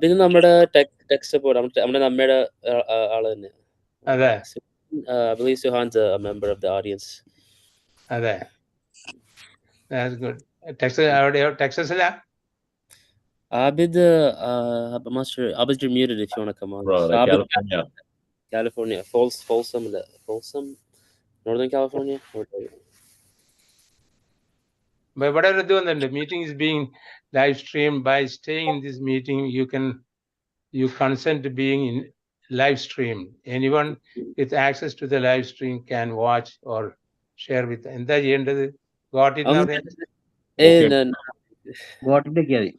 പിന്നെ നമ്മുടെ tech support നമ്മുടെ നമ്മയുടെ ആള് തന്നെ. അതെ I believe Suhan's a member of the audience. അതെ that's good. എവിടെയോ ടെക്സസിലാ? Abid, I'm not sure. Abid, you're muted if you want to come on. Abid, California. Folsom, Northern California. But whatever do the meeting is being live streamed. By staying in this meeting, you consent to being in live streamed. Anyone with access to the live stream can watch or share with. എന്താ ചെയ്യേണ്ടത്? Got it? No. Got it? Carry.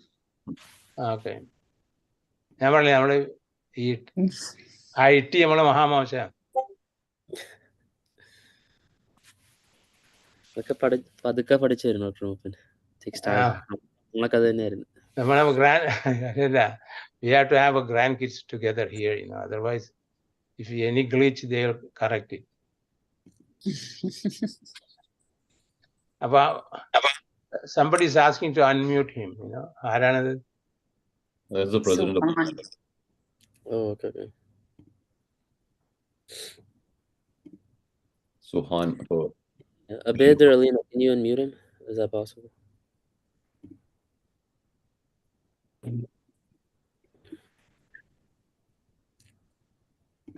Okay. നമ്മള് ഈ IT നമ്മളെ മഹാമോശ. പതുക്കെ പഠിച്ചു വരുന്നു doctor. Takes time. നമ്മളൊക്കെ അത് തന്നെയായിരുന്നു. We have to have a grandkids together here, otherwise if any glitch they'll correct it. Somebody is asking to unmute him, ആരാണത്? That's the president of Okay. Suhan. Abid or Alina, can you unmute him? Is that possible?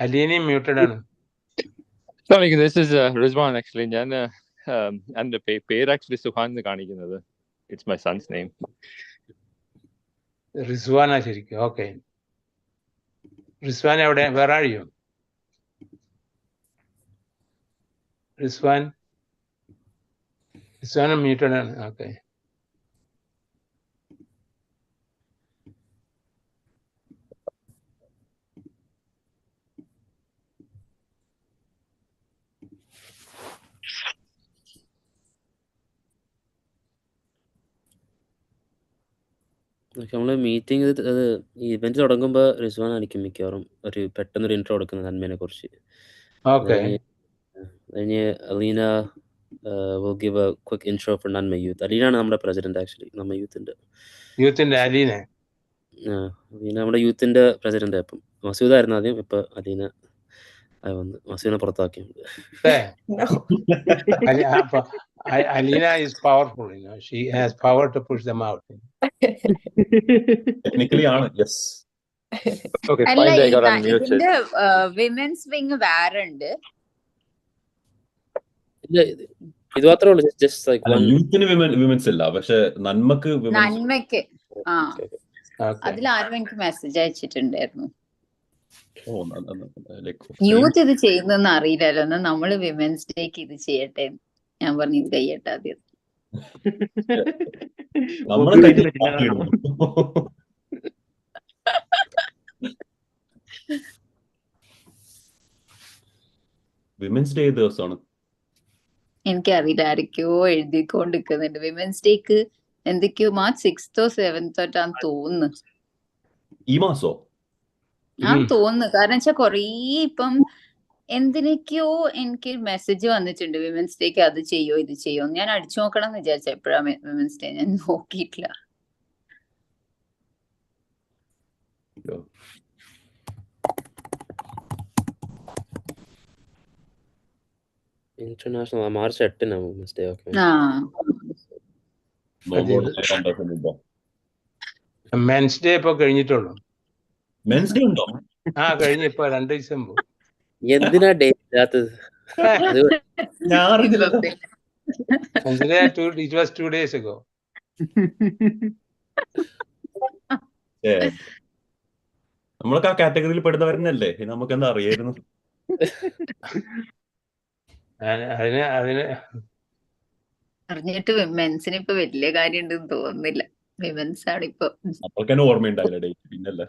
Alini muted ആണ്. Sorry, this is Rizwan actually. And the പേര് actually സുഹാൻ കാണിക്കുന്നത്. It's my son's name. Rizwana ശരിക്കും. Okay. Rizwan എവിടെ? Where are you? Rizwan muted ആണ്. Okay. നമ്മള് meeting event തുടങ്ങുമ്പോൾ റിസ്വാൻ ആയിരിക്കും മിക്കവാറും പെട്ടെന്നൊരു ഇൻട്രോ കൊടുക്കുന്നത് നന്മയെ കുറിച്ച്. Aleena will give a quick intro for NANMMA Youth. അലീനാണ് നമ്മുടെ പ്രസിഡന്റ് ആക്ച്വലി നമ്മ യൂത്തിന്റെ അലീന നമ്മുടെ യൂത്തിന്റെ പ്രസിഡന്റ്. ഇപ്പം മസൂദായിരുന്നു ആദ്യം, ഇപ്പൊ അലീന വന്ന് മസൂദിനെ പുറത്താക്കി. Alina is powerful, she has power to push them out. Technically, yes. Okay, fine. I got unmuted. ഇതിന്റെ വിമൻസ് വിങ് വേറെ ഉണ്ട്. ഇത് മാത്രമേ ഉള്ളൂ. ജസ്റ്റ് ലൈക്ക് യൂത്തിന് വിമൻസ് ഇല്ല, പക്ഷെ നന്മക്ക് അതിൽ ആരും എനിക്ക് മെസ്സേജ് അയച്ചിട്ടുണ്ടായിരുന്നു. യൂത്ത് ഇത് ചെയ്യുന്നെന്ന് അറിയില്ലല്ലോ, എന്നാ നമ്മള് വിമൻസ് ഡേക്ക് ഇത് ചെയ്യട്ടെ. ഞാൻ പറഞ്ഞു ഇത് കഴിയട്ടെ ആദ്യം. വിമൻസ് ഡേ ദിവസമാണ്. എനിക്കറിയില്ല, ആരൊക്കെയോ എഴുതിക്കൊണ്ടിരിക്കുന്നുണ്ട്. വിമൻസ് ഡേക്ക് എന്തൊക്കെയോ March 6th or 7th ആണെന്ന് തോന്നുന്നു. ഈ മാസോ? തോന്നുന്നു. കാരണം വെച്ചാൽ കൊറേ ഇപ്പം എന്തിനൊക്കെയോ എനിക്ക് മെസ്സേജ് വന്നിട്ടുണ്ട്, വിമൻസ് ഡേക്ക് അത് ചെയ്യോ ഇത് ചെയ്യോ. ഞാൻ അടിച്ചു നോക്കണം എന്ന് വിചാരിച്ച എപ്പോഴാ വിമൻസ് ഡേ, ഞാൻ നോക്കിയിട്ടില്ല. International March 8 women's day. Men's day ഇപ്പൊ കഴിഞ്ഞിട്ടുള്ളൂ. മെൻസ് ഡേ ഉണ്ടോ? കഴിഞ്ഞ ഇപ്പൊ 2 ദിവസം മുമ്പ്. എന്തിനാ ഡേ ഇല്ലാത്തത്? It was 2 days ago. നമ്മളൊക്കെ ആ കാറ്റഗറിയിൽ പെടുന്നവരനല്ലേ, നമുക്ക് എന്താ അറിയായിരുന്നു. അറിഞ്ഞിട്ട് വിമൻസിന് ഇപ്പൊ വലിയ കാര്യം ഉണ്ടെന്ന് തോന്നുന്നില്ല. വിമൻസ് ആണ് ഇപ്പൊ. അപ്പൊക്കെ ഓർമ്മയുണ്ടായില്ല ഡേറ്റ്, പിന്നല്ലേ.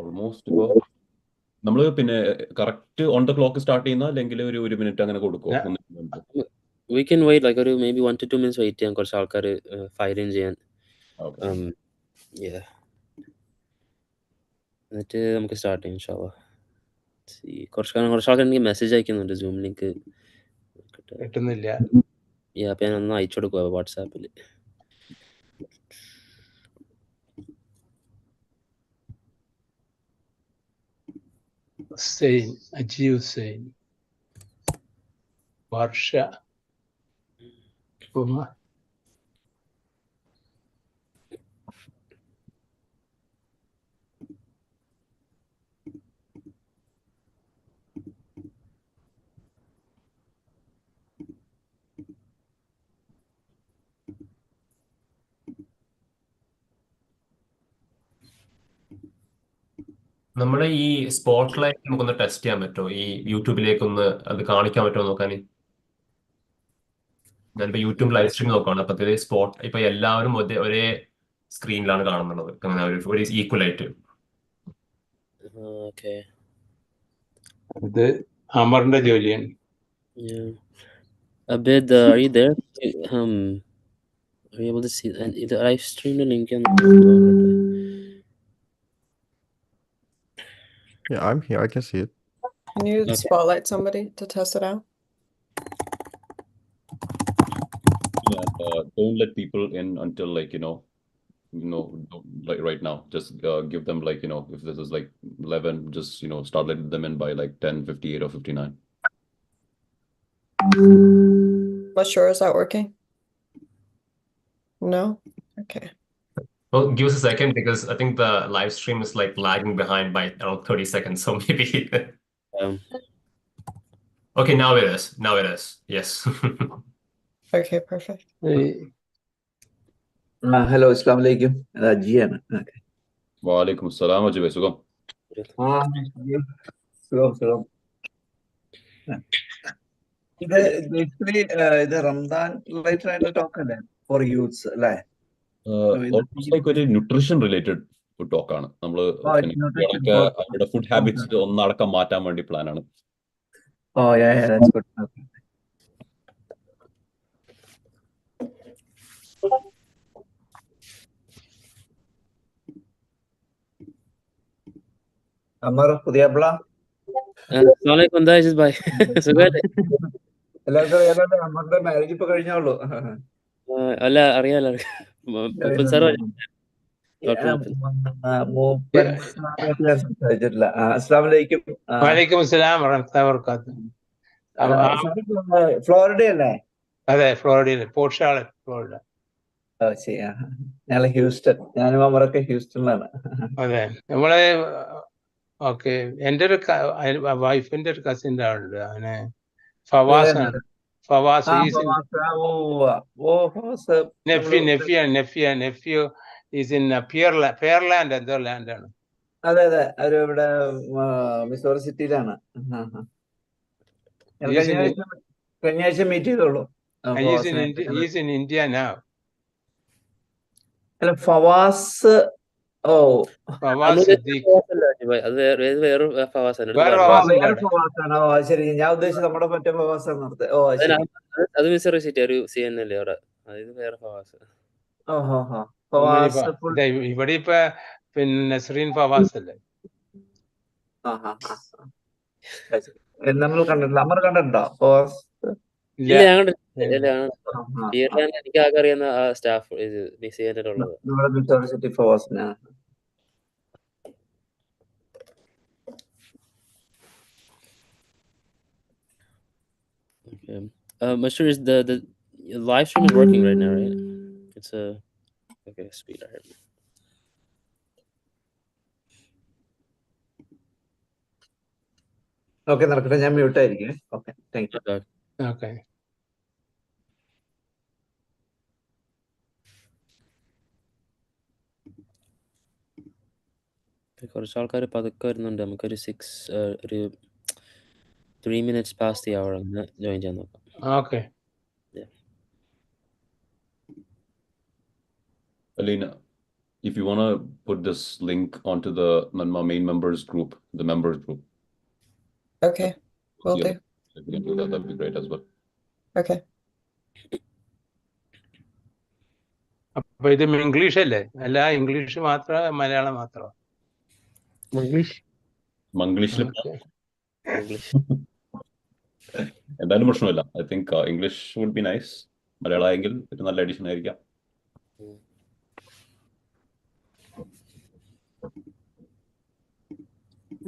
ഓൾമോസ്റ്റ് ഇപ്പോ നമ്മള് പിന്നെ correct on the clock start ചെയ്യുന്ന, അല്ലെങ്കിൽ ഒരു മിനിറ്റ് അങ്ങനെ കൊടുക്കും? We can wait like maybe 1 to 2 minutes wait ചെയ്യാൻ, കുറച്ച് ആൾക്കാർ ഫയൽ ഇൻ ചെയ്യാൻ. എന്നിട്ട് നമുക്ക് സ്റ്റാർട്ട് ചെയ്യാം ഇൻഷാല്ലാ. കുറച്ച് ആൾക്കാർ എനിക്ക് മെസ്സേജ് അയക്കുന്നുണ്ട് സൂം ലിങ്ക് കിട്ടുന്നില്ല. അപ്പൊ ഞാൻ ഒന്ന് അയച്ചു കൊടുക്കുക വാട്സാപ്പിൽ. അജീവ് സെയിൻ, വർഷ, കുമാർ. നമ്മുടെ ഈ സ്പോട്ട് ലൈറ്റ് നമുക്കൊന്ന് ടെസ്റ്റ് ചെയ്യാൻ പറ്റുമോ? ഈ യൂട്യൂബിലേക്കൊന്ന് അത് കാണിക്കാൻ പറ്റുമോ നോക്കാൻ? ഞാനിപ്പോ യൂട്യൂബ് ലൈവ് സ്ട്രീം നോക്കുകയാണ്. അപ്പൊ സ്പോട്ട് ഇപ്പൊ എല്ലാവരും ഒരേ സ്ക്രീനിലാണ് കാണുന്നുള്ളത്, അങ്ങനെ ഒരു ഈക്വൽ ആയിട്ട്. ഇത് അമറിന്റെ ജോലിയാണ്. Abid, are you there? Are you able to see the live stream link? Yeah, I'm here. I can see it. Can you spotlight somebody to test it out? Don't let people in until like like right now. Just give them like if this is like 11, just start letting them in by like 10:58 or 59. Not sure. Is that working? No? Okay. Well, give us a second because I think the live stream is like lagging behind by around 30 seconds. So maybe. Okay, now it is. Now it is. Yes. Okay, perfect. Hello, Assalamu alaikum. Jian. Okay. Wa alaikum assalam. Ajib, sugam. Sugam. Basically, the Ramadan light and talk for youths, like. Almost like a nutrition related talk ആണ്. നമ്മള് അവരുടെ food habits ഒന്നടക്കം മാറ്റാൻ വേണ്ടി plan ആണ്. Oh yeah, that's good. Okay. Amar പുതിയപ്ല. അസ്സലാമു അലൈക്കും by. സുഖല്ലേ? എല്ലാവർക്കും അറിയാലോ അമറിന്റെ മാരേജ് ഇപ്പൊ കഴിഞ്ഞോളൂ. അല്ല അറിയാലോ. സംസാരിച്ചിട്ടില്ല. അസ്സലാമു അലൈക്കും. വലൈക്കും അസ്സലാം വറഹ്മത്തുള്ളാഹി വബറകാതുഹു. ഫ്ലോറിഡ അല്ലേ? അതെ, ഫ്ലോറിഡയിൽ, പോർട്ട് ഷാർലറ്റ്, ഫ്ലോറിഡ. ശരി. ഞങ്ങള് ഹ്യൂസ്റ്റൺ, ഞാനും അമറൊക്കെ ഹ്യൂസ്റ്റണിലാണ്. അതെ, നമ്മളെ ഓക്കെ. എൻ്റെ ഒരു വൈഫിന്റെ ഒരു കസിൻ്റെ ആളുണ്ട്, അവന് ഫവാസ് ആണ്. ഫവാസ് നെഫ്യൂ ഈസ് ഇൻ പിയർലാൻഡ്, എന്തോ ലാൻഡാണ്. അതെ അതെ, അവര് ഇവിടെ മിസോറി സിറ്റിയിലാണ്. കഴിഞ്ഞ ആഴ്ച മീറ്റ് ചെയ്തോളൂ. India now. അല്ല, ഫവാസ്. ഓ, ഫവാസ് വേറെ ഫവാസാണ്. ശരി. ഞാൻ ഉദ്ദേശിച്ചത് നമ്മുടെ മറ്റേ ഫവാസാണ് നടത്തുന്നത്. ഓ ശരി. അത് മിസോറി സിറ്റി ഒരു CN അല്ലേ അവിടെ. അത് വേറെ ഫവാസ്. ഇവിടെ ഇപ്പൊ പിന്നെ നസ്രീൻ ഫവാസ് അല്ലേ? നമ്മൾ കണ്ടിട്ടില്ല. അമർ കണ്ടിട്ടുണ്ടോ ഫവാസ്? എനിക്ക് ആകെ അറിയുന്ന സ്റ്റാഫ് ഉള്ളത്. മിസോറി സിറ്റി ഫവാസിനാ. Okay. Mr. Is the live stream is working right now, right? It's okay, sweet. All right. Okay, നടക്കട്ടെ. ഞാൻ മ്യൂട്ട് ആയിരിക്കും. Okay, thank you. Okay. കുറച്ച് ആൾക്കാർ പതുക്കെ വരുന്നുണ്ട്. നമുക്കൊരു 3 minutes past the hour അങ്ങനെ ജോയിൻ ചെയ്യാൻ നോക്കാം. Okay. Alina, if you want to put this link onto the NANMMA main members group, the members group. Okay, will do. If you can do that, that'd be great as well. Okay. അപ്പൊ ഇത് English അല്ലേ? അല്ല, English മാത്രം, മലയാളം മാത്രം? മംഗ്ലീഷിൽ English. എന്തായാലും പ്രശ്നമില്ല. I think English would be nice. മലയാളമെങ്കിൽ ഒരു നല്ല എഡിഷൻ ആയിരിക്കാം.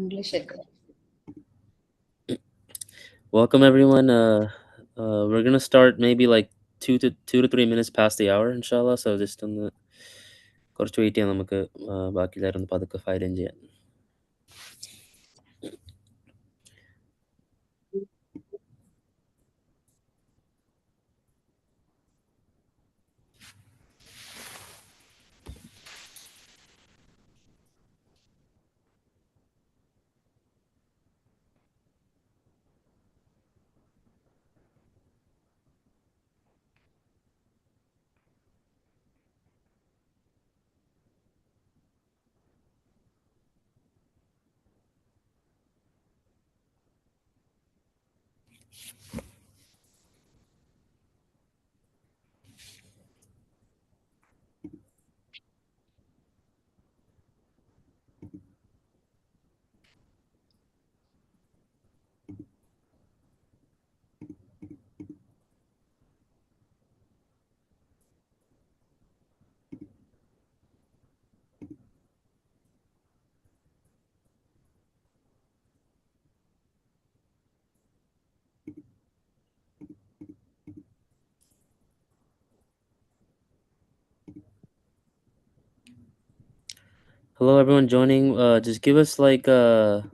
English. Welcome everyone. We're gonna start maybe like 2 to 3 minutes past the hour, inshallah. So just on the കുറച്ച് വെയിറ്റ് ചെയ്യാം നമുക്ക് ബാക്കി എല്ലാവരും പതുക്കെ ഫയൽ ഇൻ ചെയ്യാൻ. Hello everyone joining. Just give us like 1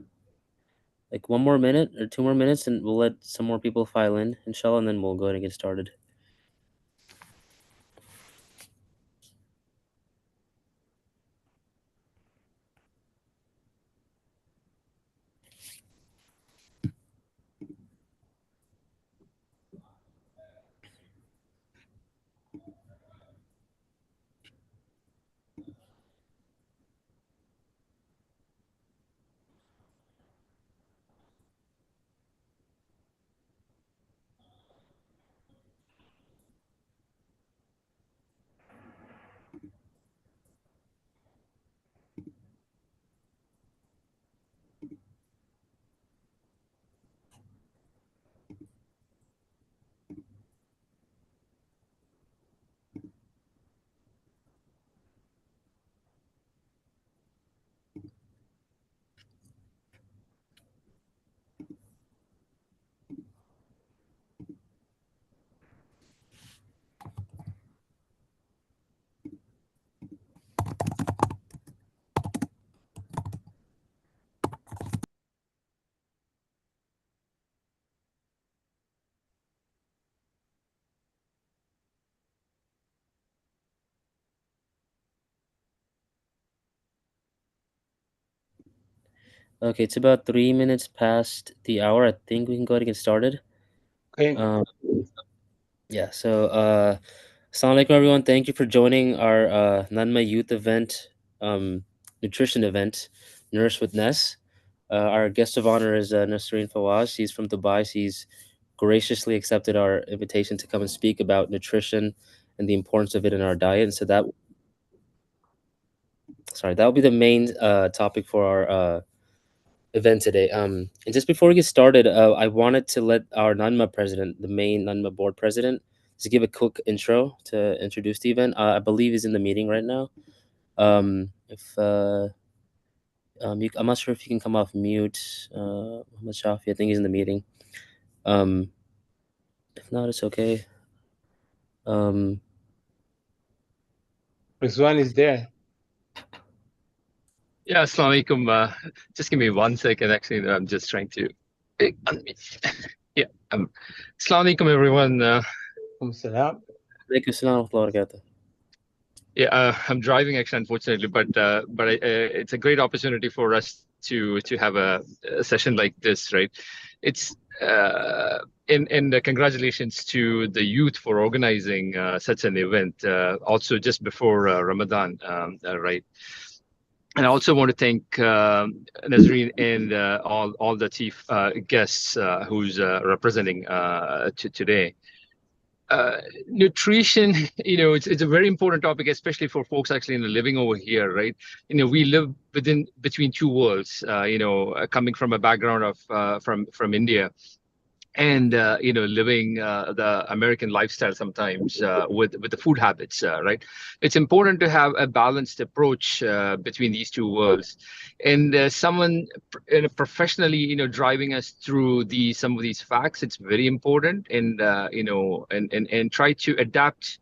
more minute or 2 more minutes and we'll let some more people file in, inshallah, and then we'll go ahead and get started. Okay, it's about 3 minutes past the hour. I think we can go ahead and get started. Okay. Yeah, so Assalamu alaikum everyone. Thank you for joining our NANMMA youth event, nutrition event, Nourish with Ness. Our guest of honor is Nasreen Fawaz. She's from Dubai. She's graciously accepted our invitation to come and speak about nutrition and the importance of it in our diet. And so that will be the main topic for our event today. And just before we get started, I wanted to let our NANMMA president, the main NANMMA board president, just give a quick intro to introduce the event. I believe he's in the meeting right now. I'm not sure if you can come off mute, Muhammad Shafi. I think he's in the meeting. If not, it's okay. Rizwan is there. Yeah, Assalamu alaikum. Just give me 1 second. Actually, I'm just trying to unmute. Yeah. Assalamu alaikum, everyone. Yeah, I'm driving actually, unfortunately, but it's a great opportunity for us to have a session like this, right? It's and congratulations to the youth for organizing such an event. Also, just before Ramadan, right? And I also want to thank Nasreen and all the chief guests who's representing today. nutrition, it's a very important topic, especially for folks actually living over here, right? We live between two worlds, coming from a background of from India, and living the American lifestyle sometimes with the food habits, right? It's important to have a balanced approach between these two worlds, and someone professionally driving us through some of these facts. It's very important, and and try to adapt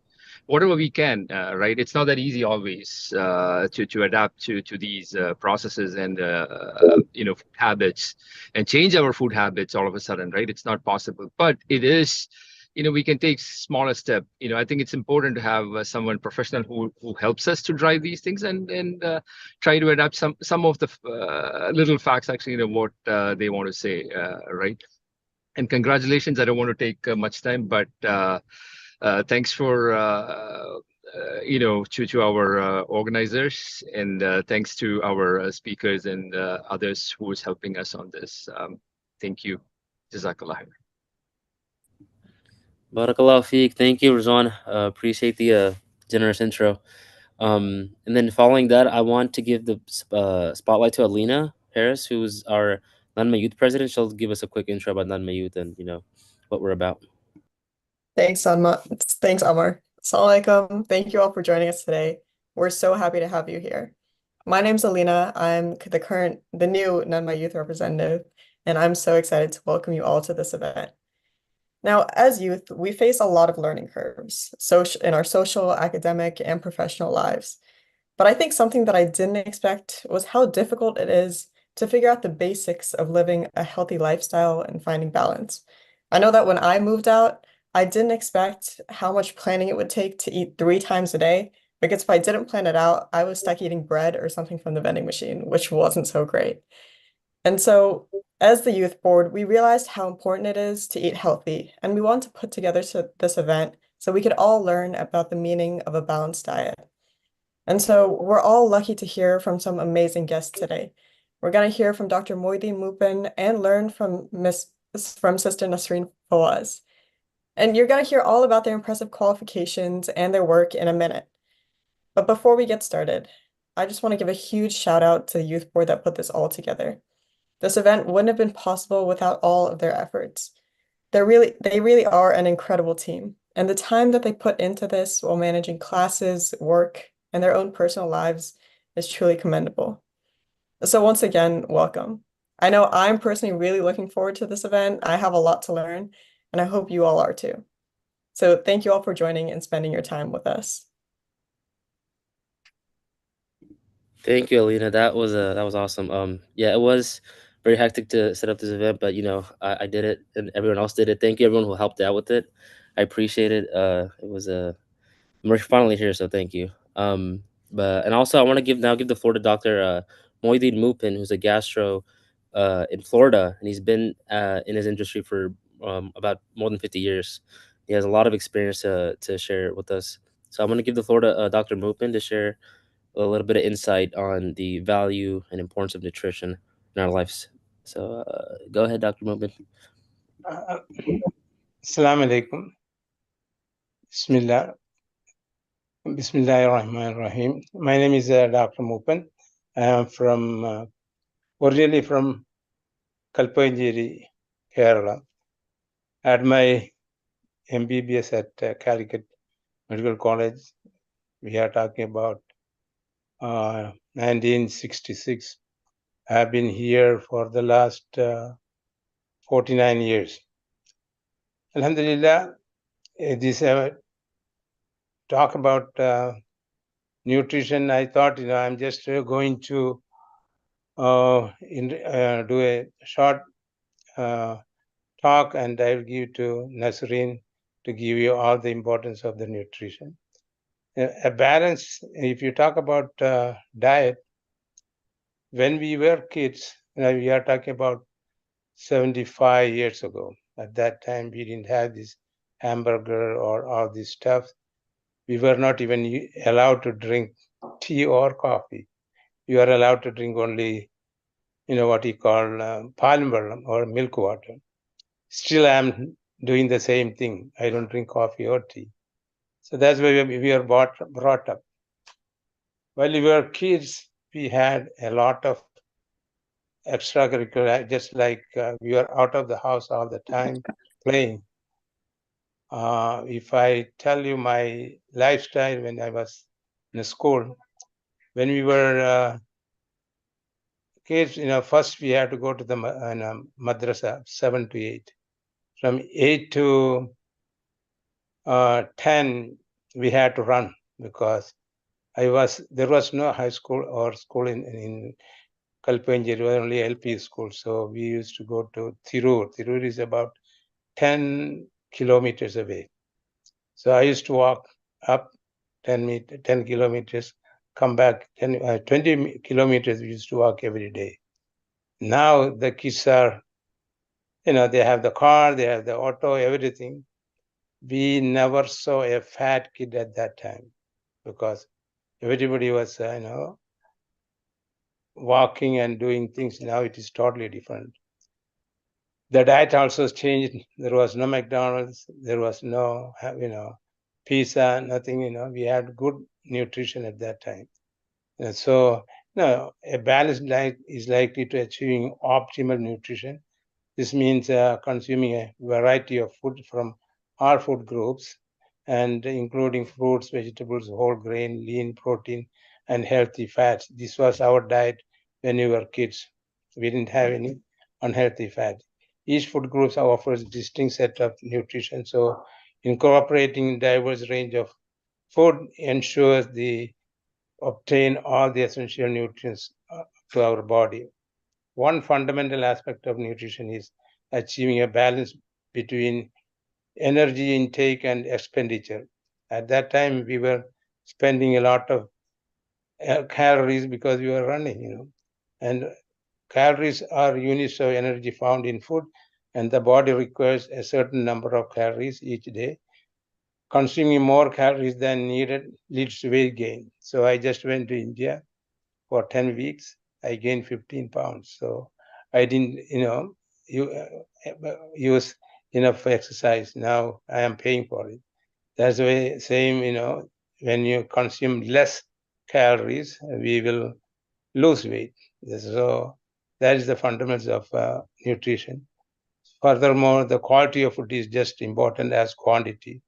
whatever we can, right? It's not that easy always to adapt to these processes and food habits, and change our food habits all of a sudden, right? It's not possible, but it is. We can take smaller step. I think it's important to have someone professional who helps us to drive these things, and try to adapt some of the little facts actually, what they want to say, right? And congratulations. I don't want to take much time, but thanks for to our organizers, and thanks to our speakers and others who is helping us on this. Thank you. Jazakallah khair. Barakallahu feek. Thank you, Rizwan. Appreciate the generous intro. And then following that, I want to give the spotlight to Alina Harris, who's our NANMMA Youth President. She'll give us a quick intro about NANMMA Youth and what we're about. Thanks, Amar. Assalamu alaikum. Thank you all for joining us today. We're so happy to have you here. My name's Alina. I'm the new NANMMA Youth Representative, and I'm so excited to welcome you all to this event. Now, as youth, we face a lot of learning curves in our social, academic, and professional lives. But I think something that I didn't expect was how difficult it is to figure out the basics of living a healthy lifestyle and finding balance. I know that when I moved out, I didn't expect how much planning it would take to eat 3 times a day, because if I didn't plan it out, I was stuck eating bread or something from the vending machine, which wasn't so great. And so, as the youth board, we realized how important it is to eat healthy, and we want to put together this event so we could all learn about the meaning of a balanced diet. And so we're all lucky to hear from some amazing guests today. We're going to hear from Dr. Moideen Mupin and learn from Sister Nasreen Fawaz. And you're going to hear all about their impressive qualifications and their work in a minute. But before we get started, I just want to give a huge shout out to the youth board that put this all together. This event wouldn't have been possible without all of their efforts. They really are an incredible team, and the time that they put into this while managing classes, work, and their own personal lives is truly commendable. So once again, welcome. I know I'm personally really looking forward to this event. I have a lot to learn, and I hope you all are too. So thank you all for joining and spending your time with us. Thank you, Alina. That was awesome. Yeah, it was very hectic to set up this event, but I did it, and everyone else did it. Thank you, everyone who helped out with it. I appreciate it. It was we're finally here, so thank you. And also I want to give the floor to Dr. Moideen Mupin, who's a gastro in Florida, and he's been in his industry for about more than 50 years. He has a lot of experience to share with us. So I'm going to give the floor to Dr. Mupin to share a little bit of insight on the value and importance of nutrition in our lives. So go ahead, Dr. Mupin. Assalamu alaikum. Bismillah. Bismillahirrahmanirrahim. My name is Dr. Mupin. I am from originally from Kalpanjeri, Kerala. I had my MBBS at Calicut Medical College. We are talking about 1966. I have been here for the last 49 years. Alhamdulillah, this talk about nutrition, I thought, I'm just going to do a short talk, and I will give to Nasreen to give you all the importance of the nutrition. A balance, if you talk about diet, when we were kids, we are talking about 75 years ago. At that time, we didn't have this hamburger or all this stuff. We were not even allowed to drink tea or coffee. You are allowed to drink only, what you call palm or milk water. Still, I'm doing the same thing. I don't drink coffee or tea. So that's why we are brought up. While we were kids, we had a lot of extracurricular, just like we were out of the house all the time playing. If I tell you my lifestyle when I was in school, when we were kids, first we had to go to the madrasa 7 to 8. From 8 to 10, we had to run because there was no high school or school in Kalpanjeri, it was only LP school. So we used to go to Tirur. Tirur is about 10 kilometers away. So I used to walk up 10 kilometers, come back 20 kilometers. We used to walk every day. Now the kids are, they have the car, they have the auto, everything. We never saw a fat kid at that time because everybody was, walking and doing things. Now it is totally different. The diet also changed. There was no McDonald's. There was no, pizza, nothing, we had good nutrition at that time. And so, a balanced diet is likely to achieving optimal nutrition. This means consuming a variety of food from all food groups and including fruits, vegetables, whole grain, lean protein, and healthy fats. This was our diet when we were kids. We didn't have any unhealthy fat. Each food group offers distinct set of nutrition. So incorporating diverse range of food ensures the obtain all the essential nutrients to our body. One fundamental aspect of nutrition is achieving a balance between energy intake and expenditure. At that time, we were spending a lot of calories because we were running, and calories are units of energy found in food, and the body requires a certain number of calories each day. Consuming more calories than needed leads to weight gain. So I just went to India for 10 weeks. I gained 15 pounds. So I didn't, use enough exercise. Now I am paying for it. That's the way, same, when you consume less calories, we will lose weight. So that is the fundamentals of nutrition. Furthermore, the quality of food is just important as quantity.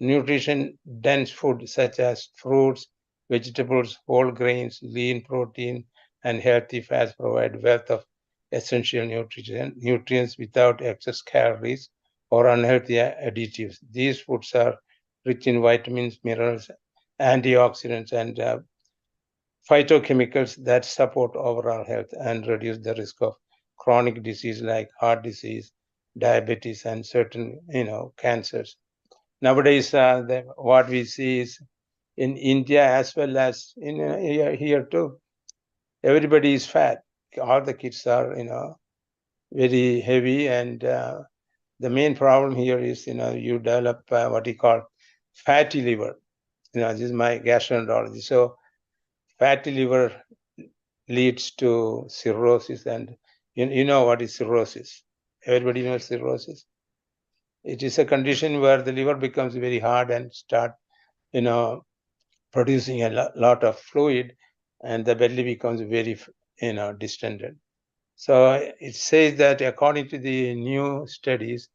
Nutrition dense food such as fruits, vegetables, whole grains, lean protein, and healthy fats provide wealth of essential nutrients without excess calories or unhealthy additives. These foods are rich in vitamins, minerals, antioxidants, and phytochemicals that support overall health and reduce the risk of chronic disease like heart disease, diabetes, and certain, cancers. Nowadays, what we see is in India as well as in here too, everybody is fat. All the kids are, very heavy, and the main problem here is, you develop what you call fatty liver. This is my gastroenterology. So fatty liver leads to cirrhosis, and you know what is cirrhosis. Everybody knows cirrhosis. It is a condition where the liver becomes very hard and start, producing a lot of fluid, and the belly becomes very, distended. So it says that according to the new studies,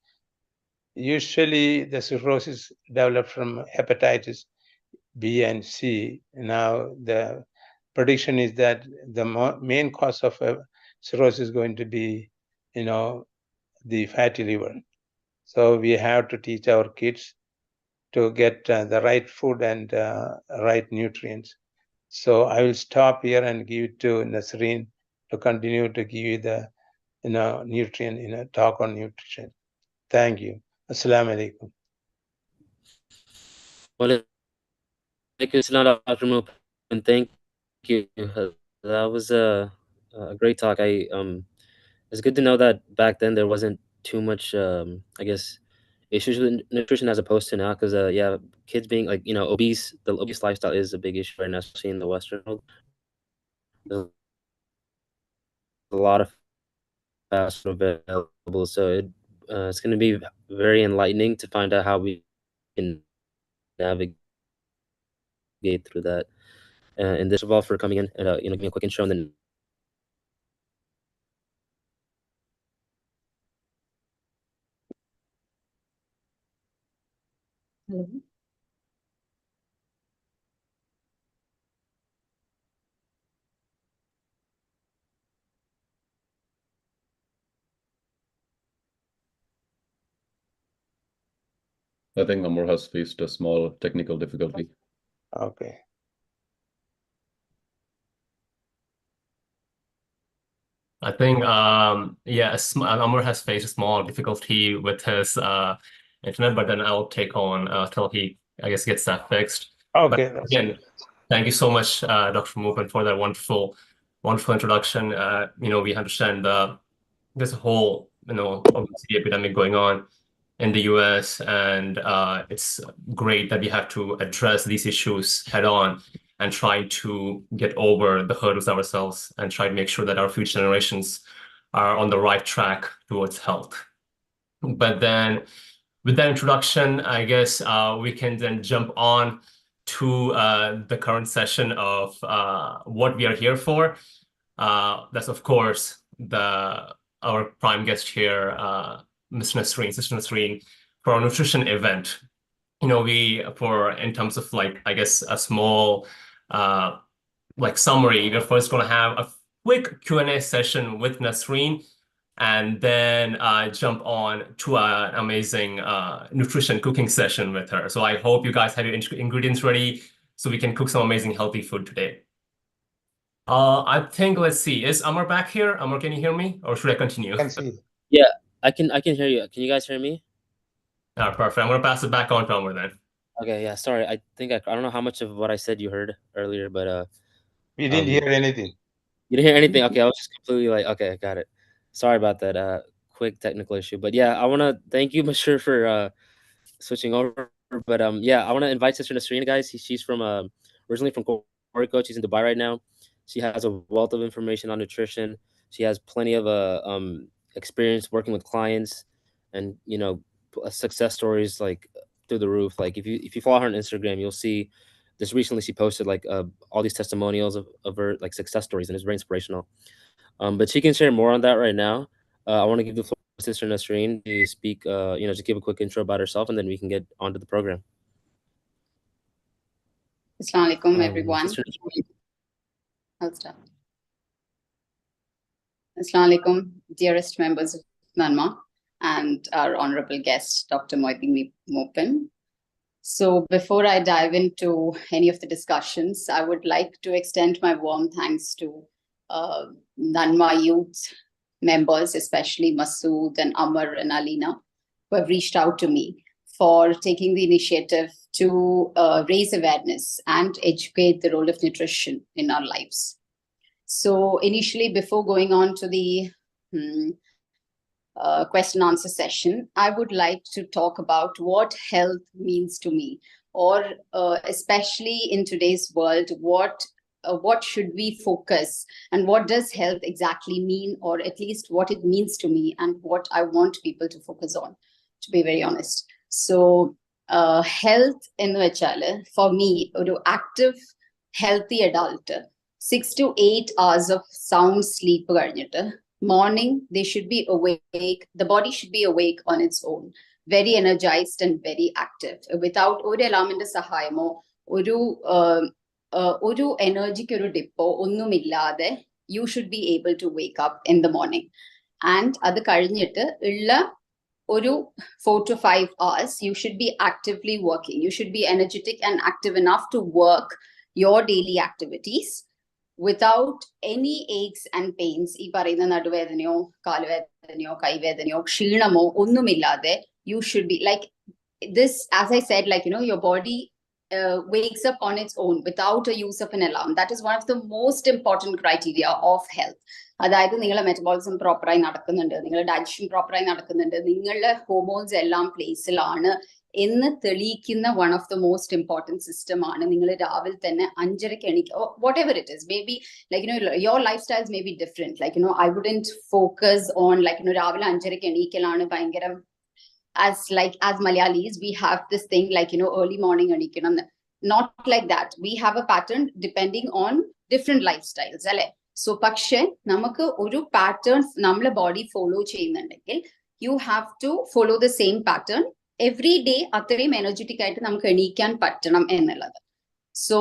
usually the cirrhosis developed from hepatitis B and C. Now the prediction is that the main cause of cirrhosis is going to be, the fatty liver. So we have to teach our kids to get the right food and right nutrients. So I will stop here and give it to Nasreen to continue to give you the, nutrient, talk on nutrition. Thank you. Assalamu alaikum. Walaikum salam, Dr. Mupin. Thank you. That was a great talk. It's good to know that back then there wasn't too much, I guess, issues with nutrition as opposed to now. Because yeah, kids being like obese, the obese lifestyle is a big issue right now, especially in the Western world. There's a lot of fast food available, so it, I guess, it's going to be very enlightening to find out how we can navigate through that. And this of all for coming in and give me a quick intro and then. Hello. I think Amar has faced a small technical difficulty. Okay. I think, Amar has faced a small difficulty with his internet, but then I'll take on till he, I guess, gets that fixed. Okay. But again, thank you so much, Dr. Mupan, for that wonderful introduction. We understand there's a whole, obesity epidemic going on in the US, and it's great that we have to address these issues head on and try to get over the hurdles ourselves and try to make sure that our future generations are on the right track towards health. But then with that introduction, I guess we can then jump on to the current session of what we are here for. That's, of course, our prime guest here, Sister Nasreen, for our nutrition event. In terms of I guess a small summary, we're first going to have a quick Q&A session with Nasreen, and then jump on to an amazing nutrition cooking session with her. So I hope you guys have your ingredients ready so we can cook some amazing healthy food today. I think, let's see, is Amar back here? Amar, can you hear me, or should I continue? I can see. Yeah, I can hear you. Can you guys hear me? Perfect. I'm going to pass it back on to Amar then. Okay, yeah, sorry. I think I don't know how much of what I said you heard earlier, but We didn't hear anything. You didn't hear anything? Okay, I was just completely okay, got it. Sorry about that quick technical issue. But yeah, I want to thank you, Mashur, for switching over. But yeah, I want to invite Sister Nasreen, guys. She's from originally from Puerto Rico. She's in Dubai right now. She has a wealth of information on nutrition. She has plenty of experience working with clients, and success stories through the roof. Like if you follow her on Instagram, you'll see. Just recently, she posted all these testimonials of her success stories, and it's very inspirational. But she can share more on that right now. I want to give the floor to Sister Nasreen to speak. Just give a quick intro about herself, and then we can get onto the program. Assalamu alaikum, everyone. I'll start. Assalamu alaikum, dearest members of NANMMA and our honorable guest, Dr. Mupan. So before I dive into any of the discussions, I would like to extend my warm thanks to NANMMA youth members, especially Masood and Amar and Alina, who have reached out to me for taking the initiative to raise awareness and educate the role of nutrition in our lives. So initially, before going on to the question answer session, I would like to talk about what health means to me, or especially in today's world, what should we focus, and what does health exactly mean, or at least what it means to me and what I want people to focus on, to be very honest. So health in vechale, for me, an active, healthy adult, 6 to 8 hours of sound sleep morning, they should be awake. The body should be awake on its own, very energized and very active. Without oru alarminte sahayamo, oru energy oru dippo onnum illade, you should be able to wake up in the morning. And adu kazhinjittu illa oru 4 to 5 hours, you should be actively working. You should be energetic and active enough to work your daily activities without any aches and pains. You should be like this. As I said, your body wakes up on its own without a use of an alarm. That is one of the most important criteria of health. അതായത് നിങ്ങളുടെ metabolism പ്രോപ്പറായി നടക്കുന്നുണ്ട്, നിങ്ങളുടെ digestion പ്രോപ്പറായി നടക്കുന്നുണ്ട്, നിങ്ങളുടെ hormones എല്ലാം പ്ലേസിലാണ് എന്ന് തെളിയിക്കുന്ന one of the most important system ആണ് നിങ്ങൾ രാവിലെ തന്നെ 5:30 എണീക്കുക. Whatever it is, maybe like your lifestyles may be different. Like I wouldn't focus on like രാവിലെ 5:30 എണീക്കലാണ് ഭയങ്കരം. As Malayalis, we have this thing like early morning എണീക്കണം. Not like that. We have a pattern depending on different lifestyles. So പക്ഷേ നമുക്ക് ഒരു patterns നമ്മളെ body follow ചെയ്യുന്നുണ്ടെങ്കിൽ you have to follow the same pattern every day. അത്രയും energetic ആയിട്ട് നമുക്ക് എണീക്കാൻ പറ്റണം എന്നുള്ളത്. So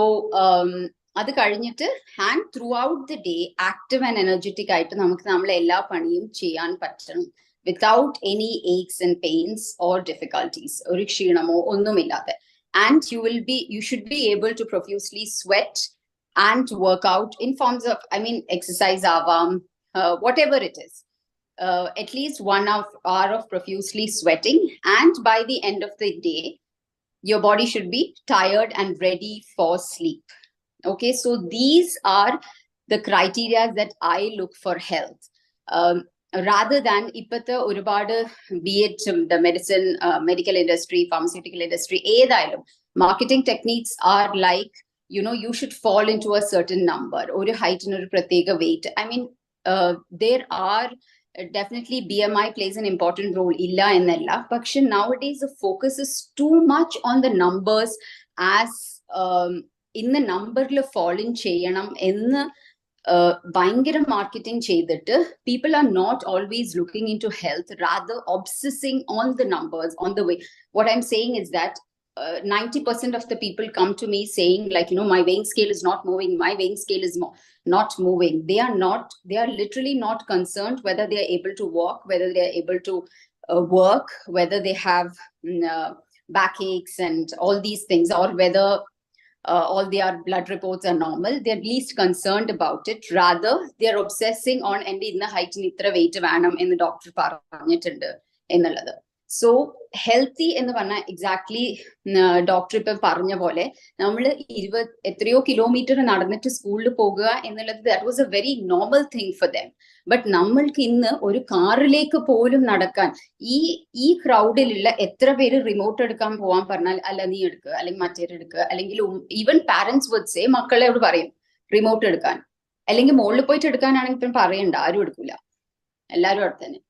അത് കഴിഞ്ഞിട്ട് and throughout the day active and energetic ആയിട്ട് നമുക്ക് നമ്മളെ എല്ലാ പണിയും ചെയ്യാൻ പറ്റണം without any aches and pains or difficulties. ഒരു ക്ഷീണമോ ഒന്നുമില്ലാതെ. And you should be able to profusely sweat and work out in forms of, exercise, whatever it is. At least 1 hour of profusely sweating, and by the end of the day, your body should be tired and ready for sleep. Okay, so these are the criteria that I look for health. Rather than ipatha ഒരുപാട് be it the medicine, medical industry, pharmaceutical industry, ഏതായാലും marketing techniques are like, you should fall into a certain number, or height and or pratyeka weight. There are definitely BMI plays an important role, illa ennalla, but nowadays the focus is too much on the numbers, as in the number le fall in cheyanam enna ഭയങ്കര marketing ചെയ്തിട്ട് people are not always looking into health, rather obsessing on the numbers, on the way. What I'm saying is that 90% of the people come to me saying like, my weighing scale is not moving, my weighing scale is not moving. They are literally not concerned whether they are able to walk, whether they are able to work, whether they have backaches and all these things, or whether all their blood reports are normal. They're least concerned about it. Rather, they're obsessing on and in the height nitra weight vanam in the doctor paranjittunde ennallathu. So healthy എന്ന് പറഞ്ഞാൽ exactly doctor ഇപ്പം പറഞ്ഞ പോലെ നമ്മൾ എത്രയോ kilometre നടന്നിട്ട് സ്കൂളിൽ പോകുക എന്നുള്ളത് that was a very normal thing for them. But നമ്മൾക്ക് ഇന്ന് ഒരു കാറിലേക്ക് പോലും നടക്കാൻ ഈ ക്രൗഡിലുള്ള എത്ര പേര് റിമോട്ട് എടുക്കാൻ പോവാൻ പറഞ്ഞാൽ അല്ല നീ എടുക്കുക, അല്ലെങ്കിൽ മറ്റേരെടുക്കുക, അല്ലെങ്കിൽ ഈവൻ പാരന്റ്സ് വുഡ് സേ മക്കളോട് പറയും റിമോട്ട് എടുക്കാൻ, അല്ലെങ്കിൽ മുകളിൽ പോയിട്ട് എടുക്കാനാണെങ്കിൽ ഇപ്പം പറയണ്ട, ആരും എടുക്കൂല, എല്ലാവരും അവിടെ തന്നെ.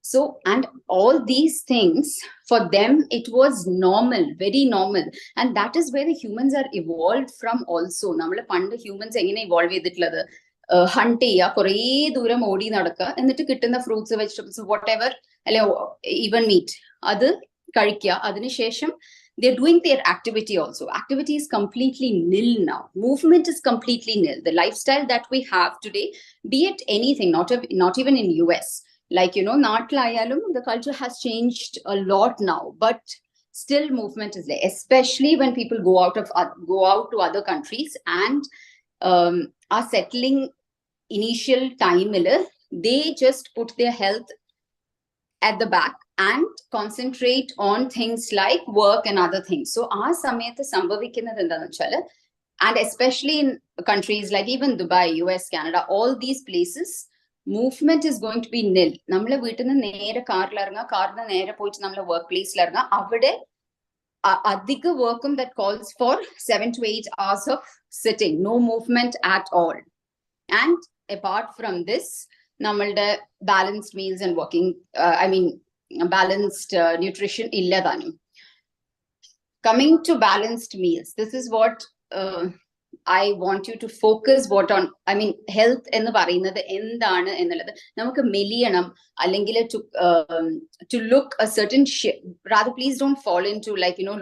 So, and all these things, for them, it was normal, very normal. And that is where the humans are evolved from also. Nammal pand humans engane evolve ചെയ്തിട്ടുള്ളത് hunt ചെയ്യുക, കുറേ ദൂരം ഓടി നടക്കുക, എന്നിട്ട് കിട്ടുന്ന ഫ്രൂട്ട്സ്, വെജിറ്റബിൾസ്, whatever, അല്ലെ even meat, അത് കഴിക്കുക. അതിനുശേഷം they're doing their activity also. Activity is completely nil now. Movement is completely nil. The lifestyle that we have today, be it anything, not even in US. Like, naatlayalum, the culture has changed a lot now, but still movement is there, especially when people go out to other countries and are settling initial time, they just put their health at the back and concentrate on things like work and other things. So our samayathu sambhavikkunnathu endanu vechal, and especially in countries like even Dubai, US, Canada, all these places, movement is going to be nil. നമ്മളെ വീട്ടിൽ നിന്ന് നേരെ കാറിൽ ഇറങ്ങുക, കാറിൽ നിന്ന് നേരെ പോയിട്ട് നമ്മളെ വർക്ക് പ്ലേസിൽ ഇറങ്ങുക, അവിടെ അധിക വർക്കും that calls for 7 to 8 hours of sitting, no movement at all. And apart from this, നമ്മളുടെ balanced meals and working, balanced nutrition illa thanum. Coming to balanced meals, this is what I want you to focus health എന്ന് പറയുന്നത് എന്താണ് എന്നുള്ളത്. നമുക്ക് മെലിയണം അല്ലെങ്കിൽ to look a certain shape, rather please don't fall into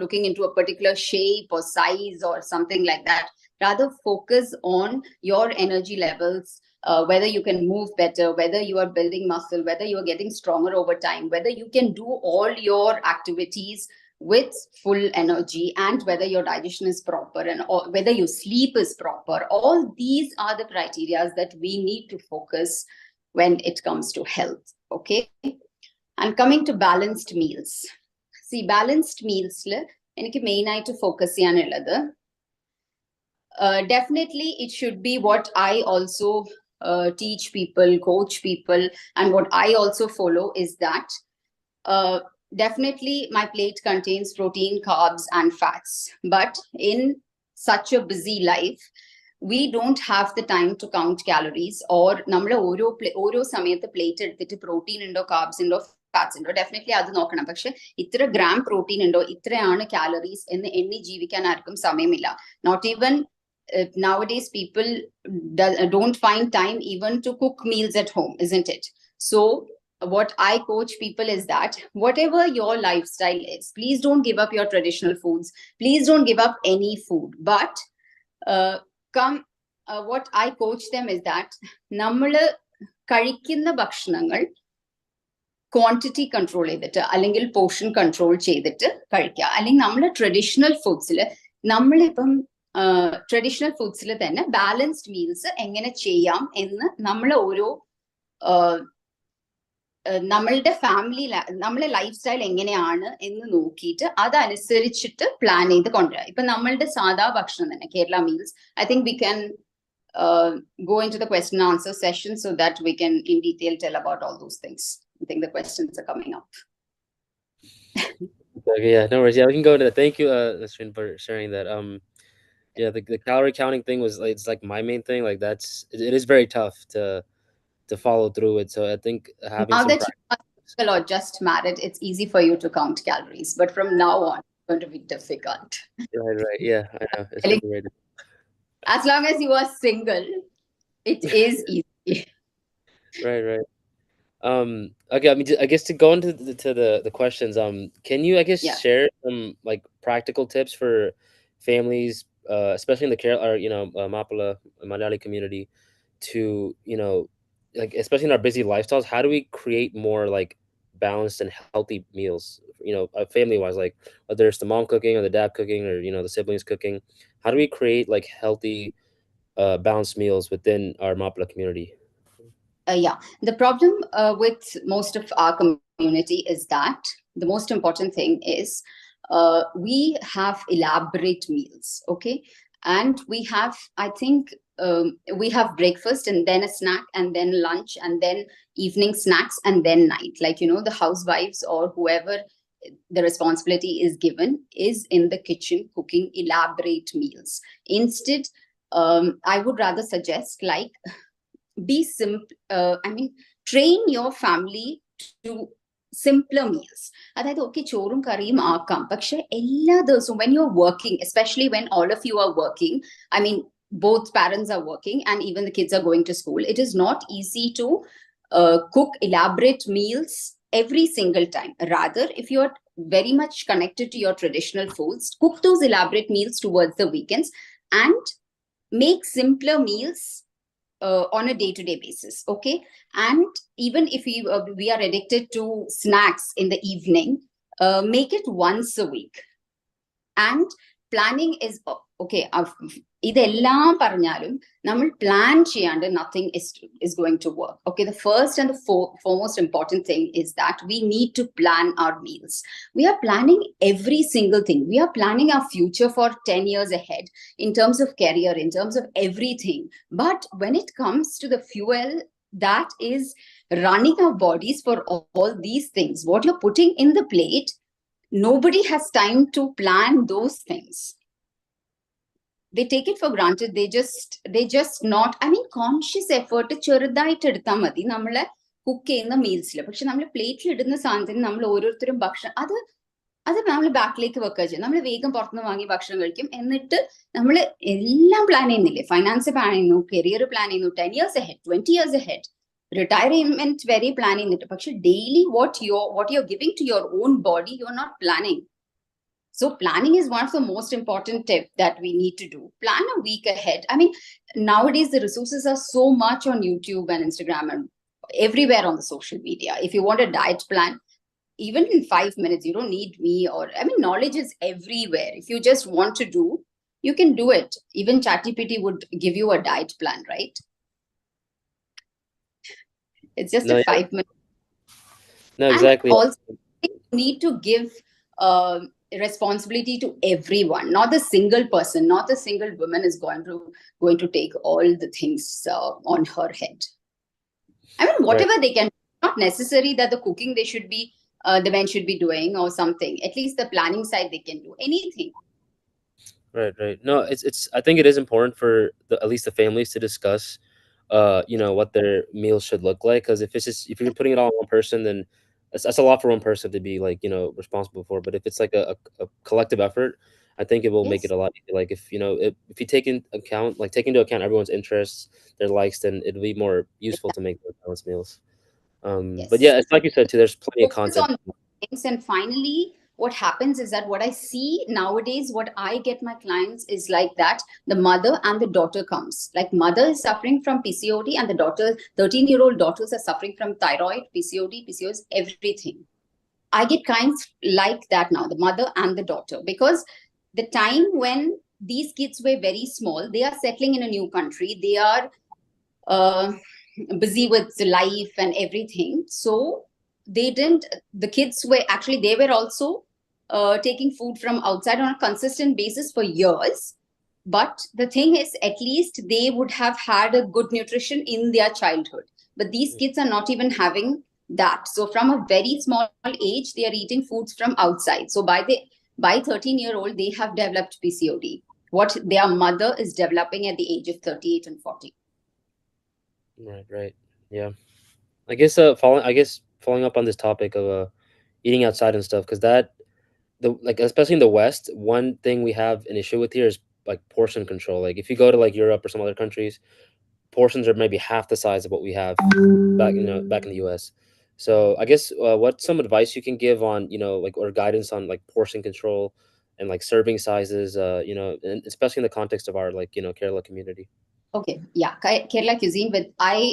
looking into a particular shape or size or something like that. Rather focus on your energy levels, whether you can move better, whether you are building muscle, whether you are getting stronger over time, whether you can do all your activities with full energy, and whether your digestion is proper, and whether your sleep is proper. All these are the criteria that we need to focus when it comes to health. Okay, and coming to balanced meals, see, balanced meals le enike main aayittu focus cheyanullathu, definitely it should be what I also teach people, coach people, and what I also follow is that definitely my plate contains protein, carbs, and fats. But in such a busy life, we don't have the time to count calories, or നമ്മൾ ഓരോ സമയത്ത് plate എടുത്തിട്ട് protein ഉണ്ടോ, carbs ഉണ്ടോ, fats ഉണ്ടോ, definitely അത് നോക്കണം. പക്ഷെ ഇത്ര ഗ്രാം പ്രോട്ടീൻ ഉണ്ടോ, ഇത്രയാണ് കാലറീസ് എന്ന് എണ്ണി ജീവിക്കാൻ ആർക്കും സമയമില്ല. Not even nowadays people don't find time even to cook meals at home, isn't it? So what I coach people is that whatever your lifestyle is, please don't give up your traditional foods, please don't give up any food, but what I coach them is that നമ്മള് കഴിക്കുന്ന ഭക്ഷണങ്ങൾ quantity control ചെയ്തിട്ട് അല്ലെങ്കിൽ portion control ചെയ്തിട്ട് കഴിക്കുക. അല്ലെങ്കിൽ നമ്മള് traditional ഫുഡ്സിൽ നമ്മളിപ്പം ട്രഡീഷണൽ ഫുഡ്സിൽ തന്നെ ബാലൻസ്ഡ് മീൽസ് എങ്ങനെ ചെയ്യാം എന്ന് നമ്മൾ ഓരോ നമ്മളുടെ ഫാമിലി നമ്മളെ ലൈഫ് സ്റ്റൈൽ എങ്ങനെയാണ് എന്ന് നോക്കിയിട്ട് അതനുസരിച്ചിട്ട് പ്ലാൻ ചെയ്ത് കൊണ്ടുവരാം. ഇപ്പൊ നമ്മളുടെ സാധാ ഭക്ഷണം തന്നെ Kerala meals, I think we can go into the question and answer session so that we can in detail tell about all those things. I think the questions are coming up. Okay, yeah, no worries. Yeah, we can go into that. Thank you, Nasreen, for sharing that. Yeah, the calorie counting thing was like, it's like my main thing. Like it is very tough to follow through it. So I think having Now some that you are single or just married, it's easy for you to count calories. But from now on, it's going to be difficult. Right. Yeah, I know. It's gonna be very difficult. As long as you are single, it is easy. Right. Okay, I mean, I guess to go into the questions, can you, I guess, share some like practical tips for families, especially in the Kerala or Mapala Malayali community, to like especially in our busy lifestyles, how do we create more like balanced and healthy meals, family wise, like whether it's the mom cooking or the dad cooking or the siblings cooking, how do we create like healthy balanced meals within our Mapala community? The problem with most of our community is that the most important thing is we have elaborate meals, okay? And we have, I think, we have breakfast and then a snack and then lunch and then evening snacks and then night. Like, the housewives or whoever the responsibility is given is in the kitchen cooking elaborate meals. Instead, I would rather suggest like, be simple. Train your family to simpler meals. അതായത് okay ചോറും കറിയും ആക്കാം, പക്ഷെ എല്ലാ ദിവസവും when you're working, especially when all of you are working, I mean both parents are working and even the kids are going to school, it is not easy to cook elaborate meals every single time. Rather, if you're very much connected to your traditional foods, cook those elaborate meals towards the weekends and make simpler meals on a day-to-day basis, okay? And even if we are addicted to snacks in the evening, make it once a week. And planning is okay. ഇതെല്ലാം പറഞ്ഞാലും നമ്മൾ plan ചെയ്യാണ്ട് nothing is going to work. Okay, the first and the foremost important thing is that we need to plan our meals. We are planning every single thing. We are planning our future for 10 years ahead in terms of career, in terms of everything. But when it comes to the fuel that is running our bodies for all these things, what you're putting in the plate, nobody has time to plan those things. They take it for granted. They just not, I mean, conscious effort ചെറുതായിട്ട് എടുത്താൽ മതി നമ്മളെ cook ചെയ്യുന്ന മീൽസിൽ. പക്ഷെ നമ്മൾ പ്ലേറ്റിൽ ഇടുന്ന സാധനത്തിന് നമ്മൾ ഓരോരുത്തരും ഭക്ഷണം അത് നമ്മൾ ബാക്കിലേക്ക് വെക്കുക ചെയ്യും. നമ്മൾ വേഗം പുറത്തുനിന്ന് വാങ്ങി ഭക്ഷണം കഴിക്കും. എന്നിട്ട് നമ്മൾ എല്ലാം പ്ലാൻ ചെയ്യുന്നില്ലേ? ഫൈനാൻസ് പ്ലാൻ ചെയ്യുന്നു, കരിയർ പ്ലാൻ ചെയ്യുന്നു, 10 years ahead, 20 years ahead, retirement വരെ പ്ലാൻ ചെയ്യുന്നുണ്ട്. പക്ഷെ daily what you're giving to your own body, you're not planning. So planning is one of the most important tips that we need to do. Plan a week ahead. I mean, nowadays the resources are so much on YouTube and Instagram and everywhere on the social media. If you want a diet plan, even in 5 minutes, you don't need me knowledge is everywhere. If you just want to do, you can do it. Even ChatGPT would give you a diet plan, right? It's just a 5 minutes. No, exactly. And also, you need to give responsibility to everyone, not the single person, not the single woman is going to take all the things on her head. I mean, whatever they can, not necessary that the cooking they should be the men should be doing or something. At least the planning side, they can do anything. Right. No, it's. I think it is important for at least the families to discuss, what their meals should look like. Because if you're putting it all on one person, then that's a lot for one person to be like responsible for. But if it's like a collective effort, I think it will make it Yes. a lot easier. Like if you take into account everyone's interests, their likes, then it'll be more useful to make those balanced meals. But Yes. yeah, it's like you said too. There's plenty of Focus content. on things, and finally what happens is that what I see nowadays, what I get my clients is like that the mother and the daughter comes, like mother is suffering from PCOD and the daughter, 13-year-old daughters are suffering from thyroid, PCOS, everything. I get clients like that now, the mother and the daughter, because the time when these kids were very small, they are settling in a new country, they are busy with life and everything. So the kids were actually, they were also taking food from outside on a consistent basis for years. But the thing is, at least they would have had a good nutrition in their childhood. But these kids are not even having that. So from a very small age, they are eating foods from outside. So by 13-year-old, they have developed PCOD, what their mother is developing at the age of 38 and 40. Right. Yeah. I guess following up on this topic of eating outside and stuff, because especially in the West, one thing we have an issue with here is like portion control. Like if you go to like Europe or some other countries, portions are maybe half the size of what we have back in the US. So I guess what's some advice you can give on like, or guidance on like portion control and like serving sizes, and especially in the context of our like Kerala community. Okay, yeah, Kerala cuisine, but I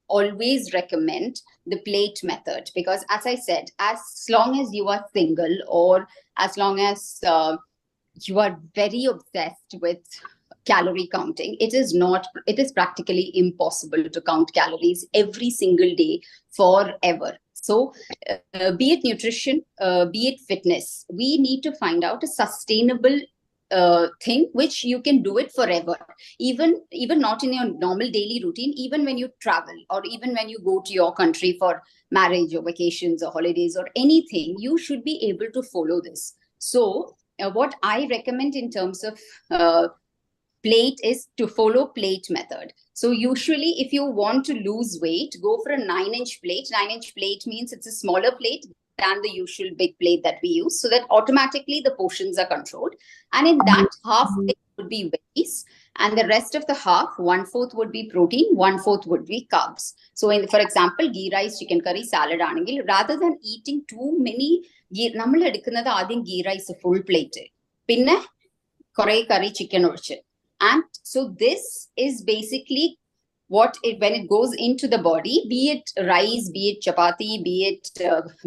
always recommend the plate method, because as I said, as long as you are single, or as long as you are very obsessed with calorie counting, it is practically impossible to count calories every single day forever. So be it nutrition, be it fitness, we need to find out a sustainable thing which you can do it forever, even not in your normal daily routine, even when you travel, or even when you go to your country for marriage or vacations or holidays or anything, you should be able to follow this. So what I recommend in terms of plate is to follow plate method. So usually if you want to lose weight, go for a 9-inch plate. 9-inch plate means it's a smaller plate than the usual big plate that we use, so that automatically the portions are controlled. And in that, half plate would be veggies, and the rest of the half, 1/4 would be protein, 1/4 would be carbs. So for example, ghee rice, chicken curry, salad anengil, rather than eating too many നമ്മൾ എടുക്കുന്നത് ആദ്യം ghee rice full plate, പിന്നെ കുറെ curry chicken ഒഴിച്ച്. And so this is basically when it goes into the body, be it rice, be it chapati, be it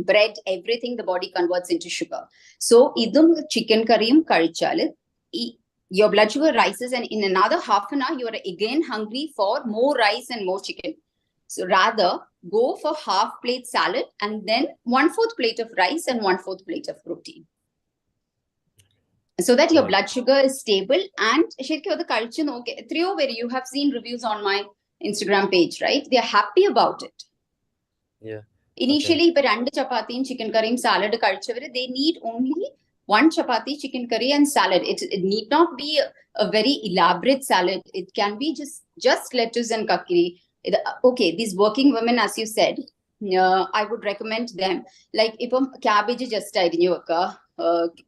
bread, everything the body converts into sugar. So idum chicken curryum karichal, your blood sugar rises, and in another half an hour you are again hungry for more rice and more chicken. So rather go for half plate salad and then 1/4 plate of rice and 1/4 plate of protein, so that your blood sugar is stable. And the culture, you have seen reviews on my Instagram page, right? They are happy about it. Yeah. Initially, but and chapati and chicken curry and salad culture, they need only 1 chapati, chicken curry, and salad. It need not be a very elaborate salad. It can be just lettuce and kakiri. Okay, these working women, as you said, I would recommend them, like if cabbage just arinju vekka,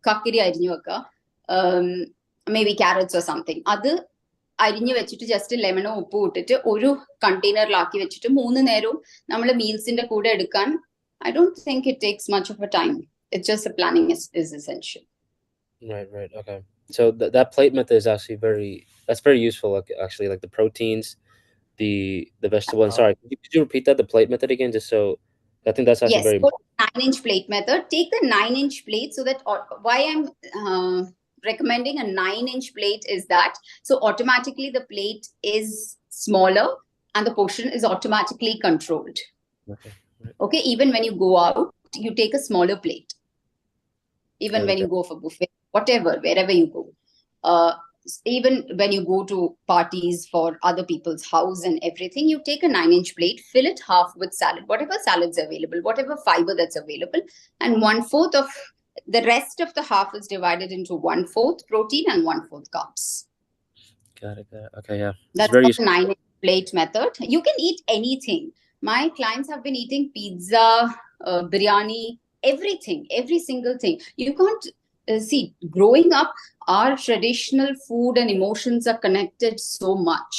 kakiri arinju vekka, maybe carrots or something. അത് അരിഞ്ഞു വെച്ചിട്ട് just ലെമണോ ഉപ്പും ഇട്ടിട്ട് ഒരു കണ്ടെയ്നറിലാക്കി വെച്ചിട്ട് 3 നേരവും നമ്മൾ മീൽസിന്റെ കൂടെ എടുക്കാൻ, I don't think it takes much of a time. It's just the planning is essential. Right. Okay. So that plate method is actually that's very useful. Like, actually, like the proteins, the vegetable. And sorry, could you repeat that, the plate method again, just so I think that's actually Yes, very go to 9-inch plate method. Take the 9-inch plate, so that why I'm recommending a 9-inch plate is that so automatically the plate is smaller and the portion is automatically controlled. Okay, even when you go out, you take a smaller plate. Even when you go for buffet, whatever, wherever you go. even when you go to parties for other people's house and everything, you take a 9-inch plate, fill it half with salad, whatever salad's available, whatever fiber that's available, and 1/4 of the rest of the half is divided into 1/4 protein and 1/4 carbs. Got it. Okay, yeah. That's very the 9-inch plate method. You can eat anything. My clients have been eating pizza, biryani, everything, every single thing. You can't see, growing up, our traditional food and emotions are connected so much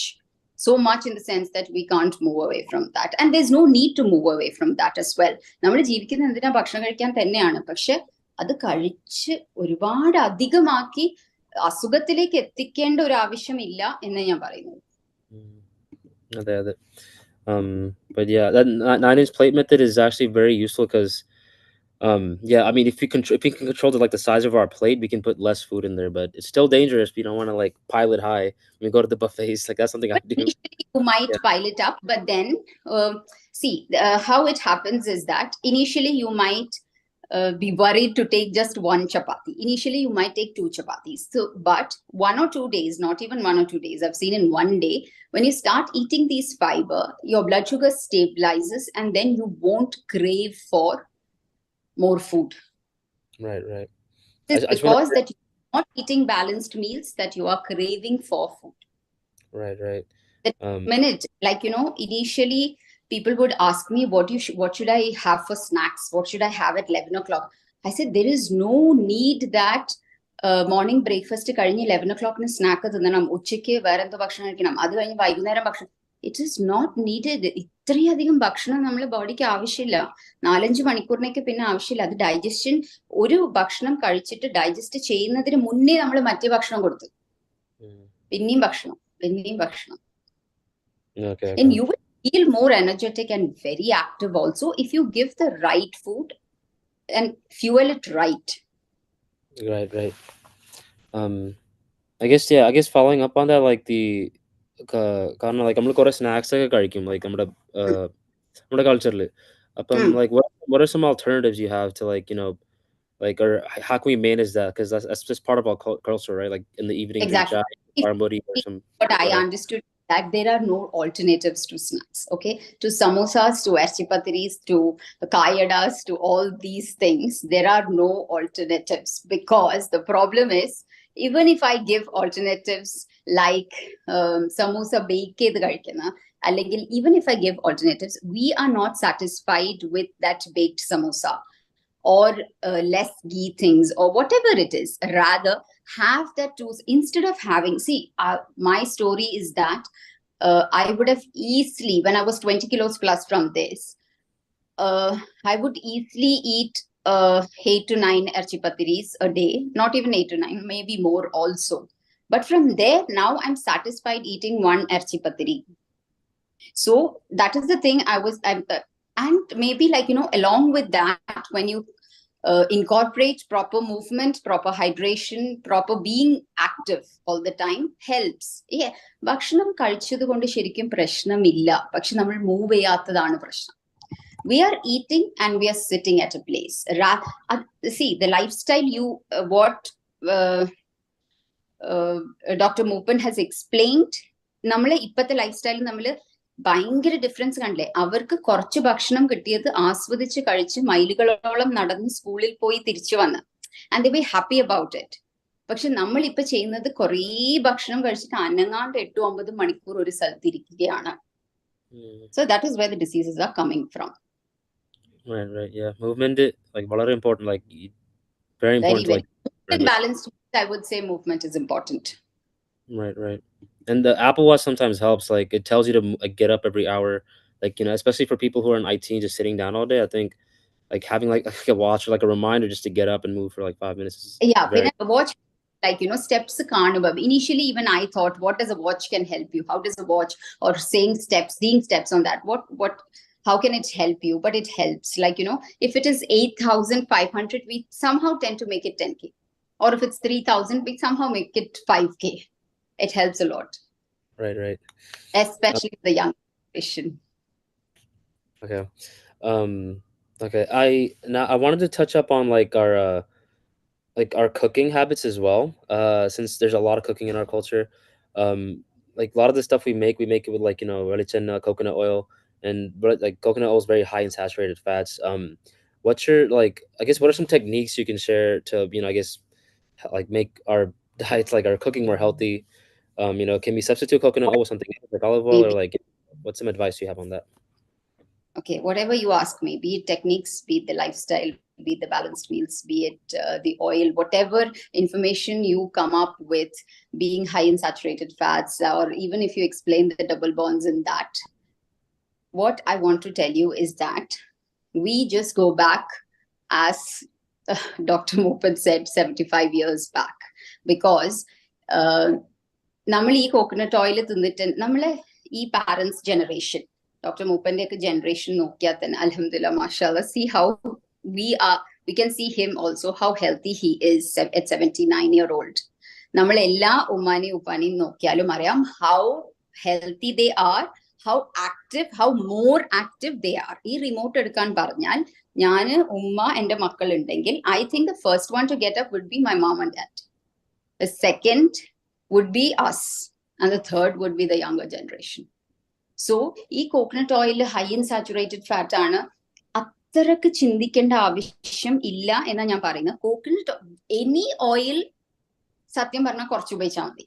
in the sense that we can't move away from that. And there's no need to move away from that as well. നമ്മൾ ജീവിക്കുന്ന എന്തിനാ ഭക്ഷണം കഴിക്കാൻ തന്നെയാണ്. പക്ഷെ അത് കഴിച്ച് ഒരുപാട് അധികമാക്കി അസുഖത്തിലേക്ക് എത്തിക്കേണ്ട ഒരു ആവശ്യമില്ല എന്ന് ഞാൻ പറയുന്നത്. But yeah, that 9-inch plate method is actually very useful because yeah, I mean, if we can control like the size of our plate, we can put less food in there, but it's still dangerous. We don't want to like pile it high when we go to the buffets. Like that's something I do. Initially, you might pile it up, but then see how it happens is that initially you might be worried to take just one chapati. Initially, you might take 2 chapatis. So, but 1 or 2 days, not even 1 or 2 days, I've seen in one day, when you start eating these fiber, your blood sugar stabilizes, and then you won't crave for more food. Right. It's because that you're not eating balanced meals that you are craving for food. Right. The minute, like, initially people would ask me, what should I have for snacks? What should I have at 11 o'clock? I said, there is no need that morning breakfast കഴിഞ്ഞ് 11 o'clock snack തിന്നണം, ഉച്ചയ്ക്ക് വേറെ എന്തോ ഭക്ഷണം കഴിക്കണം, അത് കഴിഞ്ഞ് വൈകുന്നേരം ഭക്ഷണം. It is not needed. ഇത്രയധികം ഭക്ഷണം നമ്മളെ ബോഡിക്ക് ആവശ്യമില്ല. 4-5 മണിക്കൂറിനേക്ക് പിന്നെ ആവശ്യമില്ല. അത് ഡൈജഷൻ, ഒരു ഭക്ഷണം കഴിച്ചിട്ട് ഡൈജസ്റ്റ് ചെയ്യുന്നതിന് മുന്നേ നമ്മൾ മറ്റേ ഭക്ഷണം കൊടുത്തു, പിന്നെയും ഭക്ഷണം. Okay. And you will feel more energetic and very active also if you give the right food and fuel it right. Right. I guess following up on that, like the kind of like I'm gonna go to snacks like like I'm gonna culture like what are some alternatives you have to like like, or how can we manage that? Because that's just part of our culture, right? Like in the evening, Exactly. drink chai, or some. What I understood that there are no alternatives to snacks. Okay, to samosas, to chapatiris, to kayadas, to all these things, there are no alternatives, because the problem is, even if I give alternatives like samosa bake അല്ലെങ്കിൽ even if I give alternatives, we are not satisfied with that baked samosa or less ghee things or whatever it is. Rather, have that too. Instead of having, my story is that I would have easily, when I was 20 kilos plus from this, I would easily eat 8 to 9 chapatiris a day, not even 8 to 9, maybe more also. But from there, now I'm satisfied eating 1 chapatiri. So that is the thing and maybe like, along with that, when you incorporate proper movement, proper hydration, proper being active all the time helps. Yeah, ഭക്ഷണം കഴിച്ചത് കൊണ്ട് ശരിക്കും പ്രശ്നമില്ല, പക്ഷെ നമ്മൾ move ചെയ്യാത്തതാണ് പ്രശ്നം. We are eating and we are sitting at a place. See, the lifestyle Dr. Moopen has explained, നമ്മളെ ഇപ്പത്തെ ലൈഫ് നമ്മള് ഭയങ്കര ഡിഫറൻസ് കണ്ടില്ലേ. അവർക്ക് കുറച്ച് ഭക്ഷണം കിട്ടിയത് ആസ്വദിച്ച് കഴിച്ച് മൈലുകളോളം നടന്ന് സ്കൂളിൽ പോയി തിരിച്ചു വന്ന്, and they be happy about it. പക്ഷെ നമ്മൾ ഇപ്പൊ ചെയ്യുന്നത് കുറേ ഭക്ഷണം കഴിച്ചിട്ട് അനങ്ങാണ്ട് 8-9 മണിക്കൂർ ഒരു സ്ഥലത്ത് ഇരിക്കുകയാണ്. So that is where the diseases are coming from. Right. Yeah, movement like very important, like very important. Very, like balanced, I would say movement is important. Right. And the Apple Watch sometimes helps. Like it tells you to like get up every hour. Like especially for people who are in IT and just sitting down all day. I think like having like a watch or like a reminder just to get up and move for like 5 minutes. When I watch, like steps കാണുമ്പോൾ, initially even I thought, what does a watch can help you? How does a watch or seeing steps on that? What? How can it help you? But it helps. Like if it is 8,500, we somehow tend to make it 10K. Or if it's 3,000, we somehow make it 5K. It helps a lot. Right. Especially the young generation. Okay. I wanted to touch up on like our like our cooking habits as well. Since there's a lot of cooking in our culture, like a lot of the stuff we make it with like velichenna, coconut oil, and but like coconut oil is very high in saturated fats. What's your like? I guess what are some techniques you can share to I guess like make our diets like our cooking more healthy? Can we substitute coconut oil with something else, like olive oil, or Maybe. like what's some advice you have on that? Okay, whatever you ask me, be it techniques, be it the lifestyle, be it the balanced meals, be it the oil, whatever information you come up with, being high in saturated fats, or even if you explain the double bonds in that, what I want to tell you is that we just go back as Dr. Moped said 75 years back, because നമ്മൾ ഈ coconut oil തിന്നിട്ട് നമ്മളെ ഈ parents generation doctor മൂപ്പന്റെ ഒക്കെ generation നോക്കിയാൽ തന്നെ അൽഹംദുലില്ലാ മാഷാഅല്ലാ see how we can see him also how healthy he is at 79-year-old. നമ്മൾ എല്ലാ ഉമ്മാനെയും ഉപ്പാനെയും നോക്കിയാലും അറിയാം how healthy they are, how active, how more active they are. ഈ റിമോട്ട് എടുക്കാൻ പറഞ്ഞാൽ ഞാന് ഉമ്മ എന്റെ മക്കൾ ഉണ്ടെങ്കിൽ I think the first one to get up would be my mom and dad. The second would be us, and the third would be the younger generation. So ഈ coconut oil high in saturated fat ആണ്, അത്രക്ക് ചിന്തിക്കേണ്ട ആവശ്യം ഇല്ല എന്നാ ഞാൻ പറയുന്നത്. Coconut any oil സത്യം പറഞ്ഞാൽ കുറച്ച് ഉപയോഗിച്ചാൽ മതി.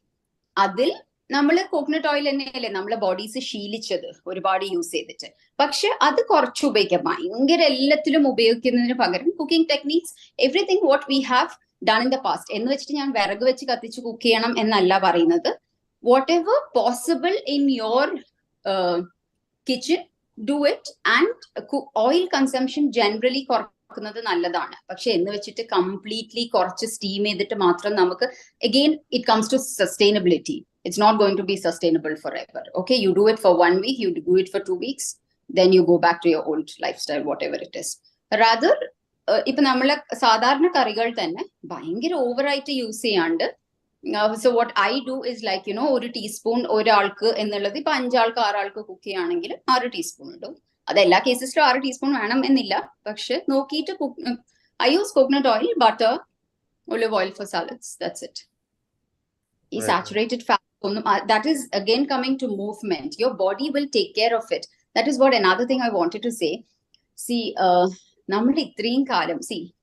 അതിൽ നമ്മൾ കോക്കനട്ട് ഓയിൽ തന്നെയല്ലേ നമ്മളെ ബോഡീസ് ശീലിച്ചത് ഒരുപാട് യൂസ് ചെയ്തിട്ട്. പക്ഷെ അത് കുറച്ച് ഉപയോഗിക്കാം. ഭയങ്കര എല്ലാത്തിലും ഉപയോഗിക്കുന്നതിന് പകരം cooking techniques everything what we have done in the past എന്ന് വെച്ചിട്ട് ഞാൻ വിറക് വെച്ച് കത്തിച്ച് കുക്ക് ചെയ്യണം എന്നല്ല പറയുന്നത്. Whatever possible in your kitchen do it. And oil consumption generally കുറക്കുന്നത് നല്ലതാണ്. പക്ഷെ എന്ന് വെച്ചിട്ട് കംപ്ലീറ്റ്ലി കുറച്ച് സ്റ്റീം ചെയ്തിട്ട് മാത്രം നമുക്ക് again it comes to sustainability. It's not going to be sustainable forever. Okay, you do it for 1 week, you do it for 2 weeks, then you go back to your old lifestyle, whatever it is. Rather, ഇപ്പൊ നമ്മളെ സാധാരണ കറികൾ തന്നെ ഭയങ്കര ഓവറായിട്ട് use ചെയ്യാണ്ട്, so what I do is like ഒരു teaspoon ഒരാൾക്ക് എന്നുള്ളത് ഇപ്പൊ 5 ആൾക്ക് 6 ആൾക്ക് കുക്ക് ചെയ്യുകയാണെങ്കിൽ 6 ടീസ്പൂൺ ഇടും. അത് എല്ലാ കേസസിലും 6 ടീസ്പൂൺ വേണം എന്നില്ല. പക്ഷെ നോക്കിയിട്ട് I use coconut oil, butter, olive oil for salads, that's it. ഈ saturated fat that is again coming to movement. Your body will take care of it. That is what another thing I wanted to say. See, നമ്മൾ ഇത്രയും കാലം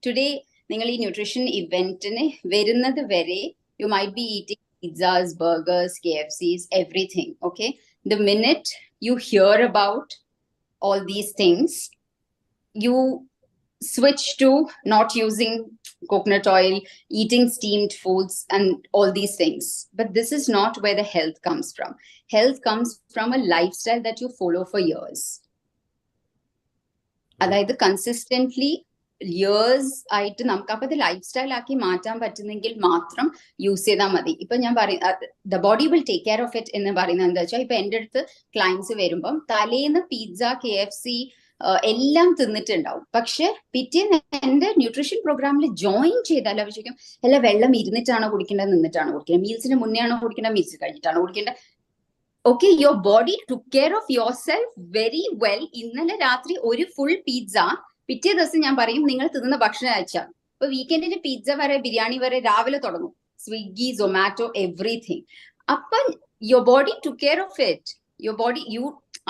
today നിങ്ങൾ ഈ nutrition ഇവന്റിന് വരുന്നത് വരെ you might be eating pizzas, burgers, KFCs, everything. Okay, the minute you hear about all these things, you switch to not using coconut oil, eating steamed foods, and all these things. But this is not where the health comes from. Health comes from a lifestyle that you follow for years. അതായത് consistently years ആയിട്ട് നമുക്ക് അപ്പൊ അത് life style ആക്കി മാറ്റാൻ പറ്റുന്നെങ്കിൽ മാത്രം use ചെയ്താൽ മതി. ഇപ്പൊ ഞാൻ the body will take care of it എന്ന് പറയുന്നത് എന്താ വെച്ചാൽ, ഇപ്പൊ എൻ്റെ അടുത്ത് ക്ലയൻസ് വരുമ്പം തലേന്ന് പിസ്സ, KFC എല്ലാം തിന്നിട്ടുണ്ടാവും. പക്ഷെ പിറ്റേന്ന് എന്റെ ന്യൂട്രീഷൻ പ്രോഗ്രാമിൽ ജോയിൻ ചെയ്താൽ അവർ ചോദിക്കും, അല്ല വെള്ളം ഇരുന്നിട്ടാണോ കുടിക്കേണ്ടത്, നിന്നിട്ടാണോ കുടിക്കേണ്ടത്, മീൽസിന് മുന്നേ ആണോ കുടിക്കേണ്ടത്, മീൽസ് കഴിഞ്ഞിട്ടാണോ കുടിക്കേണ്ടത്? Okay, your body took care of yourself very well. ഇന്നലെ രാത്രി ഒരു ഫുൾ പിസ്സ, പിറ്റേ ദിവസം ഞാൻ പറയും നിങ്ങൾ തിന്നുന്ന ഭക്ഷണം അയച്ചാൽ. ഇപ്പൊ വീക്കെൻഡിന് പിസ്സ വരെ ബിരിയാണി വരെ രാവിലെ തുടങ്ങും, സ്വിഗ്ഗി, സൊമാറ്റോ, എവറിഥിങ്. അപ്പൊ your body took care of it. Your body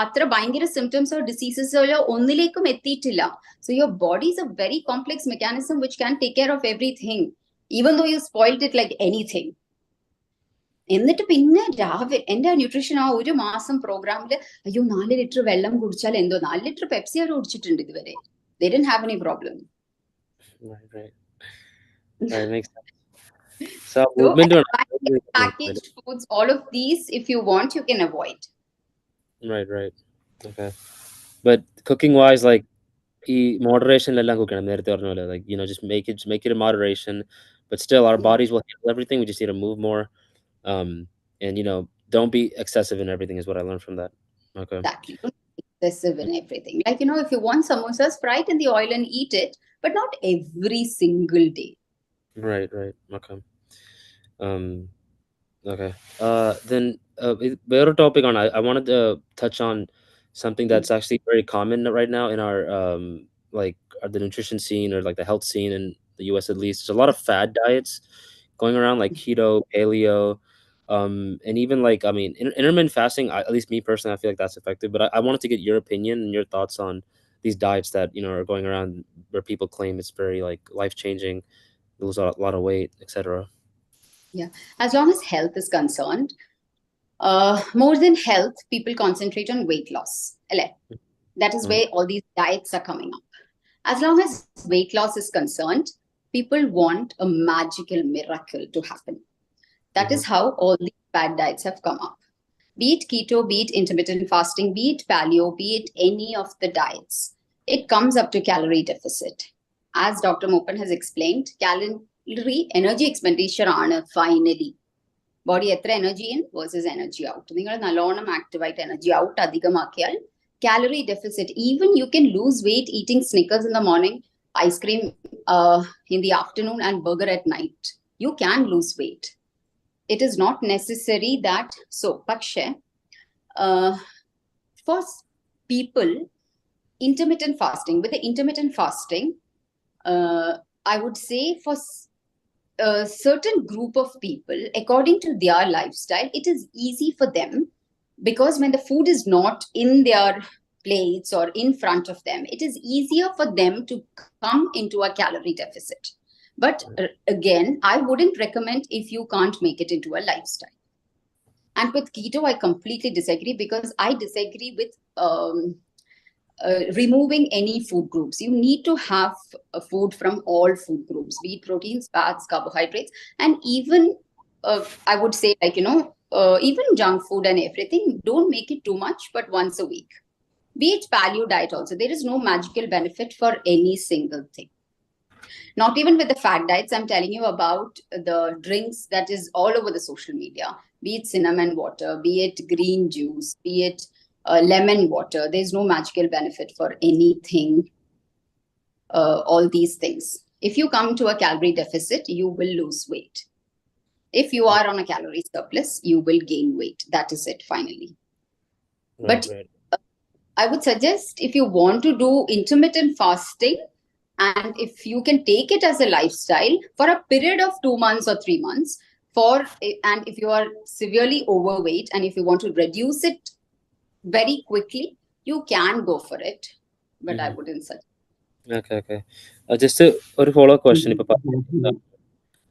അത്ര ഭയങ്കര സിംറ്റംസോ ഡിസീസസോ ഒന്നിലേക്കും എത്തിയിട്ടില്ല. So your body is a very complex mechanism which can take care of everything, even though you spoiled it like anything. എന്നിട്ട് പിന്നെ രാവിലെ എന്റെ ന്യൂട്രീഷൻ ആ ഒരു മാസം പ്രോഗ്രാമില് അയ്യോ 4 ലിറ്റർ വെള്ളം കുടിച്ചാൽ എന്തോ, 4 ലിറ്റർ പെപ്സി അവർ കുടിച്ചിട്ടുണ്ട് ഇതുവരെ. They didn't have any problem. Right. That makes sense. So we've been doing packaged foods, all of these, if you want, you can avoid. Right. Okay. But cooking wise, like moderation ലെല്ലാം cook ചെയ്യണം നേരത്തെ പറഞ്ഞ പോലെ, like just make it in moderation, but still our bodies will handle everything. We just need to move more, and don't be excessive in everything is what I learned from that. Okay. Exactly. Excessive in everything. Like if you want samosas, fry it in the oil and eat it, but not every single day. Right. Okay. Okay. Then better topic on I wanted to touch on something that's actually very common right now in our like the nutrition scene or like the health scene in the US at least, there's a lot of fad diets going around, like keto, paleo, and even like, I mean, intermittent fasting, at least me personally, I feel like that's effective. But I wanted to get your opinion and your thoughts on these diets that, you know, are going around where people claim it's very like life-changing, lose a lot of weight, etc. Yeah, as long as health is concerned, more than health, people concentrate on weight loss. That is where all these diets are coming up. As long as weight loss is concerned, people want a magical miracle to happen. That is how all these bad diets have come up. Be it keto, be it intermittent fasting, be it paleo, be it any of the diets, it comes up to calorie deficit. As Dr. Mopan has explained, calorie energy expenditure ആണ് finally. Body എത്ര energy in versus energy out. നിങ്ങൾ നല്ലോണം ആക്റ്റീവായിട്ട് energy out അധികമാക്കിയാൽ calorie deficit. Even you can lose weight eating Snickers in the morning, ice cream in the afternoon, and burger at night. You can lose weight. It is not necessary that. So, Pakshe, for people, intermittent fasting, with the intermittent fasting, I would say for a certain group of people, according to their lifestyle, it is easy for them, because when the food is not in their plates or in front of them, it is easier for them to come into a calorie deficit. But again, I wouldn't recommend if you can't make it into a lifestyle. And with keto, I completely disagree, because I disagree with removing any food groups. You need to have food from all food groups, be it proteins, fats, carbohydrates, and even I would say, like, you know, even junk food and everything. Don't make it too much, but once a week. Be it paleo diet also, there is no magical benefit for any single thing. Not even with the fat diets. I'm telling you about the drinks that is all over the social media, be it cinnamon water, be it green juice, be it lemon water. There's no magical benefit for anything, all these things. If you come to a calorie deficit, you will lose weight. If you are on a calorie surplus, you will gain weight. That is it, finally. But I would suggest, if you want to do intermittent fasting, and if you can take it as a lifestyle for a period of 2 months or 3 months, and if you are severely overweight and if you want to reduce it very quickly, you can go for it. But I wouldn't suggest. Okay. Just a follow-up question.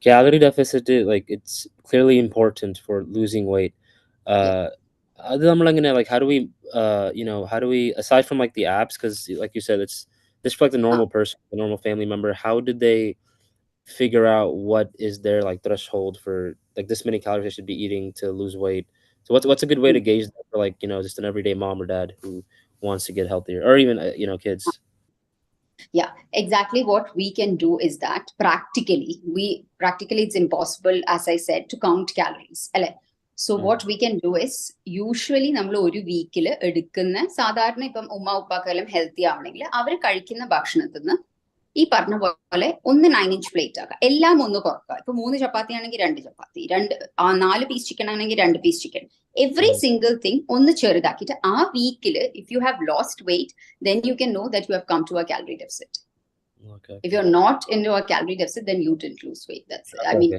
Calorie deficit, like, it's clearly important for losing weight. Like, how do we, aside from like the apps, because like you said, it's this for like the normal person, the normal family member, how did they figure out what is their like threshold for like this many calories they should be eating to lose weight? So what's a good way to gauge that for, like, you know, just an everyday mom or dad who wants to get healthier, or even kids? Yeah, exactly. What we can do is that practically it's impossible, as I said, to count calories. So what we can do is, usually നമ്മൾ ഒരു വീക്കിൽ എടുക്കുന്ന, സാധാരണ ഇപ്പം ഉമ്മ ഉപ്പാക്കെല്ലാം healthy ആവണമെങ്കിൽ അവർ കഴിക്കുന്ന ഭക്ഷണത്തിൽ നിന്ന് ഈ പറഞ്ഞ പോലെ 9 inch പ്ലേറ്റ് ആക്കുക, എല്ലാം ഒന്ന് കുറക്കുക. ഇപ്പൊ 3 ചപ്പാത്തി ആണെങ്കിൽ 2 ചപ്പാത്തി, 4 പീസ് ചിക്കൻ ആണെങ്കിൽ 2 piece chicken. Every single thing ഒന്ന് ചെറുതാക്കിയിട്ട് ആ വീക്കിൽ, if you have lost weight, then you can know that you have come to a calorie deficit. If you're not into a calorie deficit, then you didn't lose weight. That's it. I mean,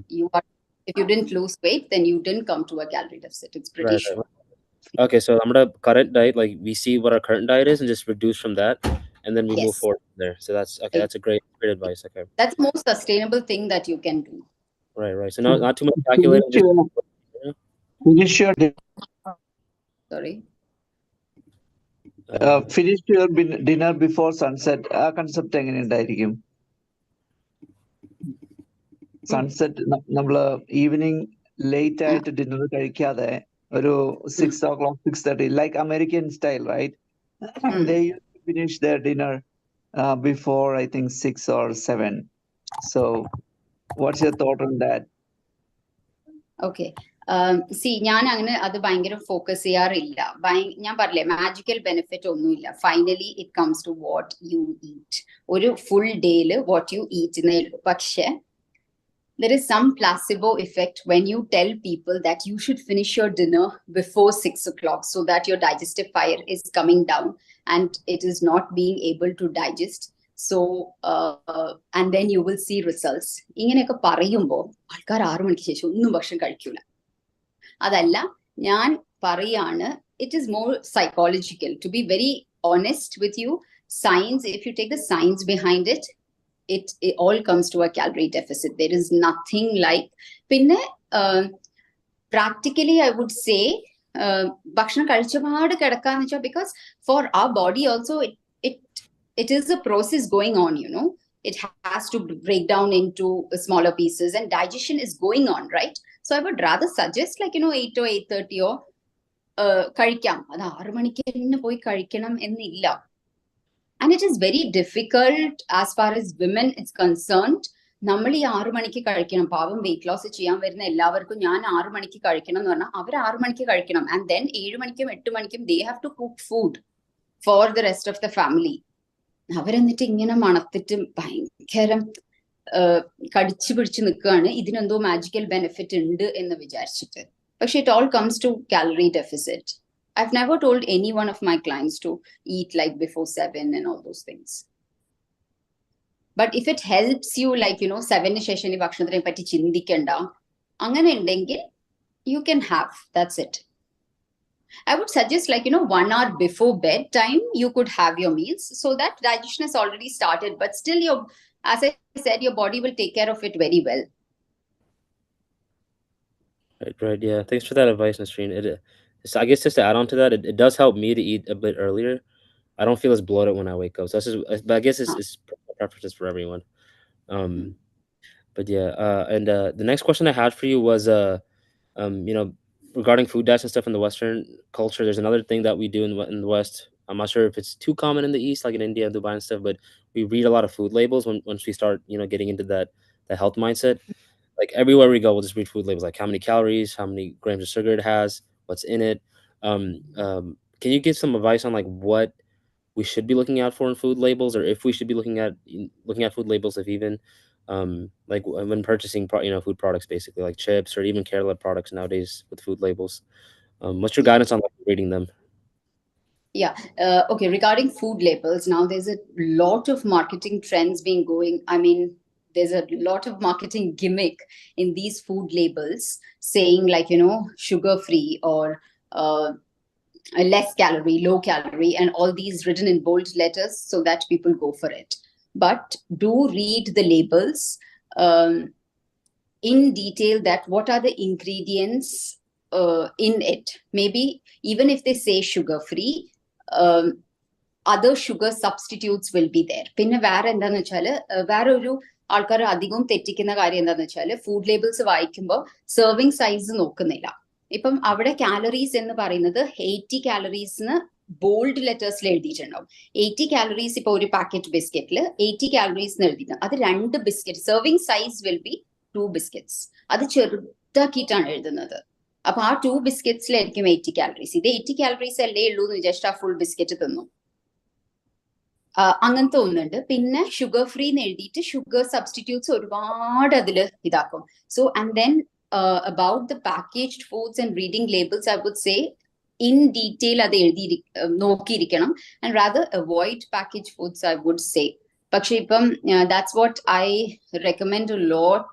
if you didn't lose weight, then you didn't come to a calorie deficit. It's pretty sure. Okay, so I'm gonna current diet, like we see what our current diet is and just reduce from that, and then we move forward from there. So that's okay. That's a great advice. Okay, that's the most sustainable thing that you can do. Right. So not too much calculating. Finish your sorry. Finish your dinner before sunset. ആ concept എങ്ങനെ ഉണ്ടായിരിക്കും? Sunset നമ്മള് evening late ആയിട്ട് dinner കഴിക്കാതെ ഒരു 6 o'clock 6:30, like American style, right? They used to finish their dinner before, I think, 6 or 7. So what's your thought on that? Okay. See, ഞാൻ അങ്ങനെ അത് ഭയങ്കര ഫോക്കസ് ചെയ്യാറില്ല. ഞാൻ പറഞ്ഞില്ലേ, മാജിക്കൽ ബെനിഫിറ്റ് ഒന്നുമില്ല. Finally it comes to what you eat. ഒരു full ഡേയില് വാട്ട് യു ഈറ്റ് എന്നേ ഉള്ളൂ. പക്ഷെ there is some placebo effect when you tell people that you should finish your dinner before 6 o'clock so that your digestive fire is coming down and it is not being able to digest. So and then you will see results. ഇങ്ങനെയൊക്കെ പറയുമ്പോൾ ആൾക്കാർ 6 മണിക്ക് ശേഷം ഒന്നും ഭക്ഷണം കഴിക്കൂല. അതല്ല, ഞാൻ പറയാണ്, it is more psychological. To be very honest with you, science, if you take the science behind it, it all comes to a calorie deficit. There is nothing like, pinne practically I would say bhakshanam kazhichpaadu kedakkaanu vecha, because for our body also it is a process going on, you know. It has to break down into smaller pieces and digestion is going on, right? So I would rather suggest, like, you know, 8 or 8:30 or കഴിക്കാം. അത് 6 മണിക്ക് തന്നെ പോയി കഴിക്കണം എന്നില്ല. And it is very difficult as far as women is concerned. നമ്മൾ ഈ 6 മണിക്ക് കഴിക്കണം. പാവം വെയിറ്റ് ലോസ് ചെയ്യാൻ വരുന്ന എല്ലാവർക്കും ഞാൻ 6 മണിക്ക് കഴിക്കണം എന്ന് പറഞ്ഞാൽ അവർ 6 മണിക്ക് കഴിക്കണം. And then 7 മണിക്കും 8 മണിക്കും they have to cook food for the rest of the family. അവരെന്നിട്ട് ഇങ്ങനെ മണത്തിട്ട് ഭയങ്കര കടിച്ചു പിടിച്ച് നിൽക്കുകയാണ്, ഇതിനെന്തോ മാജിക്കൽ ബെനിഫിറ്റ് ഉണ്ട് എന്ന് വിചാരിച്ചിട്ട്. പക്ഷെ it all comes to calorie deficit. I've never told any one of my clients to eat like before 7 and all those things. But if it helps you, like, you know, 7 session ഭക്ഷണത്തിനെ പറ്റി ചിന്തിക്കണ്ട അങ്ങനെ ഉണ്ടെങ്കിൽ you can have, that's it. I would suggest, like, you know, 1 hour before bedtime, you could have your meals so that digestion has already started. But still, as I said, your body will take care of it very well. Right. Yeah. Thanks for that advice, Nasreen. I guess just to add on to that, it does help me to eat a bit earlier. I don't feel as bloated when I wake up. So that's just, but I guess it's preferences for everyone. But yeah. And the next question I had for you was, you know, regarding food diets and stuff in the Western culture, there's another thing that we do in the West. I'm not sure if it's too common in the East, like in India, Dubai and stuff, but we read a lot of food labels once we start, you know, getting into that health mindset. Like everywhere we go, we'll just read food labels, like how many calories, how many grams of sugar it has, what's in it. Can you give some advice on like what we should be looking out for in food labels, or if we should be looking at food labels, if even like when purchasing food products, basically like chips or even care-led products nowadays with food labels? What's your guidance on reading them? Yeah. Okay. Regarding food labels, now there's a lot of marketing trends being going. I mean, there's a lot of marketing gimmick in these food labels saying, like, you know, sugar-free or less calorie, low calorie, and all these written in bold letters so that people go for it. But do read the labels in detail, that what are the ingredients in it. Maybe even if they say sugar-free, other sugar substitutes will be there. പിന്നെ വേറെ എന്താന്ന് വെച്ചാല് വേറെ ഒരു ആൾക്കാർ അധികവും തെറ്റിക്കുന്ന കാര്യം എന്താന്ന് വെച്ചാല് ഫുഡ് ലേബിൾസ് വായിക്കുമ്പോൾ സെർവിങ് സൈസ് നോക്കുന്നില്ല. ഇപ്പം അവിടെ കാലറീസ് എന്ന് പറയുന്നത് 80 കാലറീസ് ബോൾഡ് ലെറ്റേഴ്സിൽ എഴുതിയിട്ടുണ്ടാവും. 80 കാലറീസ് ഇപ്പൊ ഒരു പാക്കറ്റ് ബിസ്ക്കറ്റിൽ 80 കാലറീസ് എഴുതിയിട്ടുണ്ട്. അത് 2 biscuit, serving size will be 2 biscuits. അത് ചെറുതാക്കിയിട്ടാണ് എഴുതുന്നത്. അപ്പൊ ആ 2 ബിസ്ക്കറ്റ്സിലായിരിക്കും 80 കാലറീസ്. ഇത് 80 കാലറീസ് അല്ലേ ഉള്ളൂ എന്ന് വിചാരിച്ചിട്ട് ആ ഫുൾ ബിസ്ക്കറ്റ് തിന്നു. അങ്ങനത്തെ ഒന്നുണ്ട്. പിന്നെ ഷുഗർ ഫ്രീ എന്ന് എഴുതിയിട്ട് ഷുഗർ സബ്സ്റ്റിറ്റ്യൂട്ട്സ് ഒരുപാട് അതില് ഇതാക്കും. So and then about the packaged foods and reading labels, I would say in detail അത് എഴുതി നോക്കിയിരിക്കണം, and rather avoid packaged foods, I would say. പക്ഷെ ഇപ്പം that's what I recommend a lot,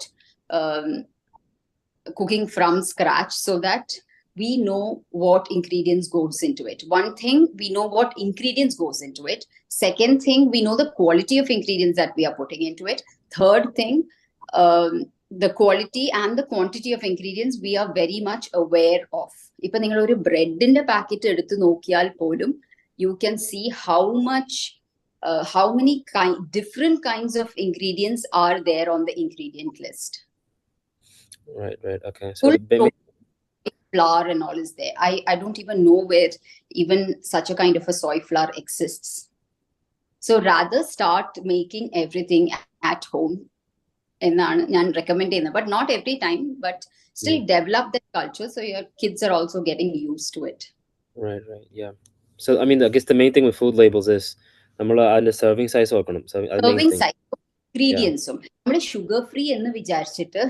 cooking from scratch, so that we know what ingredients goes into it. One thing, we know what ingredients goes into it. Second thing, we know the quality of ingredients that we are putting into it. Third thing, the quality and the quantity of ingredients we are very much aware of. ഇപ്പൊ നിങ്ങൾ ഒരു ബ്രെഡിന്റെ packet എടുത്ത് നോക്കിയാൽ പോലും you can see how many different kinds of ingredients are there on the ingredient list. Right. Okay. So flour and all is there. I don't even know where even such a kind of a soy flour exists. So rather start making everything at home. എന്നാണ് ഞാൻ recommend ചെയ്യുന്നത്. But not every time, but still develop the culture so your kids are also getting used to it. Right. Yeah. So I mean, I guess the main thing with food labels is നമ്മൾ അതിന്റെ serving size നോക്കണം. Serving size, ഇൻഗ്രീഡിയൻസും. നമ്മുടെ sugar free എന്ന് വിചാരിച്ചിട്ട്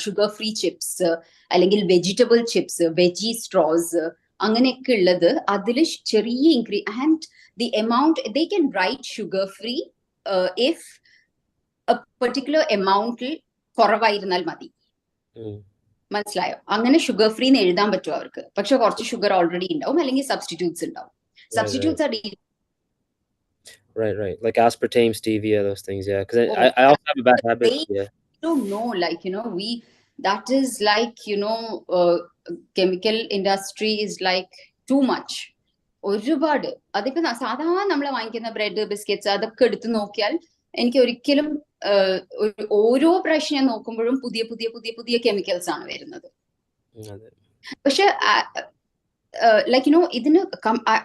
sugar free chips അല്ലെങ്കിൽ vegetable chips, veggie straws അങ്ങനെയൊക്കെ ഉള്ളത് അതിൽ ചെറിയ and the amount they can write sugar free if a particular amount കുറവായിരുന്നാൽ മതി. മനസ്സിലായോ? അങ്ങനെ ഷുഗർ ഫ്രീ എന്ന് എഴുതാൻ പറ്റും അവർക്ക്. പക്ഷെ കുറച്ച് ഷുഗർ ഓൾറെഡി ഉണ്ടാവും, അല്ലെങ്കിൽ സബ്സ്റ്റിറ്റ്യൂട്ട്സ് ഉണ്ടാവും. Substitutes are right, like aspartame, stevia, those things. Yeah, because I also have a bad habit. Yeah, don't know, like, you know, that is like, you know, chemical industry is like too much. ഒരുപാട് അതിപ്പോ സാധാരണ നമ്മൾ വാങ്ങിക്കുന്ന bread biscuits അതൊക്കെ എടുത്ത് നോക്കിയാൽ എനിക്ക് ഒരിക്കലും ഓരോ പ്രാവശ്യം ഞാൻ നോക്കുമ്പോഴും പുതിയ പുതിയ പുതിയ പുതിയ കെമിക്കൽസ് ആണ് വരുന്നത്. പക്ഷെ like, you know,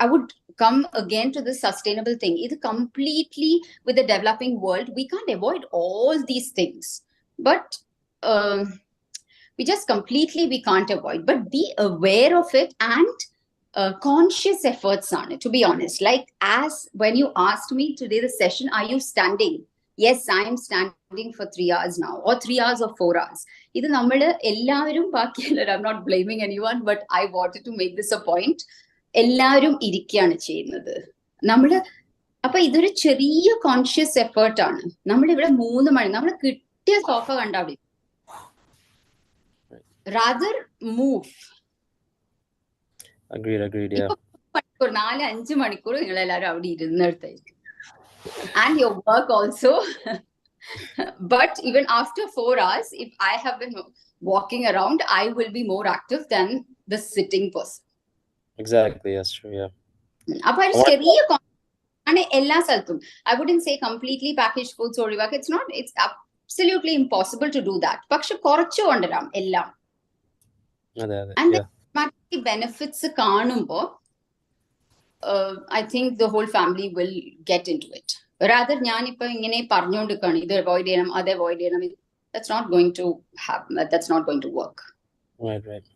I would come again to this sustainable thing. It's completely with the developing world, we can't avoid all these things, but we just completely we can't avoid, but be aware of it and conscious efforts on it, to be honest. Like, as when you asked me today the session, are you standing? Yes, I am standing for 3 hours now, or 3 hours or 4 hours. Idu nammal ellavarum baakiyalla, I'm not blaming anyone, but I wanted to make this a point. Ellavarum irikkana cheyyunnathu nammal. Appo idoru cheriya conscious effort aanu. Nammal ivide 3 mani nammal kittiya sofa kanda avadi rather move. Agreed, yeah. 4-5 മണിക്കൂർ നിങ്ങൾ എല്ലാവരും അവിടെ ഇരുന്നെടുത്തായിരിക്കും. And your work also. But even after 4 hours, if I have been walking around, I will be more active than the sitting person. Exactly, that's true, yeah. Appa ചെറിയ ആണ് എല്ലാ സ്ഥലത്തും. I wouldn't say completely packaged foods ഒഴിവാക്കുക. It's absolutely impossible to do that. പക്ഷെ കുറച്ച് കൊണ്ടുവരാം എല്ലാം. And the benefits കാണുമ്പോൾ I think the whole family will get into it. Rather ഞാനിപ്പോ ഇങ്ങനെ പറഞ്ഞുകൊണ്ടിരിക്കുകയാണ് ഇത് അവോയ്ഡ് ചെയ്യണം അത് അവോയ്ഡ് ചെയ്യണം, that's not going to happen, that's not going to work. Right.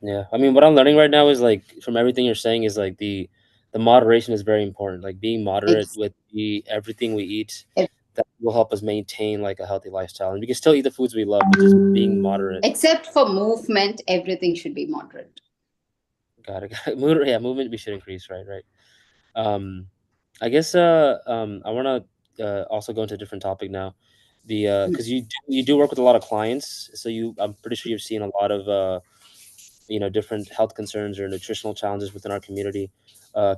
Yeah, I mean, what I'm learning right now is, like, from everything you're saying, is like the moderation is very important. Like, being moderate with everything we eat, that will help us maintain like a healthy lifestyle, and we can still eat the foods we love, but just being moderate. Except for movement, everything should be moderate. Got it. Yeah, movement we should increase, right. I guess I want to also go into a different topic now. Because you do work with a lot of clients, so I'm pretty sure you've seen a lot of different health concerns or nutritional challenges within our community.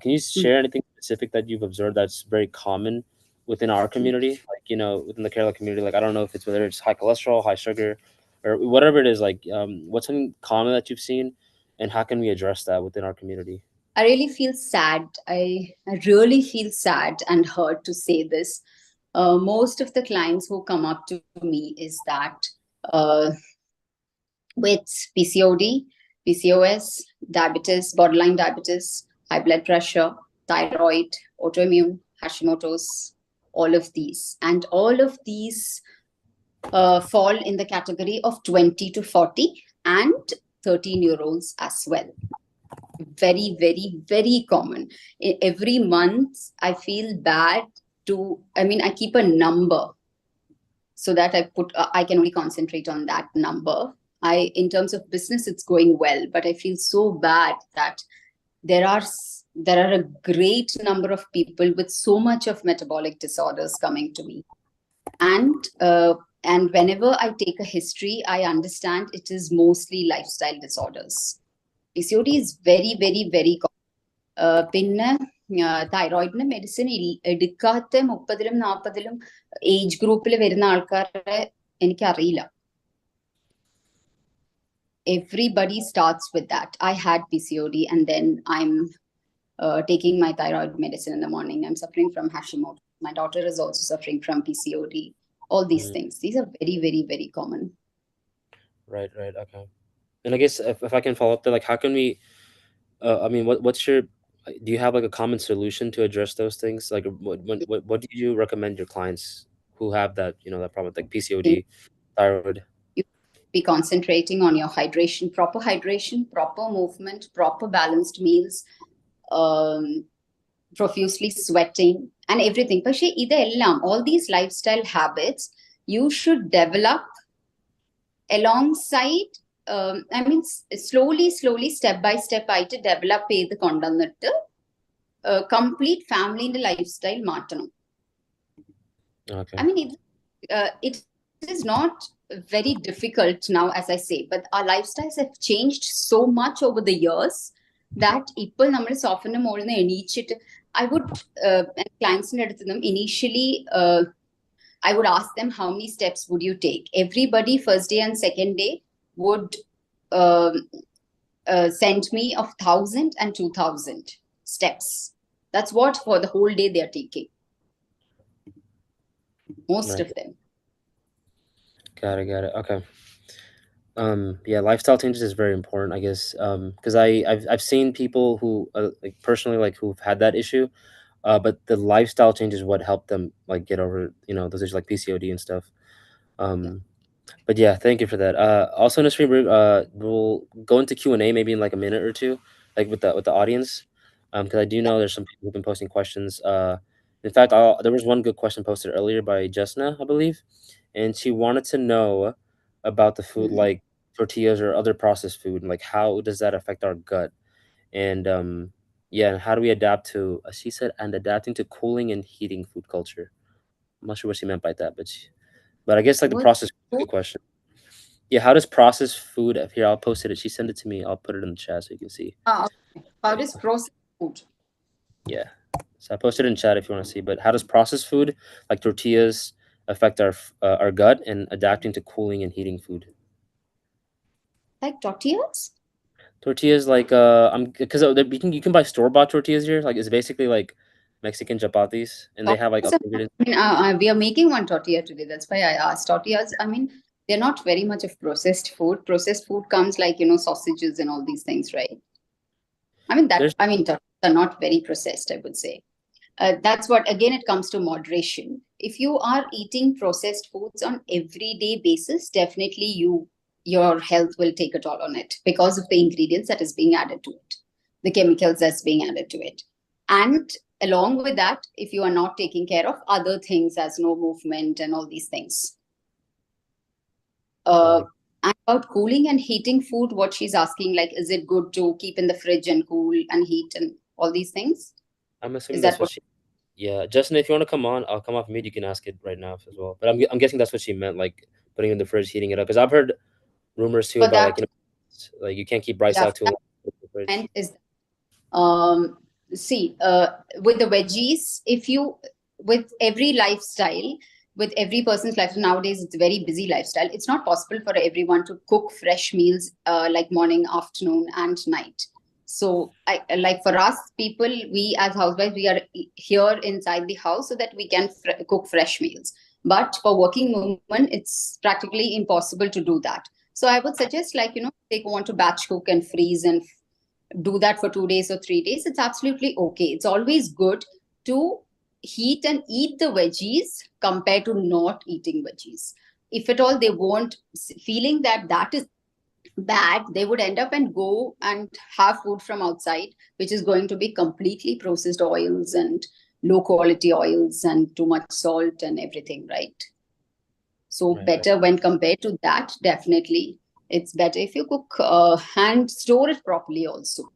Can you share anything specific that you've observed that's very common within our community, like, within the Kerala community? Like, I don't know if it's whether it's high cholesterol, high sugar, or whatever it is. Like, what's something common that you've seen, and how can we address that within our community? I really feel sad. I really feel sad and hurt to say this. Most of the clients who come up to me is that with PCOD, PCOS, diabetes, borderline diabetes, high blood pressure, thyroid, autoimmune, Hashimoto's, all of these. And all of these fall in the category of 20 to 40 and 13-year-olds as well. Very, very, very common. Every month, I feel bad I keep a number so that I can only concentrate on that number. In terms of business, it's going well, but I feel so bad that there are a great number of people with so much of metabolic disorders coming to me. And whenever I take a history, I understand it is mostly lifestyle disorders. PCOD is very, very, very common. Pinna തൈറോയിഡിന് medicine എടുക്കാത്ത 30-ലും 40-ലും age ഗ്രൂപ്പിൽ വരുന്ന ആൾക്കാരെ എനിക്കറിയില്ല. Everybody starts with that. I had PCOD and then I'm taking my thyroid medicine in the morning. I'm suffering from Hashimoto. My daughter is also suffering from PCOD. All these things. These are very, very, very common. Right. Okay. And I guess if I can follow up there, like, how can we? I mean, what's your? Do you have like a common solution to address those things? Like, what do you recommend your clients who have that that problem, like PCOD, thyroid? You be concentrating on your hydration, proper movement, proper balanced meals, profusely sweating, and everything. But all these lifestyle habits you should develop alongside. Slowly, step by step, ആയിട്ട് develop ചെയ്ത് കൊണ്ടുവന്നിട്ട് complete ഫാമിലിന്റെ life style മാറ്റണം. Okay. I mean, it is not very difficult now, as I say, but our lifestyles have changed so much over the years that people നമ്മൾ സോഫിന്റെ മുകളിൽ നിന്ന് എണീച്ചിട്ട് I would clientsന്റെ അടുത്ത് നിന്നും initially I would ask them how many steps would you take. Everybody first day and second day would send me of 1,000 and 2,000 steps. That's what for the whole day they are taking. Most Right. of them. Got it. Okay. Yeah, lifestyle changes is very important, I guess. Because I've seen people who like personally like who've had that issue, but the lifestyle change is what helped them like get over, you know, those issues like PCOD and stuff. But yeah, thank you for that. Also, Nasreen, we'll go into Q&A maybe in like a minute or two, like with the audience, because I do know there's some people who've been posting questions. In fact, there was one good question posted earlier by Jasna, I believe, and she wanted to know about the food like tortillas or other processed food, and like how does that affect our gut, and yeah, and how do we adapt to? She said, and adapting to cooling and heating food culture. I'm not sure what she meant by that, but I guess like the What processed food is a good question. Yeah, how does processed food here? I'll post it. She sent it to me. I'll put it in the chat so you can see. okay. How does processed food? Yeah, so I posted it in chat if you want to see. But how does processed food like tortillas affect our gut and adapting to cooling and heating food? Like tortillas? Tortillas like I'm because you can buy store-bought tortillas here. Like it's basically like Mexican chapatis, and they have like Tortillas other ingredients. I mean, we are making one tortilla today. That's why I asked. Tortillas, I mean, they're not very much of processed food. Processed food comes like, sausages and all these things, right? I mean, tortillas are not very processed, I would say. That's what, again, it comes to moderation. If you are eating processed foods on everyday basis, definitely your health will take a toll on it because of the ingredients that is being added to it, the chemicals that's being added to it. And along with that, if you are not taking care of other things as no movement and all these things. And about cooling and heating food, what she's asking, like, is it good to keep in the fridge and cool and heat and all these things? I'm assuming Is that's that what she. Yeah, Justin, if you want to come on, I'll come off mute. You can ask it right now as well. But I'm guessing that's what she meant, like putting it in the fridge, heating it up. Because I've heard rumors too But about that, like you can't keep rice yeah, out too long in the fridge. and is see with the veggies, if you with every lifestyle, with every person's life nowadays, it's a very busy lifestyle. It's not possible for everyone to cook fresh meals like morning, afternoon, and night. So, like for us people, we as housewives, we are here inside the house so that we can cook fresh meals. But for working women, it's practically impossible to do that. So I would suggest, like, they want to batch cook and freeze and do that for 2 days or 3 days. It's absolutely okay. It's always good to heat and eat the veggies compared to not eating veggies. If at all they won't feeling that is bad, they would end up and go and have food from outside, which is going to be completely processed oils and low quality oils and too much salt and everything, right? So better when compared to that, definitely it's better if you cook and store it properly also.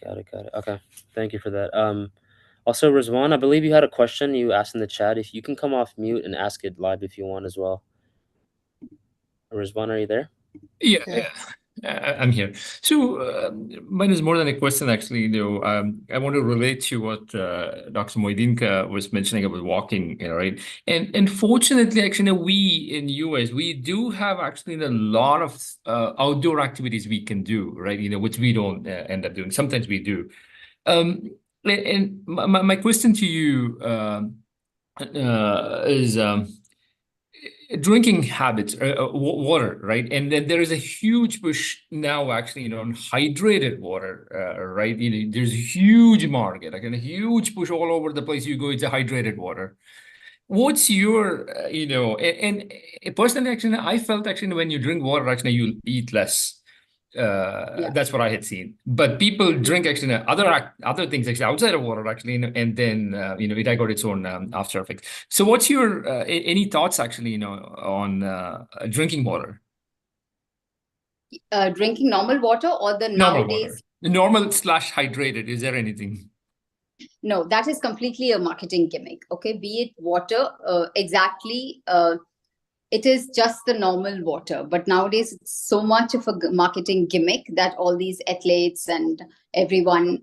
Got it. Okay, thank you for that. Also, Rizwan, I believe you had a question you asked in the chat. If you can come off mute and ask it live if you want as well. Rizwan, are you there? Yeah. I'm here. So mine is more than a question, actually. I want to relate to what Dr. Moidinka was mentioning about walking, right? And fortunately, actually, we in US, we do have actually a lot of outdoor activities we can do, right? Which we don't end up doing. Sometimes we do. And my question to you is drinking habits, water, right? And then there is a huge push now, actually, on hydrated water, right? There's a huge market, like a huge push all over the place. You go, it's a hydrated water. What's your, and personally, actually, I felt actually when you drink water, actually, you eat less. That's what I had seen. But people drink actually other things actually outside of water actually, and then it got its own after effects. So, what's your any thoughts actually, on drinking water? Drinking normal water or the Normal nowadays water, normal / hydrated. Is there anything? No, that is completely a marketing gimmick. Okay, be it water, exactly. It is just the normal water, but nowadays it's so much of a marketing gimmick that all these athletes and everyone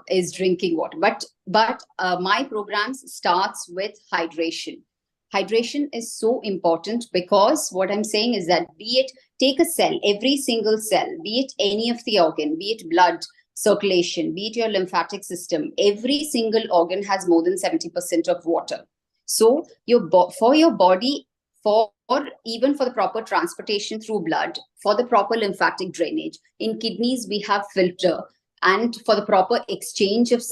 is drinking water. But my programs starts with hydration. Hydration is so important because what I'm saying is that be it take a cell, every single cell, be it any of the organ, be it blood circulation, be it your lymphatic system, every single organ has more than 70% of water. So for your body, for even for the proper transportation through blood, for the proper lymphatic drainage, in kidneys we have filter, and for the proper exchange of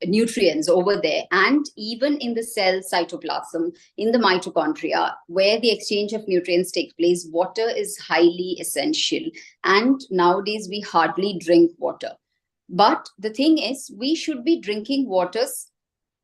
nutrients over there, and even in the cell cytoplasm, in the mitochondria, where the exchange of nutrients take place, water is highly essential. And nowadays we hardly drink water. But the thing is, we should be drinking waters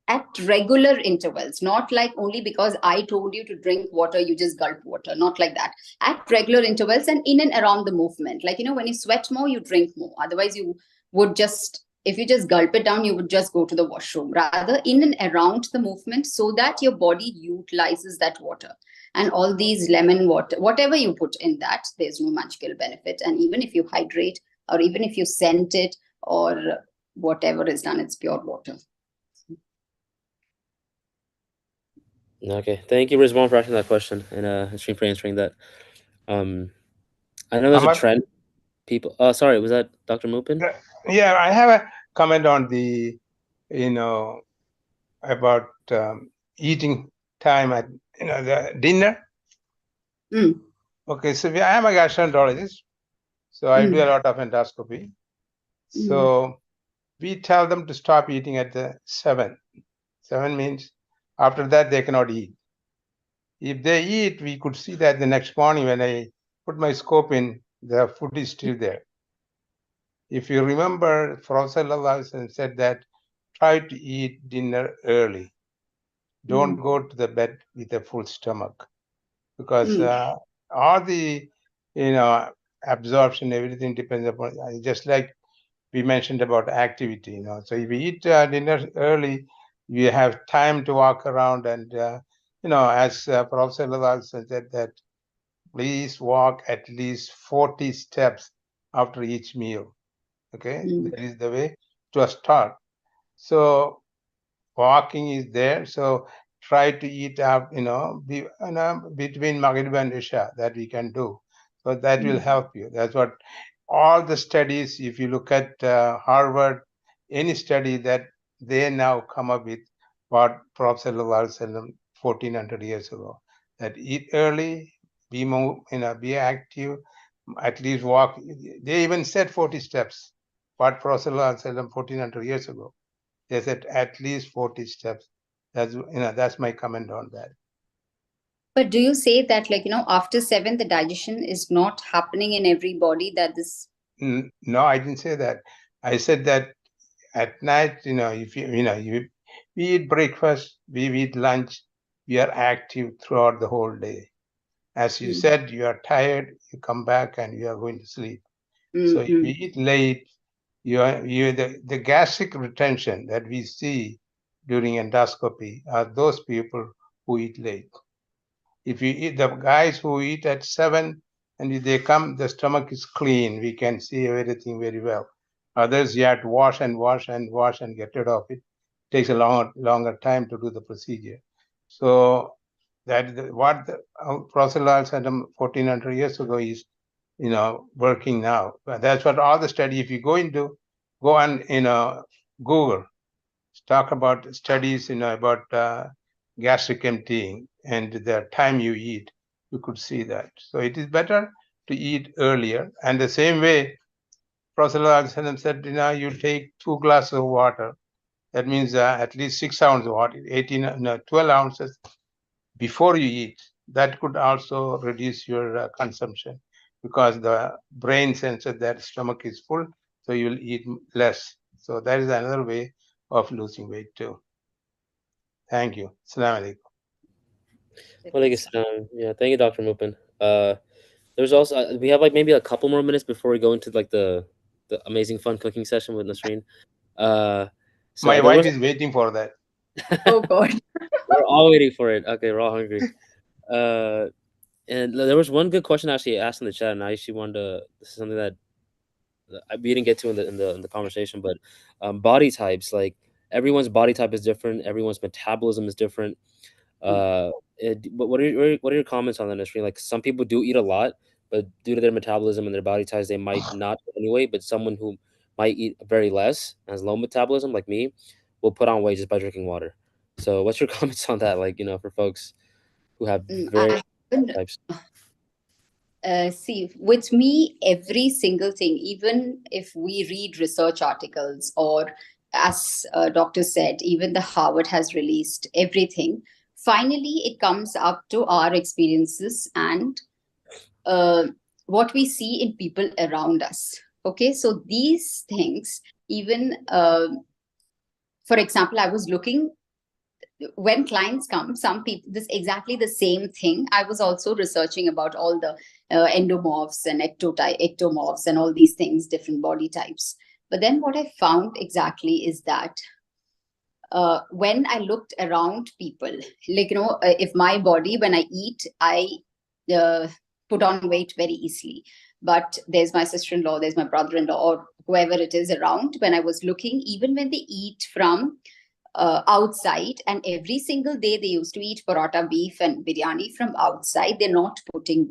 at regular intervals, not like only because I told you to drink water, you just gulp water, not like that. At regular intervals and in and around the movement. Like, when you sweat more, you drink more. Otherwise, you would just, if you just gulp it down, you would just go to the washroom. Rather, in and around the movement so that your body utilizes that water. And all these lemon water, whatever you put in that, there's no magical benefit. And even if you hydrate or even if you scent it or whatever is done, it's pure water. Okay, thank you, Rizwan, for asking that question, and Nasreen for answering that. I know there's a Amar? trend. People. Oh, sorry, was that Dr. Mupin? Yeah, I have a comment on the, about eating time at the dinner. Okay, so I am a gastroenterologist, so I do a lot of endoscopy. So we tell them to stop eating at the 7. 7 means after that they cannot eat. If they eat, we could see that the next morning when I put my scope in, the food is still there. If you remember, Prophet said that try to eat dinner early. Don't go to the bed with a full stomach, because all the absorption, everything depends upon, just like we mentioned about activity. So if you eat dinner early, you have time to walk around, and as Prophet said that please walk at least 40 steps after each meal. Okay, that is the way to start. So walking is there. So try to eat up, between Maghrib and Isha, that we can do. So that will help you. That's what all the studies, if you look at Harvard, any study that they now come up with what Prophet 1400 years ago, that eat early, be more, be active, at least walk. They even said 40 steps. What Prophet 1400 years ago. They said at least 40 steps. That's my comment on that. But do you say that, after 7, the digestion is not happening in everybody, that this? No, I didn't say that. I said that at night, if we eat breakfast, we eat lunch, we are active throughout the whole day. As you said, you are tired, you come back and you are going to sleep. So if you eat late, the gastric retention that we see during endoscopy are those people who eat late. If you eat, the guys who eat at 7 and if they come, the stomach is clean, we can see everything very well. Others, you have to wash and wash and wash and get rid of it. Takes a longer time to do the procedure. So that what the Prophet said 1400 years ago is, working now. But that's what all the study, if you go on, Google, talk about studies, about gastric emptying and the time you eat, you could see that. So it is better to eat earlier. And the same way, Prophet said, you take 2 glasses of water. That means at least 6 ounces of water, 12 ounces before you eat. That could also reduce your consumption, because the brain senses that stomach is full, so you'll eat less. So that is another way of losing weight too. Thank you. Assalamu alaikum. Yeah, thank you, Dr. Mupin. There's also we have maybe a couple more minutes before we go into the amazing fun cooking session with Nasreen. So My there wife was is waiting for that. Oh God. we're all waiting for it. Okay, we're all hungry. Uh, and there was one good question actually asked in the chat, and I actually wanted to. This is something that we didn't get to in the conversation, but body types, like everyone's body type is different. Everyone's metabolism is different. What are what are your comments on that, Nasreen? Like some people do eat a lot, but due to their metabolism and their body types, they might not anyway. But someone who might eat very less, has low metabolism, like me, will put on weight just by drinking water. So, what's your comments on that? Like, for folks who have very I haven't types. see, with me, every single thing, even if we read research articles or as doctor said, even the Harvard has released everything, finally it comes up to our experiences and uh, what we see in people around us. Okay, so these things, even for example, I was looking when clients come, some people, this exactly the same thing. I was also researching about all the endomorphs and ectomorphs and all these things, different body types. But then what I found exactly is that when I looked around people, like, if my body, when I eat, I uh, put on weight very easily. But there's my sister-in-law, there's my brother-in-law, or whoever it is around. When I was looking, even when they eat from outside, and every single day they used to eat paratha, beef and biryani from outside, they're not putting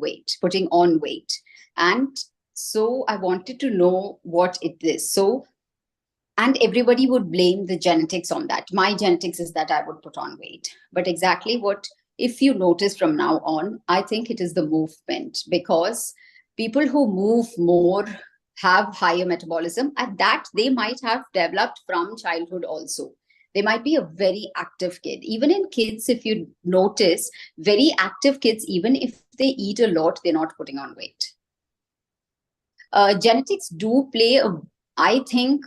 on weight. And so I wanted to know what it is. So, and everybody would blame the genetics on that. My genetics is that I would put on weight. But exactly what, if you notice from now on, I think it is the movement, because people who move more have higher metabolism, and that they might have developed from childhood also. They might be a very active kid. Even in kids, if you notice, very active kids, even if they eat a lot, they're not putting on weight. Genetics do play I think,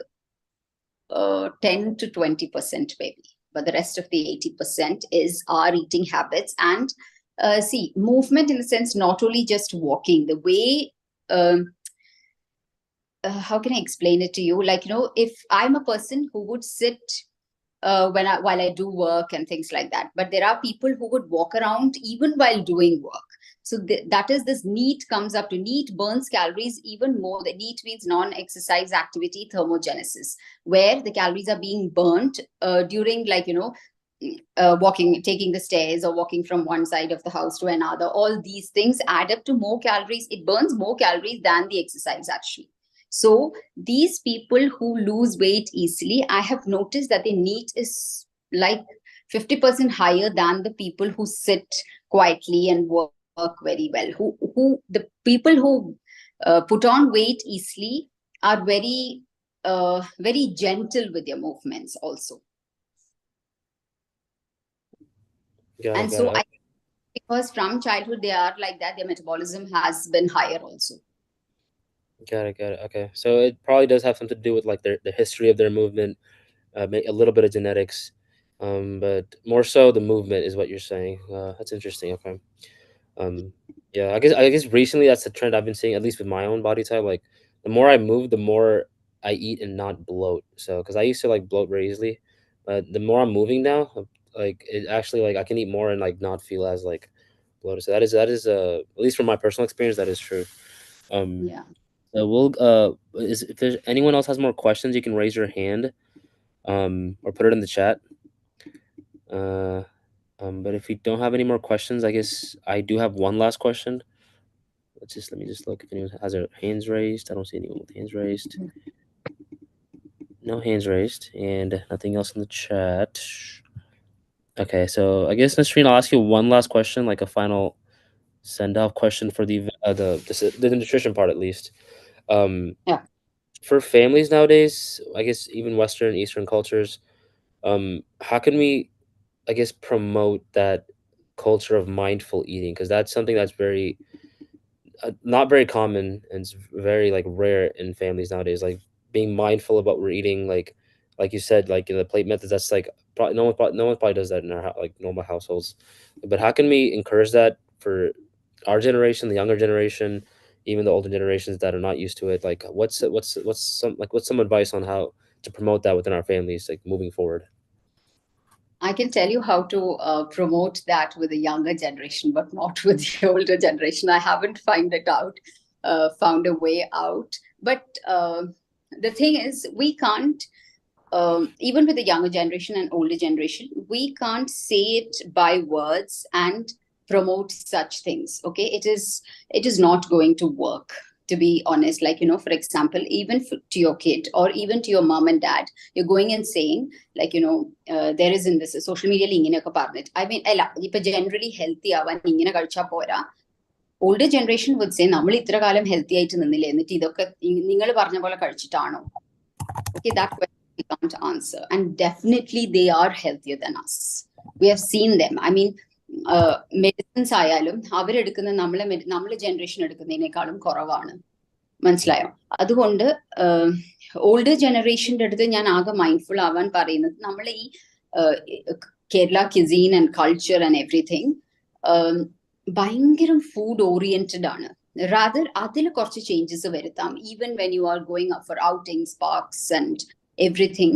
10 to 20% maybe, but the rest of the 80% is our eating habits. And see, movement in the sense, not only just walking, the way, how can I explain it to you? Like, if I'm a person who would sit while I do work and things like that. But there are people who would walk around even while doing work. So that is, this NEAT comes up to NEAT burns calories even more. The NEAT means non-exercise activity thermogenesis, where the calories are being burnt during, like, walking, taking the stairs, or walking from one side of the house to another. All these things add up to more calories. It burns more calories than the exercise actually. So these people who lose weight easily, I have noticed that their NEAT is like 50% higher than the people who sit quietly and work very well. The people who put on weight easily are very gentle with their movements also. And so I, because from childhood they are like that, their metabolism has been higher also. Got it. Okay, so it probably does have something to do with like the history of their movement, a little bit of genetics, but more so the movement is what you're saying. That's interesting. Okay. Yeah, I guess recently that's the trend I've been seeing, at least with my own body type. Like the more I move, the more I eat and not bloat. So because I used to like bloat very easily, but the more I'm moving now, like it actually, like I can eat more and like not feel as like bloated. So that is at least from my personal experience, that is true. Yeah. So we'll if there's anyone else has more questions, you can raise your hand, or put it in the chat. But if we don't have any more questions, I guess I do have one last question. Let me just look if anyone has their hands raised. I don't see anyone with hands raised. No hands raised, and nothing else in the chat. Okay, so I guess, Nasreen, I'll ask you one last question, like a final send-off question for the nutrition part, at least. Yeah. For families nowadays, I guess even Western, Eastern cultures, how can we, I guess, promote that culture of mindful eating? Because that's something that's very not very common, and it's very like rare in families nowadays. Like being mindful about what we're eating, like you said, like in the plate methods. That's like probably no one probably does that in our like normal households. But how can we encourage that for our generation, the younger generation, even the older generations that are not used to it? Like what's some advice on how to promote that within our families, like moving forward? I can tell you how to promote that with the younger generation, but not with the older generation. I haven't found a way out. But the thing is, we can't, even with the younger generation and older generation, we can't say it by words and promote such things. Okay, it is not going to work, to be honest. Like, for example, even to your kid or even to your mom and dad, you're going and saying, like, there is in this social media I mean, generally healthy avan ingine kalicha pora. Older generation would say, നമ്മൾ ഇത്ര കാലം healthy ആയിട്ട് നിന്നില്ലേ, എന്നിട്ട് ഇതൊക്കെ നിങ്ങൾ പറഞ്ഞ പോലെ കഴിച്ചിട്ടാണോ? Okay, that question we can't answer. And definitely they are healthier than us. We have seen them. I mean, medicines ആയാലും അവരെടുക്കുന്ന നമ്മളെ ജനറേഷൻ എടുക്കുന്നതിനേക്കാളും കുറവാണ്. മനസ്സിലായോ? അതുകൊണ്ട് ഓൾഡർ ജനറേഷൻ്റെ അടുത്ത് ഞാൻ ആകെ മൈൻഡ്ഫുൾ ആവാൻ പറയുന്നത്, നമ്മളെ ഈ Kerala cuisine and culture and everything ഭയങ്കര ഫുഡ് ഓറിയന്റഡ് ആണ്. Rather, അതിൽ കുറച്ച് ചേഞ്ചസ് വരുത്താം. Even when you are going up for outings, parks and everything,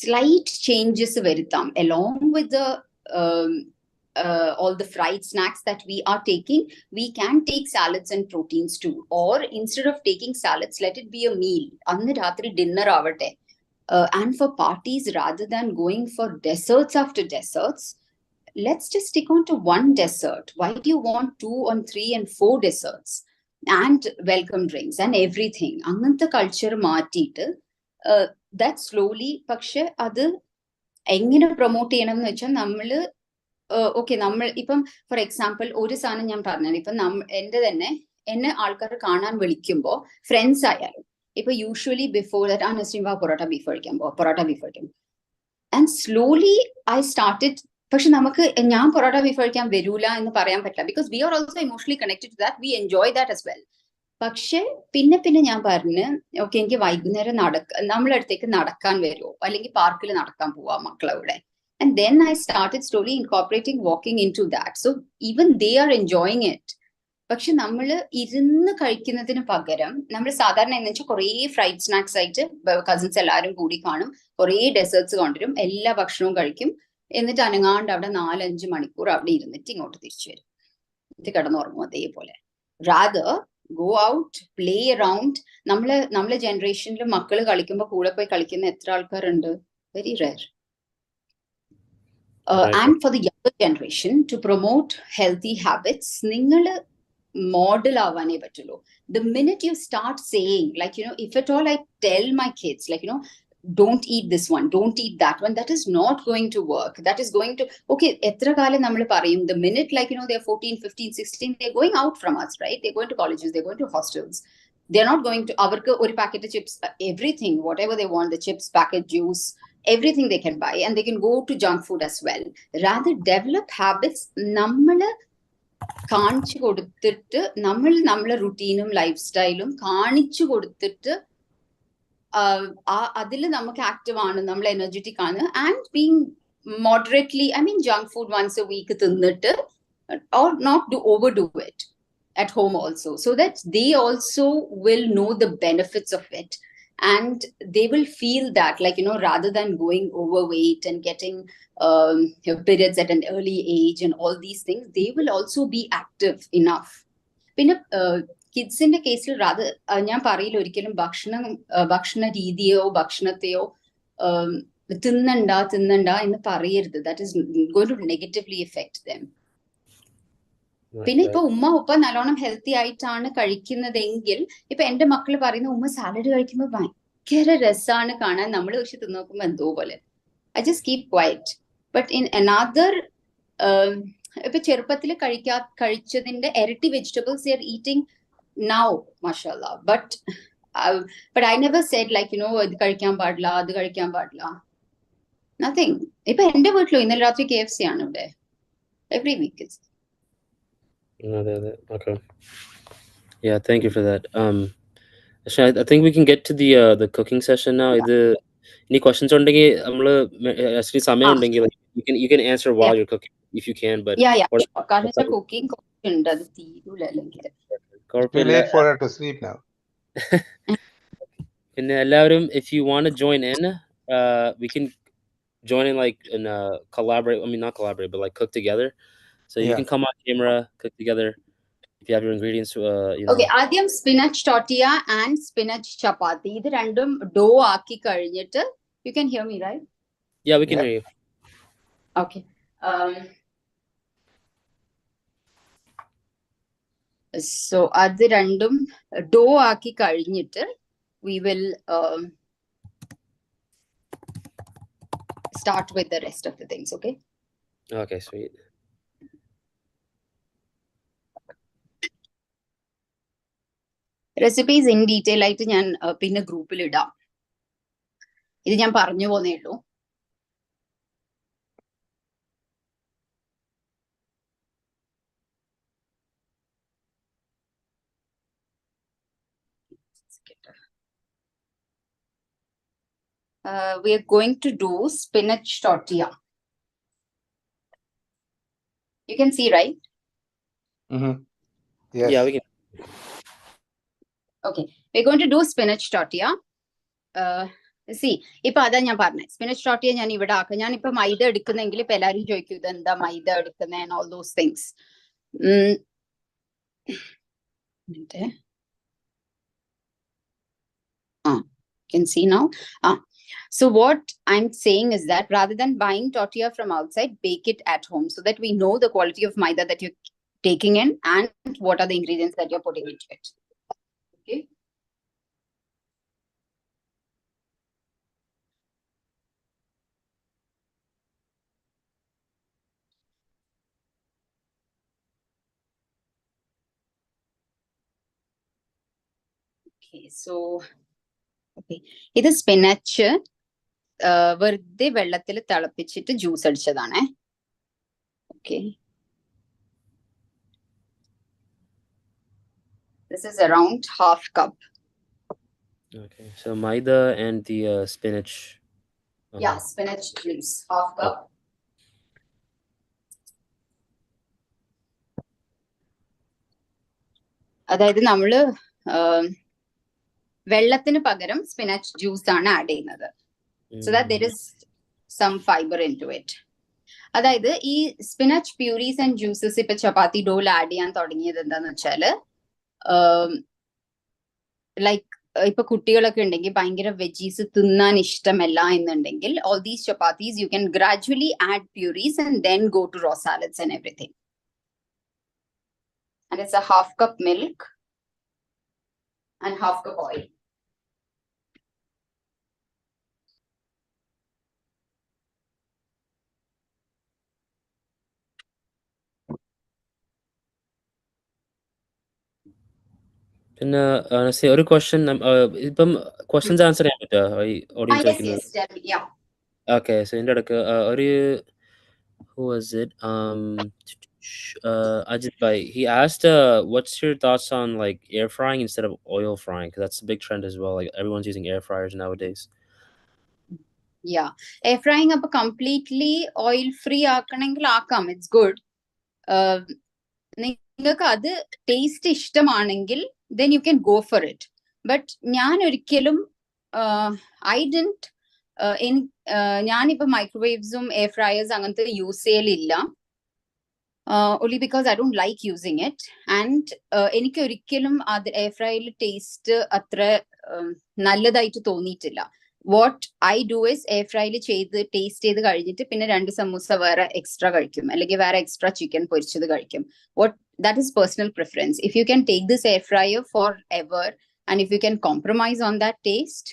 slight changes വരുത്താം. Along with the all the fried snacks that we are taking, we can take salads and proteins too. Or instead of taking salads, let it be a meal. Anna ratri dinner avate. And for parties, rather than going for desserts after desserts, let's just stick on to one dessert. Why do you want 2 and 3 and 4 desserts and welcome drinks and everything? Angantha culture maatite that slowly പക്ഷെ അത് എങ്ങനെ promote ചെയ്യണം എന്ന് വെച്ചാൽ നമ്മള് okay, നമ്മൾ ഇപ്പം for example ഒരു സാധനം ഞാൻ പറഞ്ഞാൽ, ഇപ്പം എന്നെ ആൾക്കാർ കാണാൻ വിളിക്കുമ്പോൾ ഫ്രണ്ട്സ് ആയാലും, ഇപ്പൊ യൂഷ്വലി ബിഫോർ ദാറ്റ് നസ്രീൻ വാ പൊറോട്ട ബീഫ് കഴിക്കാൻ ആൻഡ് സ്ലോലി ഐ സ്റ്റാർട്ടഡ്. പക്ഷെ നമുക്ക് ഞാൻ പൊറോട്ട ബീഫ് കഴിക്കാൻ വരൂല എന്ന് പറയാൻ പറ്റില്ല, because we are also emotionally connected to that, we enjoy that as well. പക്ഷെ പിന്നെ ഞാൻ പറഞ്ഞ്, ഓക്കെ, എനിക്ക് വൈകുന്നേരം നമ്മളടുത്തേക്ക് നടക്കാൻ വരുമോ, അല്ലെങ്കിൽ പാർക്കിൽ നടക്കാൻ പോവാ മക്കളവിടെ. And then I started slowly incorporating walking into that. So even they are enjoying it. പക്ഷെ നമ്മൾ ഇരുന്ന് കഴിക്കുന്നതിന് പകരം നമ്മൾ സാധാരണ എന്ന് വെച്ചാൽ കുറേ ഫ്രൈഡ് സ്നാക്സ് ആയിട്ട് കസിൻസ് എല്ലാവരും കൂടി കാണും, കുറേ ഡെസേർട്സ് കൊണ്ടുവരും, എല്ലാ ഭക്ഷണവും കഴിക്കും, എന്നിട്ട് അനങ്ങാണ്ട് അവിടെ 4-5 മണിക്കൂർ അവിടെ ഇരുന്നിട്ട് ഇങ്ങോട്ട് തിരിച്ചു വരും, എന്നിട്ട് കിടന്നുറങ്ങും അതേപോലെ. Rather go out, play around. നമ്മളെ ജനറേഷനിൽ മക്കൾ കളിക്കുമ്പോൾ കൂടെ പോയി കളിക്കുന്ന എത്ര ആൾക്കാരുണ്ട്? Very rare. And for the younger generation, to promote healthy habits, നിങ്ങൾ model ആവാനേ പറ്റുള്ളൂ. The minute you start saying, like, if at all I tell my kids, like, don't eat this one, don't eat that one, that is not going to work. That is going to, okay, എത്ര കാലം നമ്മൾ പറയും, the minute, like, they're 14, 15, 16, they're going out from us, right? They're going to colleges, they're going to hostels. They're not going to, avarku oru packet of chips, everything, whatever they want, the chips, packet, juice, everything they can buy, and they can go to junk food as well. Rather, develop habits. നമ്മള് കാണിച്ചു കൊടുത്തിട്ട്, നമ്മളെ റുട്ടീനും life സ്റ്റൈലും കാണിച്ചു കൊടുത്തിട്ട് അതിൽ നമുക്ക് active ആണ്, നമ്മൾ എനർജറ്റിക് ആണ്, and being moderately, I mean junk food once a week തിന്നിട്ട്, or not overdo it at home also, so that they also will know the benefits of it. And they will feel that, like, rather than going overweight and getting periods at an early age and all these things, they will also be active enough. പിന്നെ കിഡ്സിന്റെ കേസിൽ rather ഞാൻ പറയില്ല ഒരിക്കലും ഭക്ഷണ രീതിയോ ഭക്ഷണത്തെയോ തിന്നണ്ട എന്ന് പറയരുത്. That is going to negatively affect them. പിന്നെ ഇപ്പൊ ഉപ്പ നല്ലോണം ഹെൽത്തി ആയിട്ടാണ് കഴിക്കുന്നതെങ്കിൽ, ഇപ്പൊ എന്റെ മക്കള് പറയുന്ന ഉമ്മ സാലഡ് കഴിക്കുമ്പോ ഭയങ്കര രസമാണ് കാണാൻ, നമ്മൾ പക്ഷെ തിന്നു നോക്കുമ്പോ എന്തോ പോലെ. I just keep quiet. But in another, ഇപ്പൊ ചെറുപ്പത്തിൽ കഴിച്ചതിന്റെ ഇരട്ടി vegetables they are eating now, mashallah. But I never said, like, ഇത് കഴിക്കാൻ പാടില്ല, അത് കഴിക്കാൻ പാടില്ല, nothing. ഇപ്പൊ എന്റെ വീട്ടിലോ ഇന്നലെ രാത്രി KFC ആണ് ഇവിടെ, every week. Okay. Yeah, thank you for that. I think we can get to the cooking session now. Any questions ഉണ്ടെങ്കിൽ നമ്മള് actually സമയം ഉണ്ടെങ്കിൽ you can answer while you're cooking if you can, but കാരണം cooking ഉണ്ട്, അത് തീരൂല അല്ലെങ്കിൽ. Too late for her to sleep now. പിന്നെ എല്ലാവരും, if you want to join in, we can join in like in collaborate. I mean, not collaborate, but like cook together. So you Yeah. can come on camera, cook together. If you have your ingredients, Okay, ആദ്യം spinach tortilla and spinach chapati. ഇത് രണ്ടും ഡോ ആക്കി കഴിഞ്ഞിട്ട്, you can hear me, right? Yeah, we can hear you. Okay. So അത് രണ്ടും ഡോ ആക്കി കഴിഞ്ഞിട്ട് we will start with the rest of the things, okay? Okay, sweet. Recipes in detail ആയിട്ട് ഞാൻ പിന്നെ ഗ്രൂപ്പിൽ ഇടാം. ഇത് ഞാൻ പറഞ്ഞു പോന്നേ ഉള്ളൂ. We are going to do spinach tortilla. You can see, right? Yes. Yeah, we can. Okay, we're going to do spinach tortilla. See, ഇപ്പൊ അതാ ഞാൻ പറഞ്ഞത്, സ്പിനച്ച് ടോർട്ടിയ ഞാൻ ഇവിടെ ആക്കാം. ഞാനിപ്പോ മൈദ എടുക്കുന്നെങ്കിൽ ഇപ്പൊ എല്ലാവരും ചോദിക്കും ഇത് എന്താ മൈദ എടുക്കുന്നത് and all those things. You can see now. So what I'm saying is that rather than buying tortilla from outside, bake it at home so that we know the quality of maida that you're taking in and what are the ingredients that you're putting into it. Okay. Okay, so ഇത് spinach വെറുതെ വെള്ളത്തിൽ തിളപ്പിച്ചിട്ട് juice അടിച്ചതാണേ. Okay. This is around half cup. Okay, so maida and the spinach. Yeah, spinach juice, half cup. അതായത് നമ്മള് വെള്ളത്തിന് പകരം spinach juice ആണ് add ചെയ്യുന്നത്. So that there is some fiber into it. അതായത് ഈ സ്പിനച്ച് പ്യൂരീസ് ആൻഡ് ജ്യൂസസ് ഇപ്പൊ ചപ്പാത്തി ഡോയിൽ add ചെയ്യാൻ തുടങ്ങിയത് എന്താന്ന് വെച്ചാല്, ലൈക്ക് ഇപ്പൊ കുട്ടികളൊക്കെ ഉണ്ടെങ്കിൽ ഭയങ്കര വെജീസ് തിന്നാൻ ഇഷ്ടമല്ല എന്നുണ്ടെങ്കിൽ, all these chapatis you can gradually add purees and then go to raw salads and everything. And it's a half cup milk and half cup oil. പിന്നെ say ഒരു question, ഇപ്പം questions answer ചെയ്യാൻ പറ്റുമോ audience Yes, ചോദിക്കുന്നത്? yes, tell me, yeah. Okay, so ഇതിന്റെ ഇടയ്ക്ക് ഒരു who was it? Ajit Bhai, he asked what's your thoughts on like air frying instead of oil frying, because that's a big trend as well, like everyone's using air fryers nowadays. Yeah, air frying up completely oil free ആക്കണമെങ്കിൽ ആക്കാം, it's good. നിങ്ങൾക്ക് അത് taste ഇഷ്ടമാണെങ്കിൽ then you can go for it. But ഞാൻ ഒരിക്കലും ഞാനിപ്പോ മൈക്രോവേവ്സും air friars അങ്ങനത്തെ use ചെയ്യലില്ല, only because I don't like using it. And എനിക്ക് ഒരിക്കലും അത് എയർ ഫ്രയറിൽ ടേസ്റ്റ് അത്ര നല്ലതായിട്ട് തോന്നിയിട്ടില്ല. What I do is air ഫ്രൈയിൽ ചെയ്ത് ടേസ്റ്റ് ചെയ്ത് കഴിഞ്ഞിട്ട് പിന്നെ 2 സമൂസ വേറെ എക്സ്ട്രാ കഴിക്കും, അല്ലെങ്കിൽ വേറെ എക്സ്ട്രാ ചിക്കൻ പൊരിച്ചത് കഴിക്കും. That is personal preference. If you can take this air fryer forever and if you can compromise on that taste,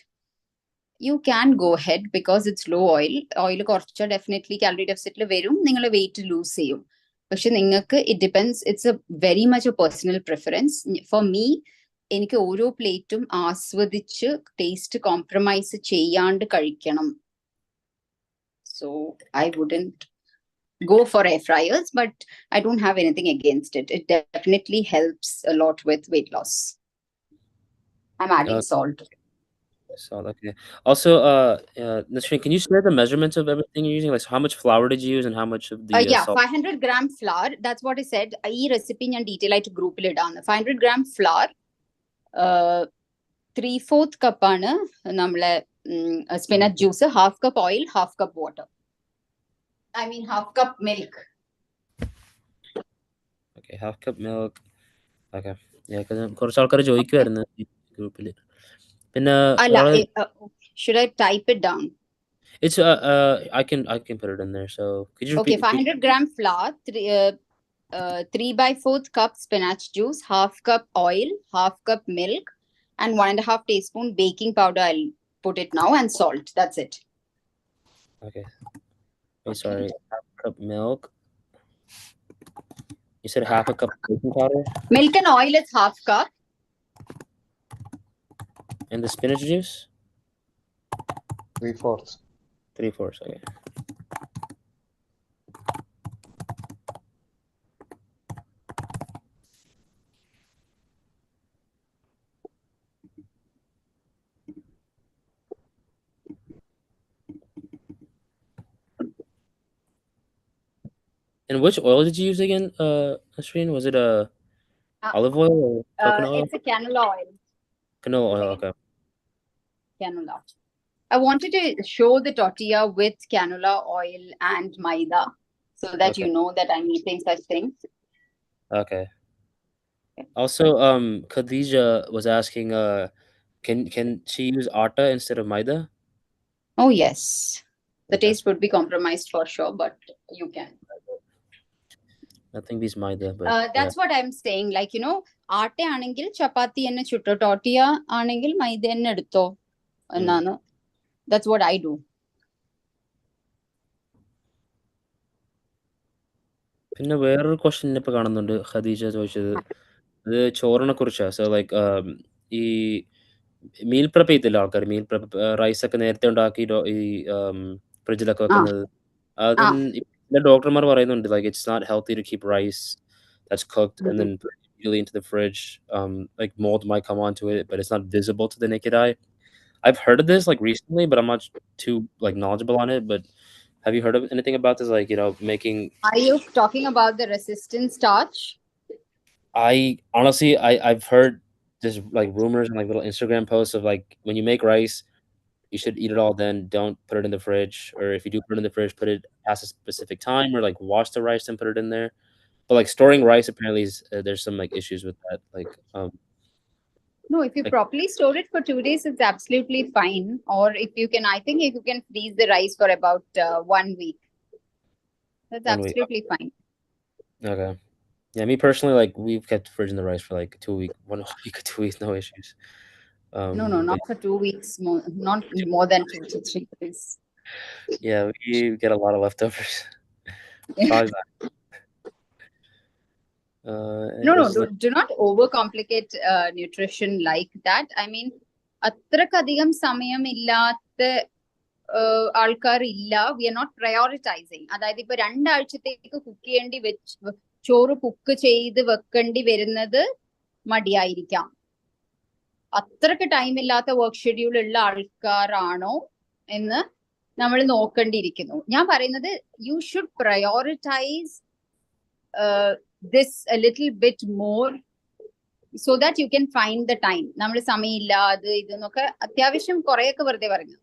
you can go ahead because it's low oil. Oil കുറച്ച് definitely calorie deficit വരും, നിങ്ങൾ weight lose ചെയ്യും. പക്ഷെ നിങ്ങൾക്ക് it depends, it's a very much a personal preference. For me, എനിക്ക് ഓരോ പ്ലേറ്റും ആസ്വദിച്ച് ടേസ്റ്റ് കോംപ്രമൈസ് ചെയ്യാണ്ട് കഴിക്കണം. So I wouldn't go for air fryers, but I don't have anything against it. It definitely helps a lot with weight loss. I'm adding salt. Salt, okay. Also, Nasreen, can you share the measurements of everything you're using? Like, how much flour did you use and how much of the Yeah, salt? 500 gram flour. That's what I said. ഈ recipe ഞാൻ detail ആയിട്ട് ഗ്രൂപ്പിൽ ഇടാണ്. 500 gram flour, 3/4 cup ആണ് നമ്മളെ spinach juice, 1/2 cup oil, 1/2 cup water. I mean 1/2 cup milk. Okay, 1/2 cup milk. Okay. Yeah, because കുറച്ച് ആൾക്കാർ ചോദിക്കുമായിരുന്നു ഈ ഗ്രൂപ്പിൽ. പിന്നെ should I type it down? It's I can put it in there. So could you Okay, repeat? 500 gram flour, 3/4 cup spinach juice, 1/2 cup oil, 1/2 cup milk, and 1.5 teaspoon baking powder. I'll put it now, and salt. That's it. Okay. Wait, sorry. 1/2 cup milk. You said 1/2 cup baking powder? Milk and oil is 1/2 cup. And the spinach juice? 3/4. 3/4. Okay. And which oil did you use again, Nasreen? Was it olive oil or coconut oil? It's a canola oil. Canola oil, okay. Canola. I wanted to show the tortilla with canola oil and maida so that Okay. you know that I'm eating such things. Okay. Also, Khadija was asking, can she use atta instead of maida? Oh yes, the Okay. taste would be compromised for sure, but you can. Nothing beats maida, but That's what I'm saying. Like, you know, aate anengil chapati enne chutto, tortilla anengil maida enne edutho ennanu. That's what I do. പിന്നെ വേറൊരു question ഇപ്പൊ കാണുന്നുണ്ട് ഖദീജ ചോദിച്ചത്. അത് ചോറിനെ കുറിച്ചാ. So like ഈ meal prep ചെയ്തില്ല ആൾക്കാർ, meal prep rice ഒക്കെ നേരത്തെ ഉണ്ടാക്കി ഈ ഫ്രിഡ്ജിലൊക്കെ വെക്കുന്നത്. അതിന് ഡോക്ടർമാർ പറയുന്നുണ്ട് like it's not healthy to keep rice that's cooked and then put it immediately into the fridge. Like mold might come onto it, but it's not visible to the naked eye. I've heard of this like recently, but I'm not too like knowledgeable on it. But have you heard of anything about this? Like, you know, making. Are you talking about the resistant starch? I honestly, I've heard just like rumors and like little Instagram posts of like when you make rice, you should eat it all then. Don't put it in the fridge, or if you do put it in the fridge, put it past a specific time, or like wash the rice and put it in there. But like storing rice, apparently, is, there's some like issues with that. Like, No, if you properly store it for 2 days, it's absolutely fine. Or if you can, I think if you can freeze the rice for about 1 week, that's 1 week. absolutely fine. Okay. Yeah, me personally, like we've kept fridge in the rice for like 2 weeks, 1 week or 2 weeks, no issues. No, not for 2 weeks, not more than 2 to 3 days. Yeah, we get a lot of leftovers. Probably not. No, do not overcomplicate nutrition like that. I mean, അത്രക്കധികം സമയം ഇല്ലാത്ത ആൾക്കാർ ഇല്ല. We are not prioritizing. അതായത് ഇപ്പൊ 2 ആഴ്ചത്തേക്ക് cook ചെയ്യേണ്ടി ചോറ് cook ചെയ്ത് വെക്കേണ്ടി വരുന്നത് മടിയായിരിക്കാം. അത്രക്ക് ടൈം ഇല്ലാത്ത വർക്ക് ഷെഡ്യൂൾ ഉള്ള ആൾക്കാരാണോ എന്ന് നമ്മൾ നോക്കേണ്ടിയിരിക്കുന്നു. ഞാൻ പറയുന്നത് you should prioritise this a little bit more so that you can find the time. നമ്മൾ സമയമില്ല അത് ഇതെന്നൊക്കെ അത്യാവശ്യം കുറെയൊക്കെ വെറുതെ പറഞ്ഞു.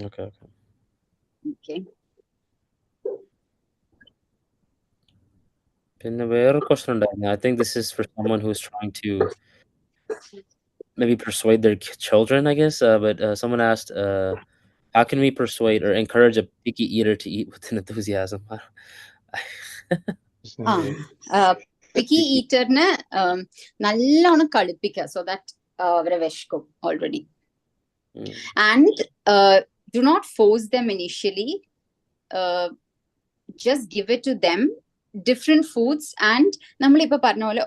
Okay. പിന്നെ വേറൊരു ക്വസ്റ്റ്യൻ ഉണ്ടായിരുന്നു. I think this is for someone who's trying to maybe persuade their children, I guess. But someone asked, how can we persuade or encourage a picky eater to eat with enthusiasm? Picky eaterനെ നല്ലോണം കളിപ്പിക്കുക so that അവരെ വിശക്കും already. And do not force them initially. Just give it to them. Different foods. And നമ്മളിപ്പോ പറഞ്ഞ പോലെ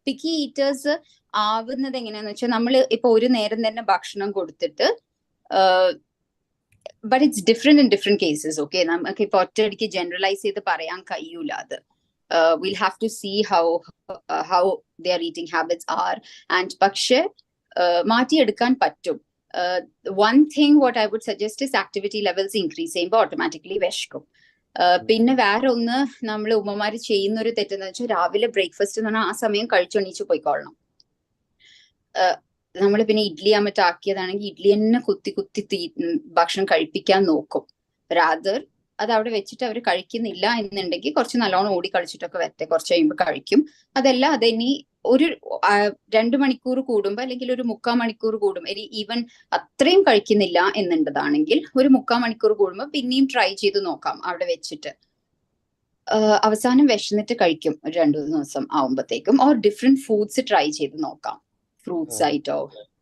picky eaters ആവുന്നത് എങ്ങനെയാന്ന് വെച്ചാൽ നമ്മൾ ഇപ്പൊ ഒരു നേരം തന്നെ ഭക്ഷണം കൊടുത്തിട്ട് but it's different in different cases. Okay, നമുക്ക് ഇപ്പൊ ഒറ്റയടിക്ക് ജനറലൈസ് ചെയ്ത് പറയാൻ കഴിയൂല അത്. We'll have to see how their eating habits are. And പക്ഷെ മാറ്റിയെടുക്കാൻ പറ്റും. One thing what I would suggest is activity levels increase ചെയ്യുമ്പോൾ automatically വിശക്കും. പിന്നെ വേറെ ഒന്ന് നമ്മൾ ഉമ്മമാര് ചെയ്യുന്ന ഒരു തെറ്റെന്ന് വെച്ചാൽ രാവിലെ ബ്രേക്ക്ഫാസ്റ്റ് എന്ന് പറഞ്ഞാൽ ആ സമയം കഴിച്ചെണീച്ച് പോയിക്കൊള്ളണം. നമ്മൾ പിന്നെ ഇഡ്ഡലി ആകുമ്പോൾ ആക്കിയതാണെങ്കിൽ ഇഡ്ഡലി തന്നെ കുത്തി കുത്തി ഭക്ഷണം കഴിപ്പിക്കാൻ നോക്കും. രാദർ അത് അവിടെ വെച്ചിട്ട് അവർ കഴിക്കുന്നില്ല എന്നുണ്ടെങ്കിൽ കുറച്ച് നല്ലോണം ഓടി കളിച്ചിട്ടൊക്കെ വരട്ടെ, കുറച്ച് കഴിയുമ്പോൾ കഴിക്കും. അതല്ല അതിനി ഒരു 2 മണിക്കൂർ കൂടുമ്പോൾ അല്ലെങ്കിൽ ഒരു 3/4 മണിക്കൂർ കൂടുമ്പോൾ ഈവൻ അത്രയും കഴിക്കുന്നില്ല എന്നുള്ളതാണെങ്കിൽ ഒരു 3/4 മണിക്കൂർ കൂടുമ്പോൾ പിന്നെയും ട്രൈ ചെയ്ത് നോക്കാം അവിടെ വെച്ചിട്ട്. അവസാനം വിശന്നിട്ട് കഴിക്കും ഒരു 2-3 ദിവസം ആവുമ്പോഴത്തേക്കും. ഓർ ഡിഫറെന്റ് ഫുഡ്സ് ട്രൈ ചെയ്ത് നോക്കാം, ഫ്രൂട്ട്സ് ആയിട്ടോ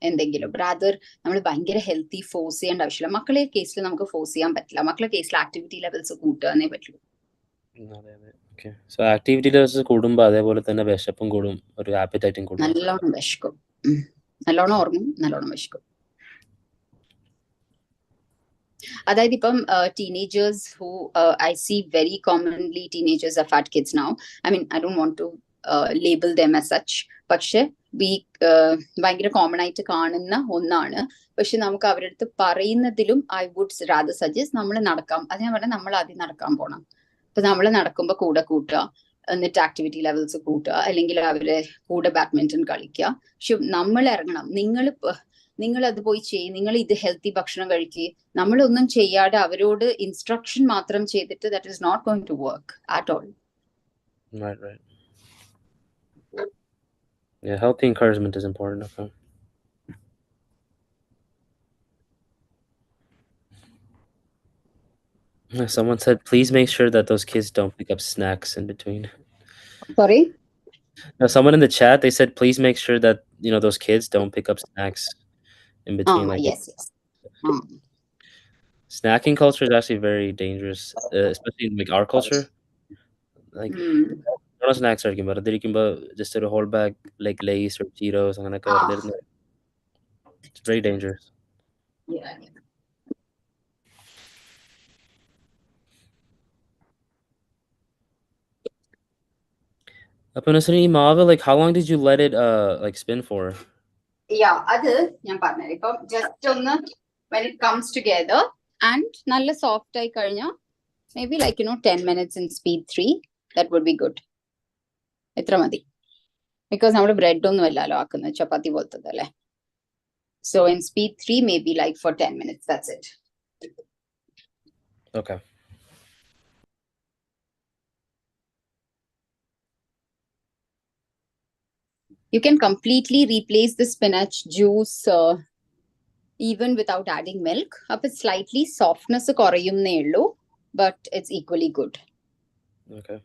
എന്തെങ്കിലും. റാദർ നമ്മൾ ഭയങ്കര ഹെൽത്തി ഫോഴ്സ് ചെയ്യേണ്ട ആവശ്യമില്ല. മക്കളെ കേസിൽ നമുക്ക് ഫോഴ്സ് ചെയ്യാൻ പറ്റില്ല. മക്കളെ കേസിൽ ആക്ടിവിറ്റി ലെവൽസ് കൂട്ടാനേ പറ്റുള്ളൂ. സോ ആക്ടിവിറ്റി ലെവൽസ് കൂടുമ്പോൾ അതേപോലെ തന്നെ വിശപ്പും കൂടും, ഒരു ആപ്പറ്റൈറ്റും കൂടും. നല്ലോണം വിശക്കും, നല്ലോണം ഉറങ്ങും, നല്ലോണം വിശക്കും. അതായത് ഇപ്പം teenagers who I see very commonly teenagers are fat kids now. I mean I don't want to label them as such. പക്ഷെ ഭയങ്കര കോമൺ ആയിട്ട് കാണുന്ന ഒന്നാണ്. പക്ഷെ നമുക്ക് അവരുടെ അടുത്ത് പറയുന്നതിലും ഐ വുഡ് റാദർ സജസ്റ്റ് നമ്മൾ നടക്കാം. അത് ഞാൻ പറഞ്ഞാൽ നമ്മൾ ആദ്യം നടക്കാൻ പോണം. അപ്പൊ നമ്മൾ നടക്കുമ്പോൾ കൂടെ കൂട്ടുക, എന്നിട്ട് ആക്ടിവിറ്റി ലെവൽസ് കൂട്ടുക, അല്ലെങ്കിൽ അവരെ കൂടെ ബാഡ്മിന്റൺ കളിക്കുക. പക്ഷെ നമ്മൾ ഇറങ്ങണം. നിങ്ങൾ അത് പോയി ചെയ്യും, നിങ്ങൾ ഇത് ഹെൽത്തി ഭക്ഷണം കഴിക്കുക. നമ്മളൊന്നും ചെയ്യാതെ അവരോട് ഇൻസ്ട്രക്ഷൻ മാത്രം ചെയ്തിട്ട് that is not going to work at all. Right. Yeah, healthy encouragement is important. Okay. Someone said, please make sure that those kids don't pick up snacks in between. Sorry? Now, someone in the chat, they said, please make sure that, those kids don't pick up snacks in between. Yes. Snacking culture is actually very dangerous, especially in our culture. Snacks are just a whole bag like Lay's or Cheetos. It's very dangerous. Yeah. Nasreen, Mava, how long did you let it spin for? Yeah, adu njan parnadu. Ippom just ഒന്ന് when it comes together and nalla soft ആയി കഴിഞ്ഞാ maybe 10 minutes in speed 3, that would be good. എത്ര മതി? Because നമ്മൾ bread ഒന്നും അല്ലല്ലോ ആക്കുന്നത്, ചപ്പാത്തി പോലത്തതല്ലേ. So in speed 3 maybe for 10 minutes, that's it. Okay. You can completely replace the spinach juice even without adding milk. Up it's slightly softness korayumne ullu, but it's equally good. Okay.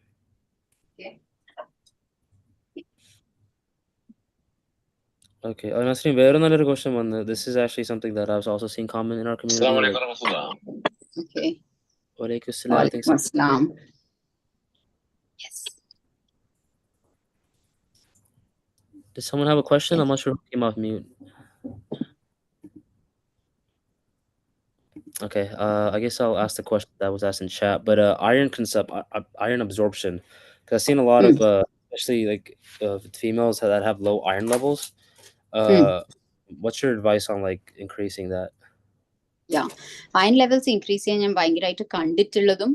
Okay. Nasreen, where another question on this is actually something that I've also seen common in our community. Okay. Walaikum assalam. Yes. Does someone have a question? Yes. I'm not sure who came off mute. Okay, I guess I'll ask the question that was asked in chat. But iron absorption, because I've seen a lot of, especially females that have low iron levels. What's your advice on increasing that? Yeah, iron levels increase ചെയ്യാൻ ഭയങ്കരമായിട്ട് കണ്ടിട്ടുള്ളതും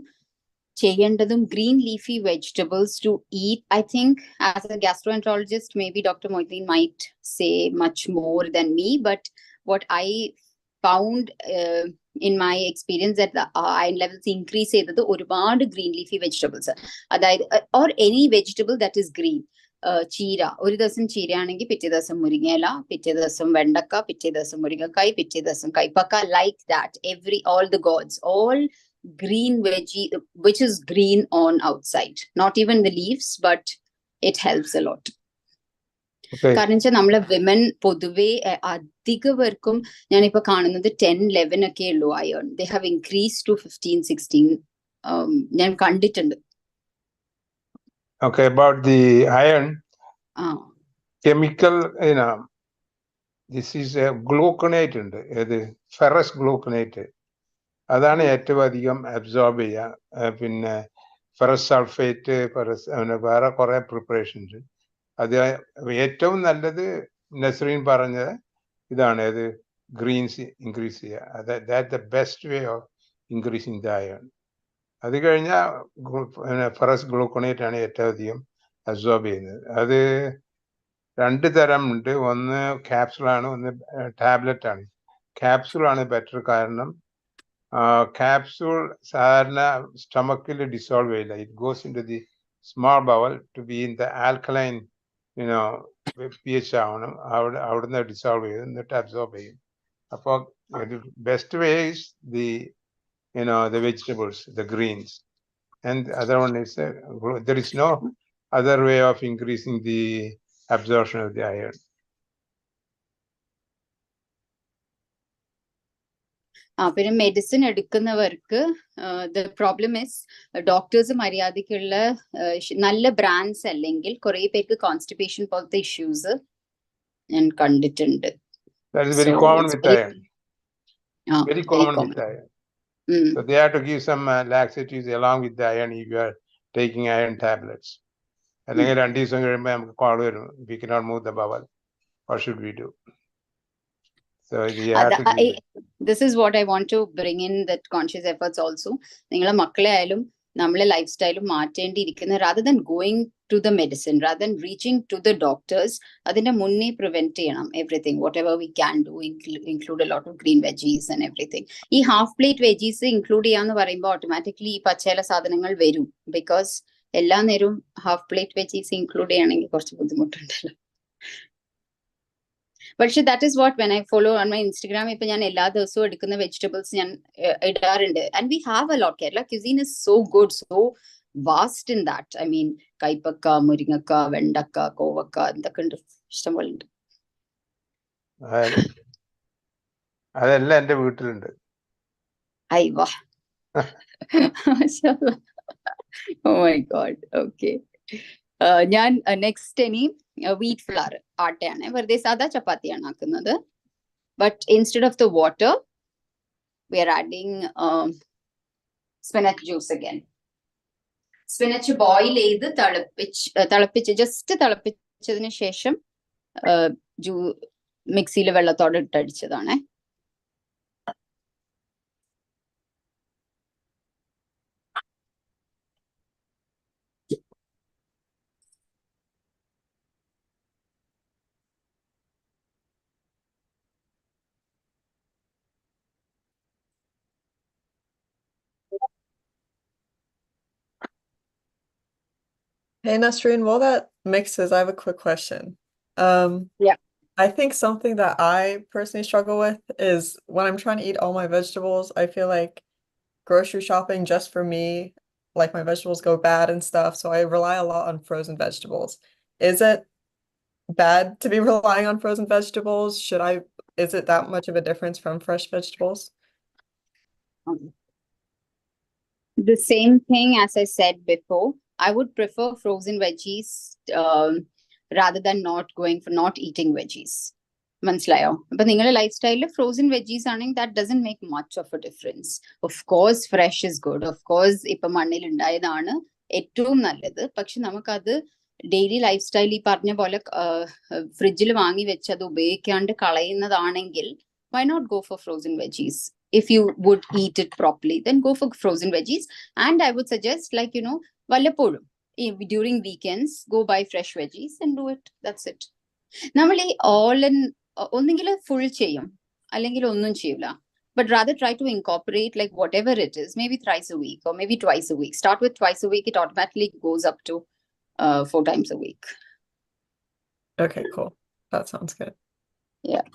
ചെയ്യേണ്ടതും green leafy vegetables to eat. I think as a gastroenterologist, maybe Dr. Moiteen might say much more than me, but what I found in my experience that the iron levels increase ചെയ്തത് ഒരുപാട് green leafy vegetables, അതായത് or any vegetable that is green. ചീര, ഒരു ദിവസം ചീരയാണെങ്കിൽ പിറ്റേ ദിവസം മുരിങ്ങയില, പിറ്റേ ദിവസം വെണ്ടക്ക, പിറ്റേ ദിവസം മുരിങ്ങക്കായ്, പിറ്റേ ദിവസം കൈപ്പക്ക, like that. all the gods, all green veggie, which is green on outside, not even the leaves, but it helps a lot. കാരണം വെച്ചാൽ നമ്മളെ വിമൻ പൊതുവെ അധികവർക്കും ഞാനിപ്പോ കാണുന്നത് 10-11 ഒക്കെ ഉള്ളൂ iron. They have increase to 15-16. ഞാൻ കണ്ടിട്ടുണ്ട്. Okay, about the iron, chemical, this is a gluconate ഉണ്ട്, ഏത് ഫെറസ് ഗ്ലൂക്കനേറ്റ്. അതാണ് ഏറ്റവും അധികം അബ്സോർബ് ചെയ്യുക. പിന്നെ ഫെറസ് സൾഫേറ്റ്, വേറെ കുറെ പ്രിപ്പറേഷൻസ്. അത് ഏറ്റവും നല്ലത് നസ്രീൻ പറഞ്ഞത് ഇതാണ്, ഏത് ഗ്രീൻസ് ഇൻക്രീസ് ചെയ്യുക. That the best way of increasing the iron. അത് കഴിഞ്ഞാൽ ഫെറസ് ഗ്ലൂക്കോണേറ്റ് ആണ് ഏറ്റവും അധികം അബ്സോർബ് ചെയ്യുന്നത്. അത് രണ്ട് തരം ഉണ്ട്. ഒന്ന് ക്യാപ്സൂളാണ്, ഒന്ന് ടാബ്ലറ്റ് ആണ്. ക്യാപ്സൂളാണ് ബെറ്റർ. കാരണം ക്യാപ്സൂൾ സാധാരണ സ്റ്റമക്കിൽ ഡിസോൾവ് ചെയ്യില്ല. It goes into the small bowel to be in the alkaline pH ആവണം. അവിടുന്ന് ഡിസോൾവ് ചെയ്ത് എന്നിട്ട് അബ്സോർബ് ചെയ്യും. അപ്പോൾ best way is the the vegetables, the greens. And the other one is there is no other way of increasing the absorption of the iron. പിന്നെ medicine എടുക്കുന്നവർക്ക് the problem is doctors മര്യാദക്കുള്ള നല്ല brands അല്ലെങ്കിൽ കുറെ പേർക്ക് constipation പോലത്തെ issues ഞാൻ കണ്ടിട്ടുണ്ട്. That is very common with iron. Very common with iron. So they have to give some laxatives along with the iron if you are taking iron tablets. അല്ലെങ്കിൽ 2 ദിവസം കഴിയുമ്പോൾ നമുക്ക് കോൾ വരും, we cannot move the bowel. What should we do? So you have to give this is what I want to bring in, that conscious efforts also. നിങ്ങളെ മക്കളെ ആയാലും നമ്മളെ life സ്റ്റൈലും മാറ്റേണ്ടിയിരിക്കുന്ന, rather than going to the medicine, rather than reaching to the doctors, അതിന്റെ മുന്നേ prevent ചെയ്യണം everything, whatever we can do, include a lot of green veggies and everything. ഈ half plate veggies include ചെയ്യാന്ന് പറയുമ്പോൾ automatically ഈ പച്ചയില സാധനങ്ങൾ വരും. Because എല്ലാ നേരവും ഹാഫ് പ്ലേറ്റ് വെജീസ് ഇൻക്ലൂഡ് ചെയ്യണമെങ്കിൽ കുറച്ച് ബുദ്ധിമുട്ടുണ്ടല്ലോ. പക്ഷെ that is what when I follow on my Instagram. ഇപ്പൊ ഞാൻ എല്ലാ ദിവസവും എടുക്കുന്ന വെജിറ്റബിൾസ് ഞാൻ ഇടാറുണ്ട്. And we have a lot. Kerala cuisine is so good, so vast in that. I mean കൈപ്പക്ക, മുരിങ്ങക്ക, വെണ്ടക്ക, കോവക്ക, എന്തൊക്കെ ഉണ്ട്, ഇഷ്ടംപോലെ ഉണ്ട്. അതെല്ലാം എന്റെ വീട്ടിലുണ്ട്. അയ്വാ, ഓ മൈ ഗോഡ്. ഓക്കെ, ഞാൻ നെക്സ്റ്റ് ഇനി വീറ്റ് ഫ്ലവർ ആട്ടയാണ്, വെറുതെ സാധാ ചപ്പാത്തിയാണ് ആക്കുന്നത്. But instead of the water we are adding spinach juice again. Spinach boil ചെയ്ത് തിളപ്പിച്ച് ജസ്റ്റ് തിളപ്പിച്ചതിന് ശേഷം മിക്സിയിൽ വെള്ളത്തോടെ ഇട്ടടിച്ചതാണ്. Hey Nasreen, while that mixes, I have a quick question. Yeah. I think something that I personally struggle with is when I'm trying to eat all my vegetables, I feel like grocery shopping just for me, like my vegetables go bad and stuff, so I rely a lot on frozen vegetables. Is it bad to be relying on frozen vegetables? Is it that much of a difference from fresh vegetables? The same thing as I said before. I would prefer frozen veggies rather than not eating veggies. മനസ്സിലായോ? അപ്പൊ നിങ്ങളുടെ life സ്റ്റൈലിൽ frozen veggies ആണെങ്കിൽ that doesn't make much of a difference. Of course fresh is good. Of course ഇപ്പൊ മണ്ണിൽ ഉണ്ടായതാണ് ഏറ്റവും നല്ലത്. പക്ഷെ നമുക്കത് ഡെയിലി ലൈഫ് സ്റ്റൈൽ ഈ പറഞ്ഞ പോലെ ഫ്രിഡ്ജിൽ വാങ്ങി വെച്ച് അത് ഉപയോഗിക്കാണ്ട് കളയുന്നതാണെങ്കിൽ why not go for frozen veggies? If you would eat it properly, then go for frozen veggies. And I would suggest, like, വല്ലപ്പോഴും during weekends, go buy fresh veggies and do it. That's it. നമ്മൾ ഈ ഒന്നെങ്കിൽ full ചെയ്യും അല്ലെങ്കിൽ ഒന്നും ചെയ്യില്ല. But rather try to incorporate like whatever it is, maybe thrice a week or maybe twice a week. Start with twice a week, it automatically goes up to 4 times a week. Okay, cool. That sounds good. Yeah.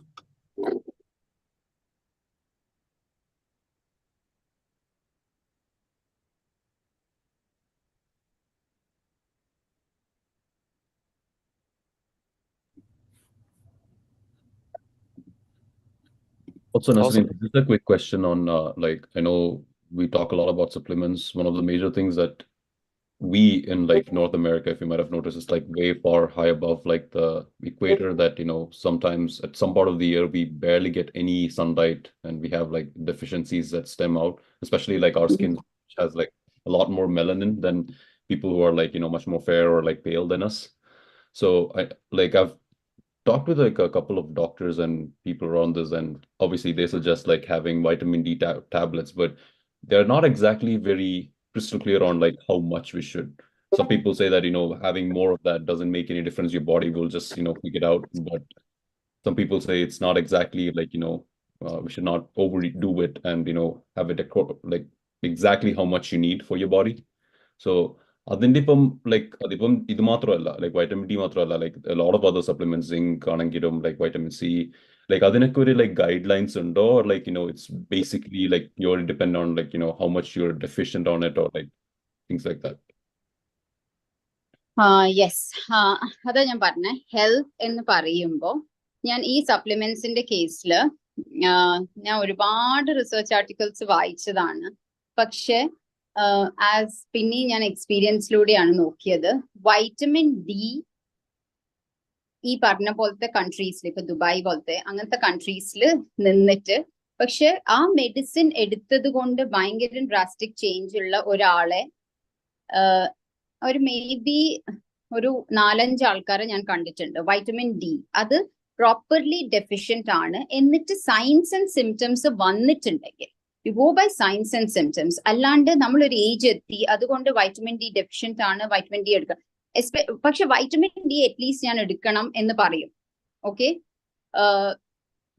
Also, Nasreen, Awesome. just a quick question on like, I know we talk a lot about supplements. One of the major things that we in like North America, if you might have noticed, is like way far high above like the equator, that sometimes at some part of the year we barely get any sunlight and we have like deficiencies that stem out, especially like our skin, which has like a lot more melanin than people who are like much more fair or like pale than us. So I've talked with like a couple of doctors and people around this, and obviously they suggest like having vitamin D tablets, but they're not exactly very crystal clear on like how much we should. some people say that, having more of that doesn't make any difference. Your body will just, pick it out. But some people say it's not exactly like, we should not overdo it and, have it like exactly how much you need for your body. So അതിന്റെ ഇപ്പം like അതിപ്പം ഇത് മാത്രമല്ല like vitamin D മാത്രമല്ല like lot of other supplements zinc ആണെങ്കിലും like vitamin C like അതിനൊക്കെ ഒരു like guidelines ഉണ്ടോ like it's basically like you depend on like how much you are deficient on it or like things like that yes അതാ ഞാൻ പറഞ്ഞ health എന്ന് പറയുമ്പോൾ ഞാൻ ഈ സപ്ലിമെന്റ്സിന്റെ കേസിൽ ഞാൻ ഒരുപാട് റിസർച്ച് ആർട്ടിക്കിൾസ് വായിച്ചതാണ്. പക്ഷെ പിന്നെ ഞാൻ എക്സ്പീരിയൻസിലൂടെയാണ് നോക്കിയത്. വൈറ്റമിൻ ഡി ഈ പറഞ്ഞ പോലത്തെ കൺട്രീസിൽ, ഇപ്പൊ ദുബായ് പോലത്തെ അങ്ങനത്തെ കൺട്രീസിൽ നിന്നിട്ട് പക്ഷെ ആ മെഡിസിൻ എടുത്തത് കൊണ്ട് ഭയങ്കര ഡ്രാസ്റ്റിക് ചേഞ്ച് ഉള്ള ഒരാളെ ഒരു മേ ബി ഒരു 4-5 ആൾക്കാരെ ഞാൻ കണ്ടിട്ടുണ്ട്. വൈറ്റമിൻ ഡി അത് പ്രോപ്പർലി ഡെഫിഷ്യന്റ് ആണ്, എന്നിട്ട് സൈൻസ് ആൻഡ് സിംറ്റംസ് വന്നിട്ടുണ്ടെങ്കിൽ you go by signs and symptoms. അല്ലാണ്ട് നമ്മളൊരു ഏജ് എത്തി അതുകൊണ്ട് വൈറ്റമിൻ ഡി ഡെഫിഷ്യന്റ് ആണ്, വൈറ്റമിൻ ഡി എടുക്കണം. പക്ഷെ വൈറ്റമിൻ ഡി അറ്റ്ലീസ്റ്റ് ഞാൻ എടുക്കണം എന്ന് പറയും. ഓക്കെ,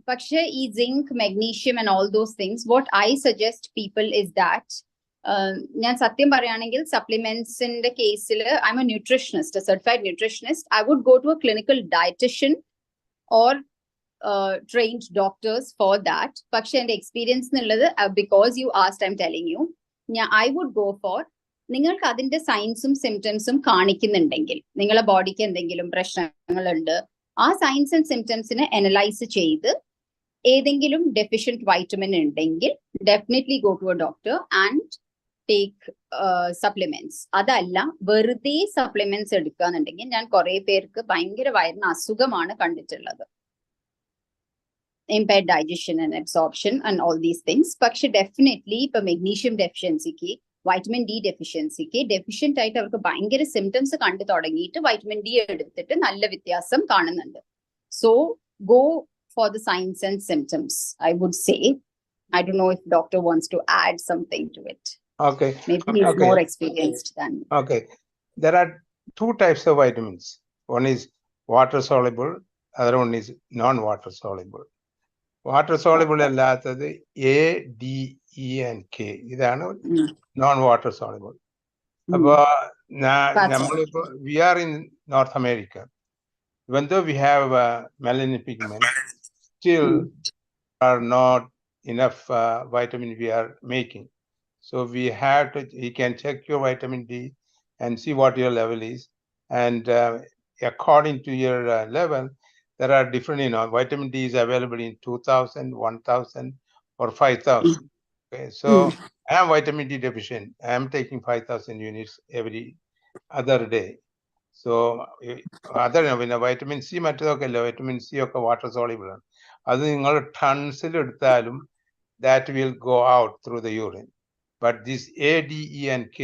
പക്ഷെ ഈ zinc, magnesium and all those things, what I suggest people is that ഞാൻ സത്യം പറയുകയാണെങ്കിൽ സപ്ലിമെന്റ്സിന്റെ കേസിൽ I am a nutritionist, certified nutritionist. I would go to a clinical dietitian or trained doctors for that. പക്ഷെ എന്റെ experience എന്നുള്ളത്, because you asked, I'm telling you, I would go for നിങ്ങൾക്ക് അതിന്റെ സയൻസും സിംറ്റംസും കാണിക്കുന്നുണ്ടെങ്കിൽ, നിങ്ങളെ ബോഡിക്ക് എന്തെങ്കിലും പ്രശ്നങ്ങളുണ്ട്, ആ സയൻസ് ആൻഡ് സിംറ്റംസിനെ അനലൈസ് ചെയ്ത് ഏതെങ്കിലും ഡെഫിഷ്യന്റ് വൈറ്റമിൻ ഉണ്ടെങ്കിൽ definitely go to a doctor and take supplements. അതല്ല വെറുതെ സപ്ലിമെന്റ്സ് എടുക്കുകയെന്നുണ്ടെങ്കിൽ ഞാൻ കുറെ പേർക്ക് ഭയങ്കര വയറിന് അസുഖമാണ് കണ്ടിട്ടുള്ളത്, impaired digestion and absorption and all these things. പക്ഷെ ഡെഫിനറ്റ്ലി ഇപ്പൊ മെഗ്നീഷ്യം ഡെഫിഷ്യൻസിക്ക്, വൈറ്റമിൻ ഡി ഡെഫിഷ്യൻസിക്ക് ഡെഫിഷ്യന്റ് ആയിട്ട് അവർക്ക് ഭയങ്കര സിംറ്റംസ് കണ്ടു തുടങ്ങിയിട്ട് വൈറ്റമിൻ ഡി എടുത്തിട്ട് നല്ല വ്യത്യാസം കാണുന്നുണ്ട്. So go for the signs and symptoms, I would say. I don't know if doctor wants to add something to it. Okay. Maybe he's more experienced than me. Okay. There are two types of vitamins. One is water soluble, other one is non-water soluble. Water soluble അല്ലാത്തത് A, D, E and K. ഇതാണ് non-water soluble. അപ്പൊ നമ്മളിപ്പോ we are in North America. Even though we have melanin pigment, still are not enough vitamin we are making. So we have to, you can check your vitamin D and see what your level is. And according to your level, there are different, vitamin D is available in 2000, 1000 or 5000. Okay, so I am vitamin D deficient. I am taking 5000 units every other day. So other vitamin C, vitamin C ഒക്കെ water soluble ആണ്. അത് നിങ്ങൾ ടൺസിൽ എടുത്താലും that will go out through the urine. But this A, D, E, and K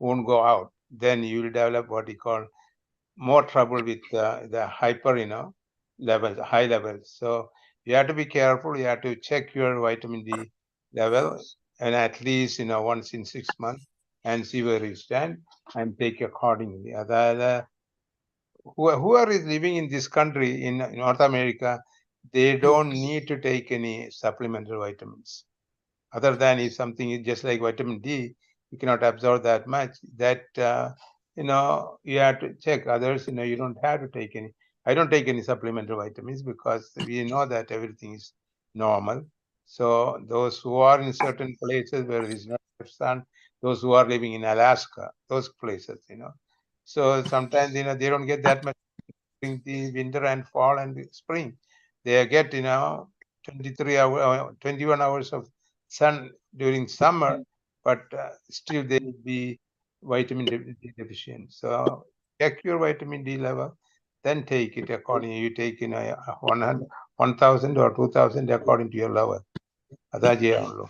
won't go out. Then you will develop what you call more trouble with the hyper, levels, high levels. So you have to be careful. You have to check your vitamin D level, and at least once in 6 months, and see where you stand and take accordingly. Whoever is living in this country in North America, they don't need to take any supplemental vitamins. Other than if something is just like vitamin D, you cannot absorb that much. That you have to check. Others, you don't have to take any. I don't take any supplemental vitamins because we know that everything is normal. So those who are in certain places where there is no sun, those who are living in Alaska, those places, So sometimes they don't get that much during the winter and fall and spring. They get 21 hours of sun during summer, but still they will be vitamin D deficient. So check your vitamin D level, then take it according. You take 1,000 or 2,000 according to your level. അതാ ചെയ്യാനുള്ളൂ.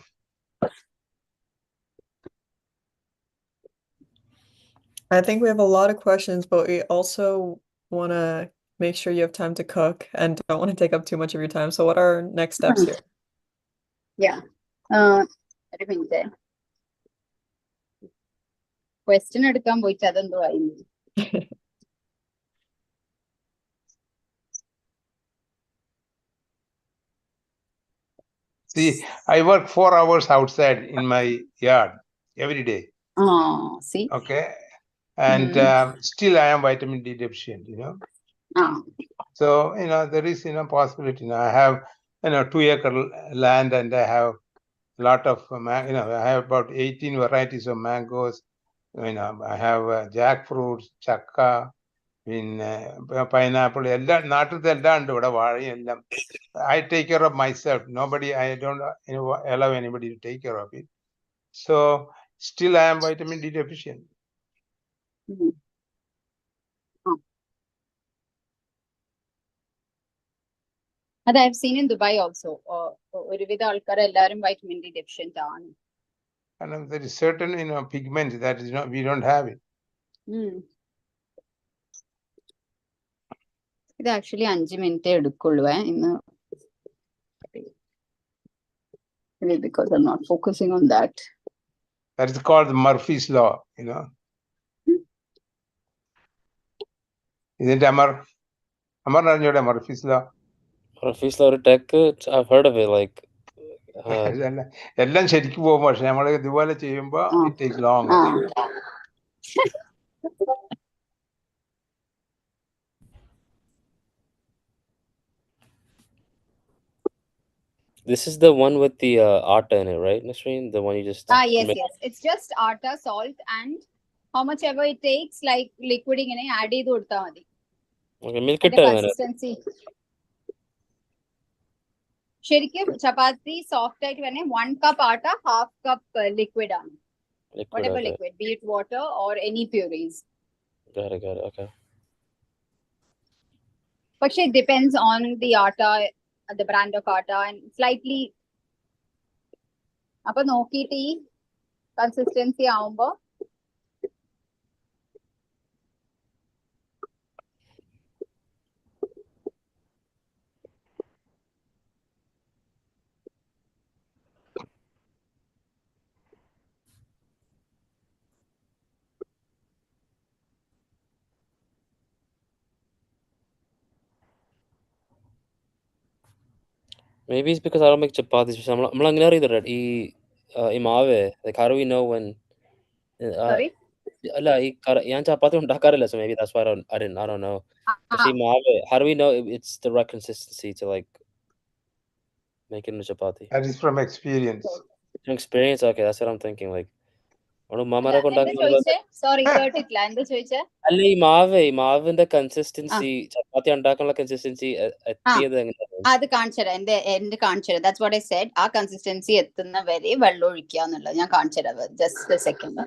I think we have a lot of questions, but we also want to make sure you have time to cook and don't want to take up too much of your time. So what are our next steps here? Yeah. ഒരു minute. Question എടുക്കാൻ പോയിട്ട് അതെന്തോ ആയിരുന്നു. See, I work 4 hours outside in my yard every day. See. Okay. And still I am vitamin D deficient, you know. So, you know, there is, you know, possibility. You know, I have, you know, 2-acre land and I have a lot of, you know, I have about 18 varieties of mangoes. You know, I have jackfruits, chakka, pineapple, നാട്ടിലത്തെ എല്ലാം ഉണ്ട് ഇവിടെ വാഴയും എല്ലാം. I take care of myself. Nobody, I don't, you know, allow anybody to take care of it. So still I am vitamin D deficient. അത് I have seen in Dubai also. ഒരുവിധ ആൾക്കാർ എല്ലാവരും vitamin D deficient ആണ്. And there is certain, you know, pigment that is not, we don't have it. ഇത് actually 5 minute എടുക്കുള്ളൂ ഇന്ന്, because I'm not focusing on that. That is called Murphy's law, you know. Isn't Amar? Amar അറിഞ്ഞൂടെ Murphy's law? Murphy's law tech, I've heard of it, like എല്ലാം ശരിക്കും പോകും, പക്ഷെ നമ്മൾ ഇതുപോലെ ചെയ്യുമ്പോ it takes long. This is the one with the atta in it, right, Nasreen? The one you just Yes. It's just atta, salt, and how much ever it takes, like liquid ഇങ്ങനെ add ചെയ്ത് കൊടുത്താൽ മതി. Okay, milk the consistency. ശരിക്കും ചപ്പാത്തി soft ആയിട്ട് വരണേ 1 cup ആട്ട, 1/2 cup liquid ആണ്. Whatever okay. liquid, be it water or any purees. Got it, okay. പക്ഷെ it depends on the atta, the brand of atta, and slightly അപ്പൊ നോക്കിയിട്ട് ഈ consistency ആവുമ്പോ Maybe it's because I don't make chapatis. I'm അങ്ങനെ അറിയില്ല ഈ മാവ്, like how do we know when sorry അല്ല ഞാൻ ചപ്പാത്തി ഉണ്ടാക്കാറില്ല, so maybe that's why I don't know. പക്ഷേ ഈ മാവ്, how do we know it's the right consistency to like make it into chapati? That is from experience. From experience, okay, that's what I'm thinking, like മാമാരെ sorry കേട്ടിട്ടില്ല, എന്താ ചോദിച്ചേ? അല്ല ഈ മാവിന്റെ consistency, ചപ്പാത്തി ഉണ്ടാക്കാനുള്ള കൺസിസ്റ്റൻസി എത്തിയത് എങ്ങനെയാണ്? അത് കാണിച്ചുതരാം, എന്റെ കാണിച്ചുതരാം. That's what I said. ആ കൺസിസ്റ്റൻസി എത്തുന്ന വരെ വെള്ളം ഒഴിക്കുക എന്നുള്ളത് ഞാൻ കാണിച്ചുതരാം. Just a second.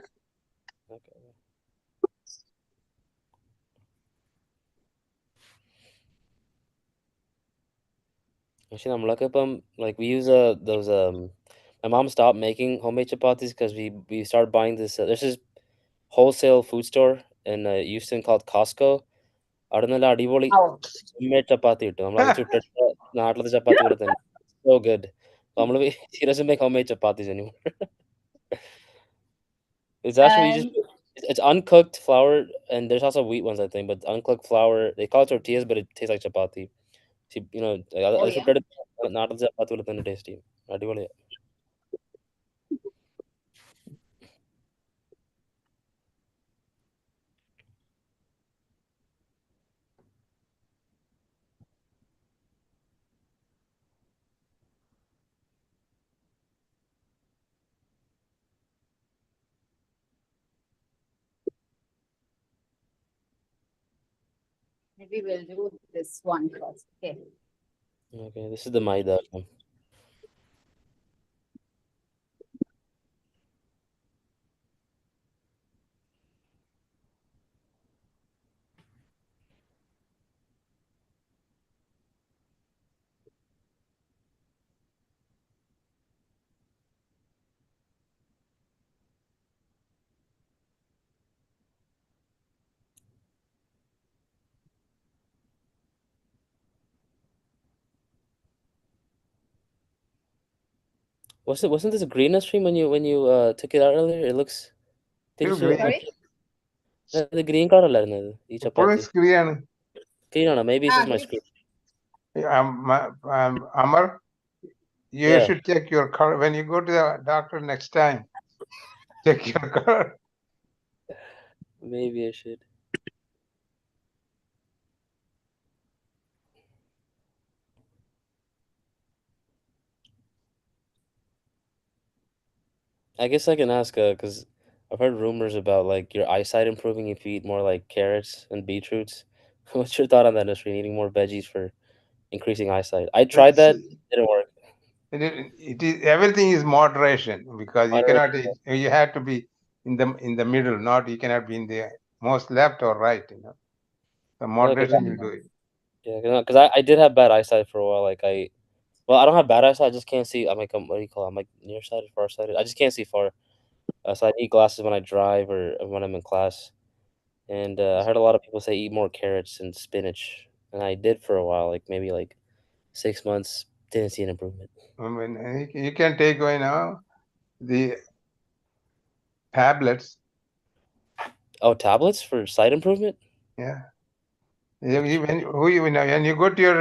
Actually, നമ്മളൊക്കെ ഇപ്പം like we use those my mom stopped making homemade chapatis because we started buying this there's this wholesale food store in Houston called Costco. അവിടെ നല്ല അടിപൊളി homemade ചപ്പാത്തി കിട്ടും. നമ്മളത് ചുട്ടിട്ട് നാട്ടിലത്തെ ചപ്പാത്തി പോലെ തന്നെ, so good. നമ്മള് she doesn't make homemade chapatis anymore. It's actually it's uncooked flour, and there's also wheat ones I think, but uncooked flour, they call it tortillas, but it tastes like chapati. You know, അത് ചുട്ടിട്ട് നാട്ടിലത്തെ ചപ്പാത്തി പോലെ തന്നെ taste ചെയ്യും, അടിപൊളിയാ. Maybe we'll do this one first. Okay, this is the maida. Wasn't this green Nasreen when you took it out earlier? It looks Sorry? The green color അല്ലായിരുന്നു ഈ ചപ്പാത്തി Green ആണ്. Maybe it's just my screen. Amar, you Yeah. should check your color when you go to the doctor next time. Check your color. Maybe I should. I guess I can ask because I've heard rumors about like your eyesight improving if you eat more like carrots and beetroots. What's your thought on that, Nasreen? Eating more veggies for increasing eyesight. I tried that, didn't work. It is everything is moderation because you cannot. You have to be in the middle. Not you cannot be in the most left or right. You know, the moderation will do it. Yeah, because I did have bad eyesight for a while. Like well, I don't have bad eyesight. I just can't see. I'm like what do you call it? I'm like nearsighted, farsighted. I just can't see far. So I need glasses when I drive or when I'm in class. And I heard a lot of people say eat more carrots and spinach, and I did for a while, like maybe like 6 months. Didn't see an improvement. I mean, you can take away now the tablets. Oh, tablets for sight improvement? Yeah. When you go to your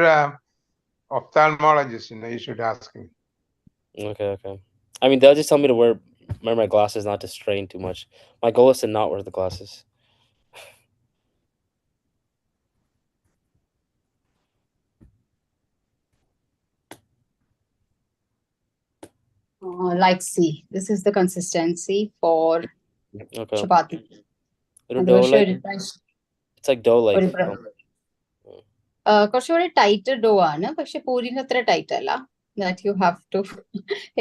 ophthalmologist, you should ask him. Okay. I mean, they'll just tell me to wear my glasses, not to strain too much. My goal is to not wear the glasses. Like, see, this is the consistency for Okay. chapati. It's like dough-like. കുറച്ചുകൂടി tight ഡോ ആണ് പക്ഷെ പൂരിന് അത്ര tight അല്ല that you have to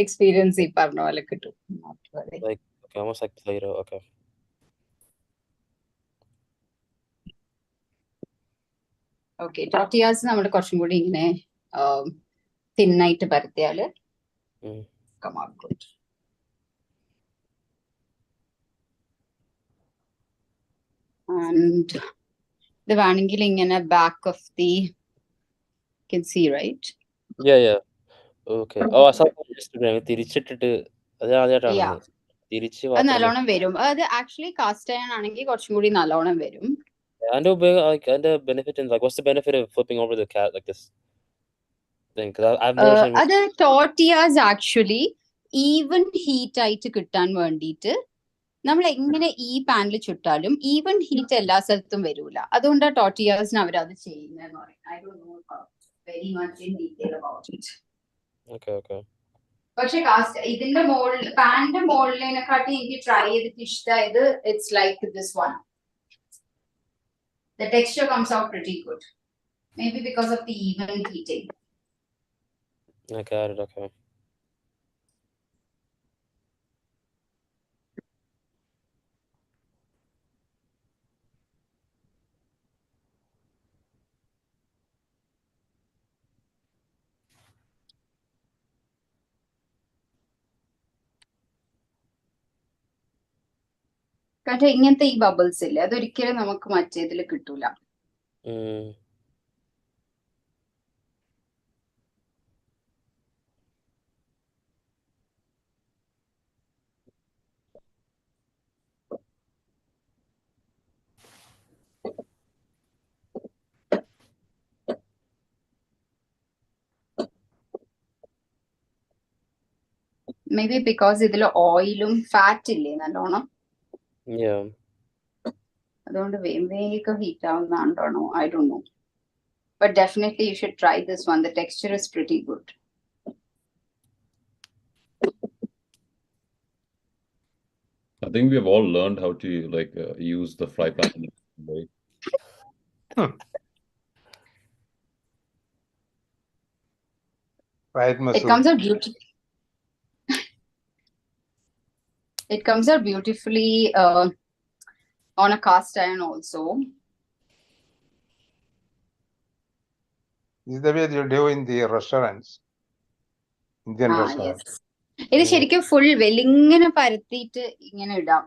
experience ഈ പറഞ്ഞ പോലെ കിട്ടും. Like almost like Play-Doh. Okay. Okay, tortillas നമ്മൾ കുറച്ചും കൂടി ഇങ്ങനെ തിന്നായിട്ട് പരത്തിയാല് come out good. And the വേണമെങ്കിൽ ഇങ്ങനെ back of the you can see, right? Yeah. Okay. Oh, I saw that on Instagram. തിരിച്ചിട്ടിട്ട് അത് ആദ്യമായിട്ടാണ്. തിരിച്ച് അത് നല്ലോണം വരും. അത് ആക്ച്വലി കാസ്റ്റ് അയൺ ആണെങ്കിൽ കുറച്ചും കൂടി നല്ലോണം വരും. And the benefit in like what's the benefit of flipping over the cat like this thing? Because I've never seen. അത് tortillas actually even heat ആയിട്ട് കിട്ടാൻ വേണ്ടിയിട്ട് നമ്മൾ എങ്ങനെ ഈ പാനിൽ ചുട്ടാലും ഈവൻ ഹീറ്റ് എല്ലാ സ്ഥലത്തും വരൂല. അതുകൊണ്ടാണ് ടോർട്ടിയാസിന് അവരത് ചെയ്യുന്നതെന്ന് പറയും. I don't know very much in detail about it. Okay. പക്ഷെ ഇതിന്റെ മോളിൽ പാനിന്റെ മോളിനെക്കാട്ടി എനിക്ക് ട്രൈ ചെയ്തിട്ട് ഇഷ്ടമായത് it's like this one. The texture comes out pretty good. Maybe because of the even heating. I got it. Okay. കാരണം ഇങ്ങനത്തെ ഈ bubbles ഇല്ലേ അതൊരിക്കലും നമുക്ക് മറ്റേതിൽ കിട്ടൂല. Maybe because ഇതിൽ ഓയിലും ഫാറ്റ് ഇല്ലേ നല്ലോണം. Yeah. അതുകൊണ്ട് വേഗം heat ആവുന്നതാണോ I don't know. But definitely you should try this one. The texture is pretty good. I think we have all learned how to use the fry pan in a way. Right, It comes out beautiful. It comes out beautifully on a cast iron also. This is the way you do in the restaurants, Indian restaurants. Yes. ഇത് ശരിക്കും full വെലിങ്ങനെ പരത്തിയിട്ട് ഇങ്ങനെ ഇടാം.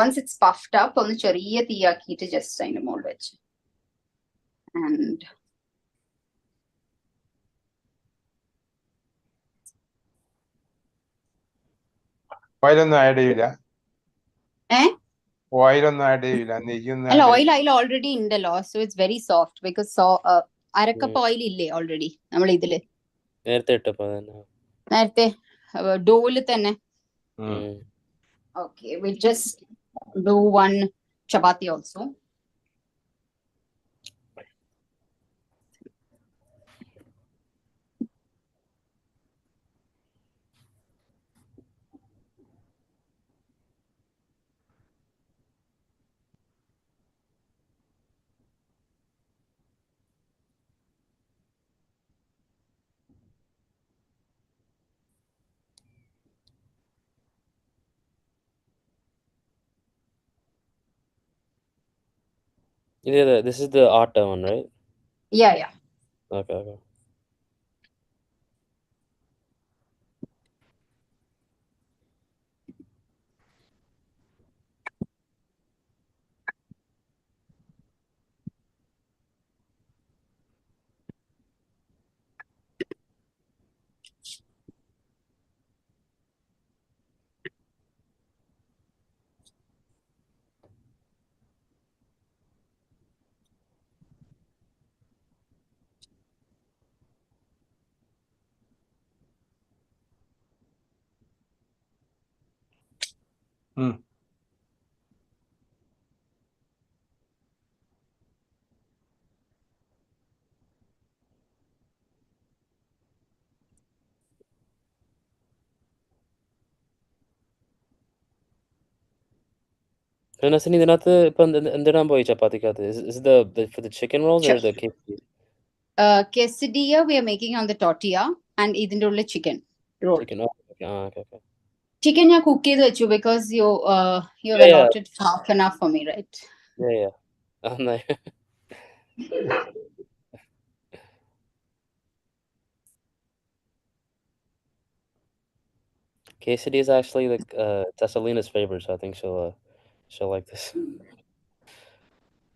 Once it's puffed up, ഒന്ന് ചെറിയ തീയാക്കിയിട്ട് just അതിന്റെ മുകളിൽ വെച്ച്. And ഓയിലൊന്നും add ചെയ്യില്ല. Eh? ഓയിലൊന്നും ആഡ് ചെയ്യില്ല, നെയ്യൊന്നും അല്ല, add ഓയിൽ അതിൽ ഓൾറെഡി ഉണ്ടല്ലോ, so it's very soft because അരക്കപ്പ് ഓയിൽ ഇല്ലേ ഓൾറെഡി നമ്മൾ ഇതില് നേരത്തെ ഇട്ടപ്പോ തന്നെ. നേരത്തെ ഡോയില് തന്നെ. ചെയ്യില്ല. Okay, we just do one chapati also. Yeah, this is the atta one, right? Yeah, yeah. Okay, okay. Nasreen, ഇതിനകത്ത് ഇപ്പൊ എന്തിനാൻ പോയി ചപ്പാത്തിക്കകത്ത്? Is it the for the chicken rolls or the quesadilla? Quesadilla we are making on the tortilla and ഇതിന്റെ ഉള്ളിൽ chicken roll. Chicken. Oh, okay. Okay. Chicken ഞാൻ cook ചെയ്ത് വെച്ചു because you've Yeah. allotted half an hour for me, right? Yeah. Quesadilla is actually like Tessalina's favorite, so I think she'll like this.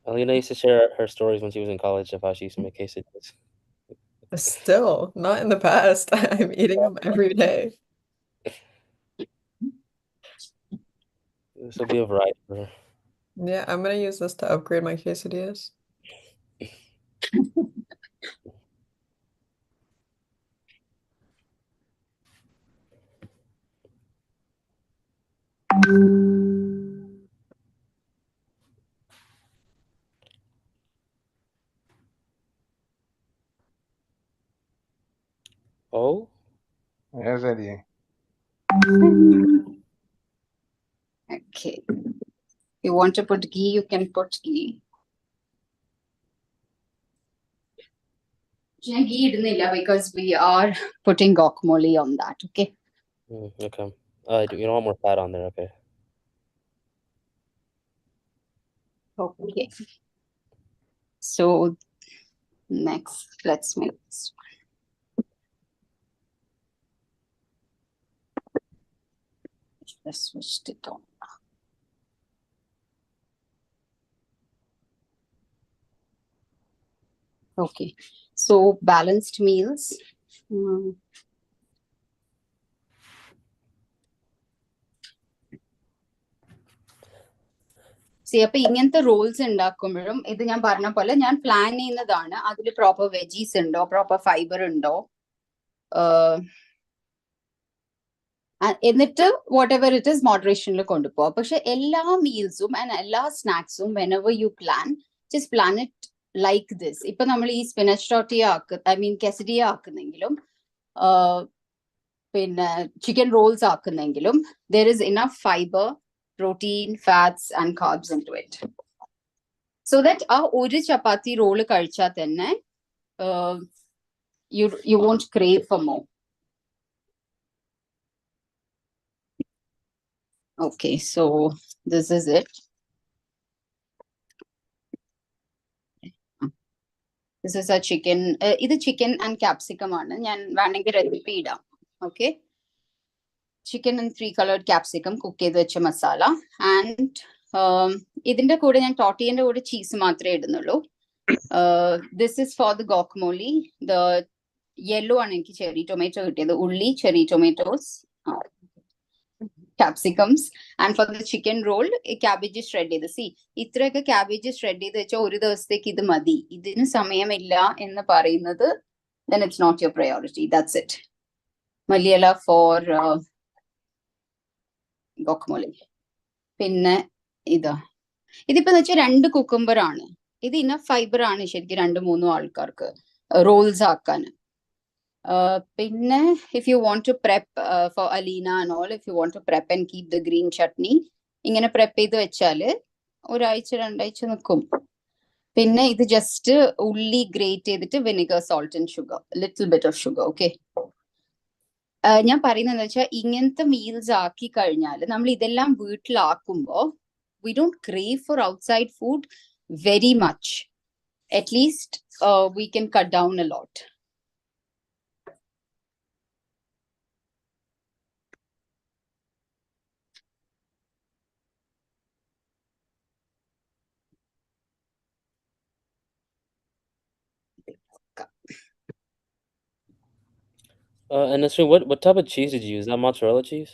Alina used to share her stories when she was in college of how she used to make quesadillas. Still, not in the past. I'm eating them every day. This will be a variety for her. Yeah, I'm gonna use this to upgrade my quesadillas. Oh? Yes, Eddie. Okay. You want to put ghee, you can put ghee. ഞാൻ ghee ഇടുന്നില്ല because we are putting guacamole on that, okay? Okay. You don't want more fat on there, okay. Okay. So next, let's make this one. Just switched it on. Okay. So balanced meals. See, അപ്പൊ ഇങ്ങനത്തെ Rolls ഉണ്ടാക്കുമ്പോഴും ഇത് ഞാൻ പറഞ്ഞ പോലെ ഞാൻ plan ചെയ്യുന്നതാണ്. അതിൽ proper veggies ഉണ്ടോ, പ്രോപ്പർ ഫൈബർ ഉണ്ടോ, എന്നിട്ട് വാട്ട് എവർ ഇറ്റ് ഇസ് മോഡറേഷനിൽ കൊണ്ടുപോകാം. പക്ഷെ എല്ലാ മീൽസും ആൻഡ് എല്ലാ സ്നാക്സും whenever you plan just plan it like this. ഇപ്പൊ നമ്മൾ ഈ സ്പിനച്ച് ടോട്ടിയ quesadilla ആക്കുന്നെങ്കിലും പിന്നെ ചിക്കൻ റോൾസ് ആക്കുന്നെങ്കിലും there is enough fiber, protein, fats and carbs into it. So that ആ ഒരു ചപ്പാത്തി റോള് കഴിച്ചാൽ തന്നെ you won't crave for more. Okay, so this is it. This is a chicken. ഇത് chicken and capsicum ആണ്. ഞാൻ വേണമെങ്കിൽ recipe ഇടാം. Okay. Chicken and 3 colored capsicum cook ചെയ്ത് വെച്ച മസാല. And ഇതിന്റെ കൂടെ ഞാൻ ടോട്ടിയന്റെ കൂടെ ചീസ് മാത്രമേ ഇടുന്നുള്ളൂ. This is for the guacamole. The yellow ആണ് എനിക്ക് ചെറി ടൊമാറ്റോ കിട്ടിയത്. ഉള്ളി, cherry tomatoes. capsicums. And for the chicken roll, cabbage shred ചെയ്ത്. See, ഇത്രയൊക്കെ cabbage shred ചെയ്ത് വെച്ചാൽ ഒരു ദിവസത്തേക്ക് ഇത് മതി. ഇതിന് സമയമില്ല എന്ന് പറയുന്നത്, then it's not your priority. That's it. Maliala for guacamole. പിന്നെ ഇതിപ്പോ വെച്ചാൽ 2 കുക്കുംബർ ആണ്. ഇത് ഇനഫ് ഫൈബർ ആണ് ശരിക്കും 2-3 ആൾക്കാർക്ക് റോൾസ് ആക്കാൻ. പിന്നെ if you want to prep for Alina and all, if you want to prep and keep the green chutney, ഇങ്ങനെ prep ചെയ്ത് വെച്ചാല് 1-2 ആഴ്ച നിൽക്കും. പിന്നെ ഇത് ജസ്റ്റ് ഉള്ളി ഗ്രേറ്റ് ചെയ്തിട്ട് vinegar, salt and sugar, little bit of sugar. Okay, ഞാൻ പറയുന്നത് വെച്ചാൽ ഇങ്ങനത്തെ മീൽസ് ആക്കി കഴിഞ്ഞാൽ നമ്മൾ ഇതെല്ലാം വീട്ടിലാക്കുമ്പോ we don't crave for outside food very much. At least we can cut down a lot. And Nasreen, what type of cheese did you use? Is that mozzarella cheese?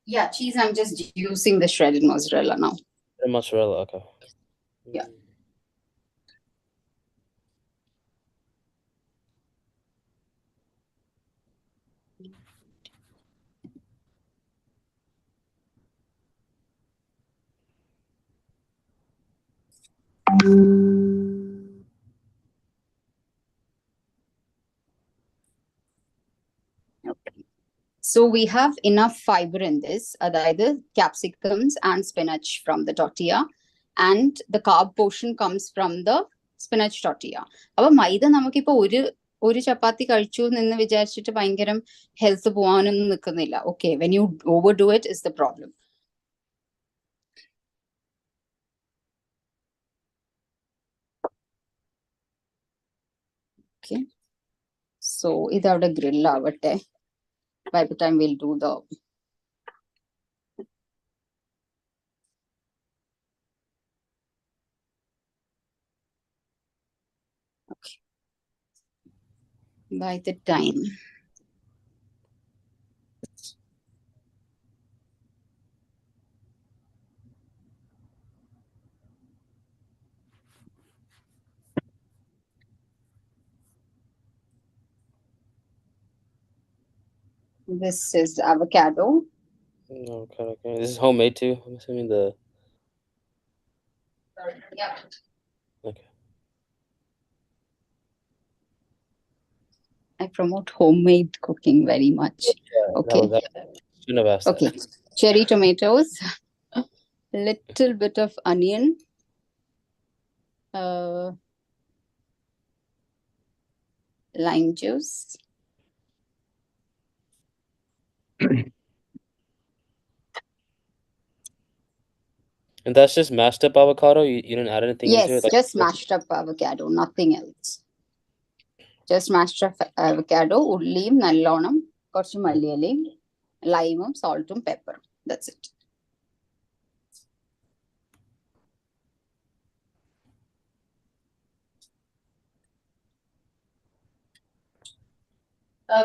Yeah, cheese. I'm just using the shredded mozzarella now. And mozzarella, okay. Yeah. So we have enough fiber in this, either capsicums and spinach from the tortilla, and the carb portion comes from the spinach tortilla. Aba maida namakkipo ഒരു ചപ്പാത്തി കഴിച്ചു എന്ന് വിചാരിച്ചിട്ട് ഭയങ്കരം health പോവാനൊന്നും നിൽക്കുന്നില്ല. Okay, when you overdo it is the problem. Okay, so idavade grill avate. By the time we'll do the by the time this is avocado. Okay. This is homemade too, I'm assuming. Yeah. Okay. I promote homemade cooking very much. Yeah, Okay. Shouldn't have asked Okay. that. Cherry tomatoes, little bit of onion, lime juice. And that's just mashed up avocado? You didn't add anything Yes, into it? Like, just mashed up avocado, nothing else. Just mashed up avocado, ഉള്ളിയും നല്ലോണം കുറച്ച് മല്ലിയിലയും ലൈമും സാൾട്ടും പെപ്പറും. That's it.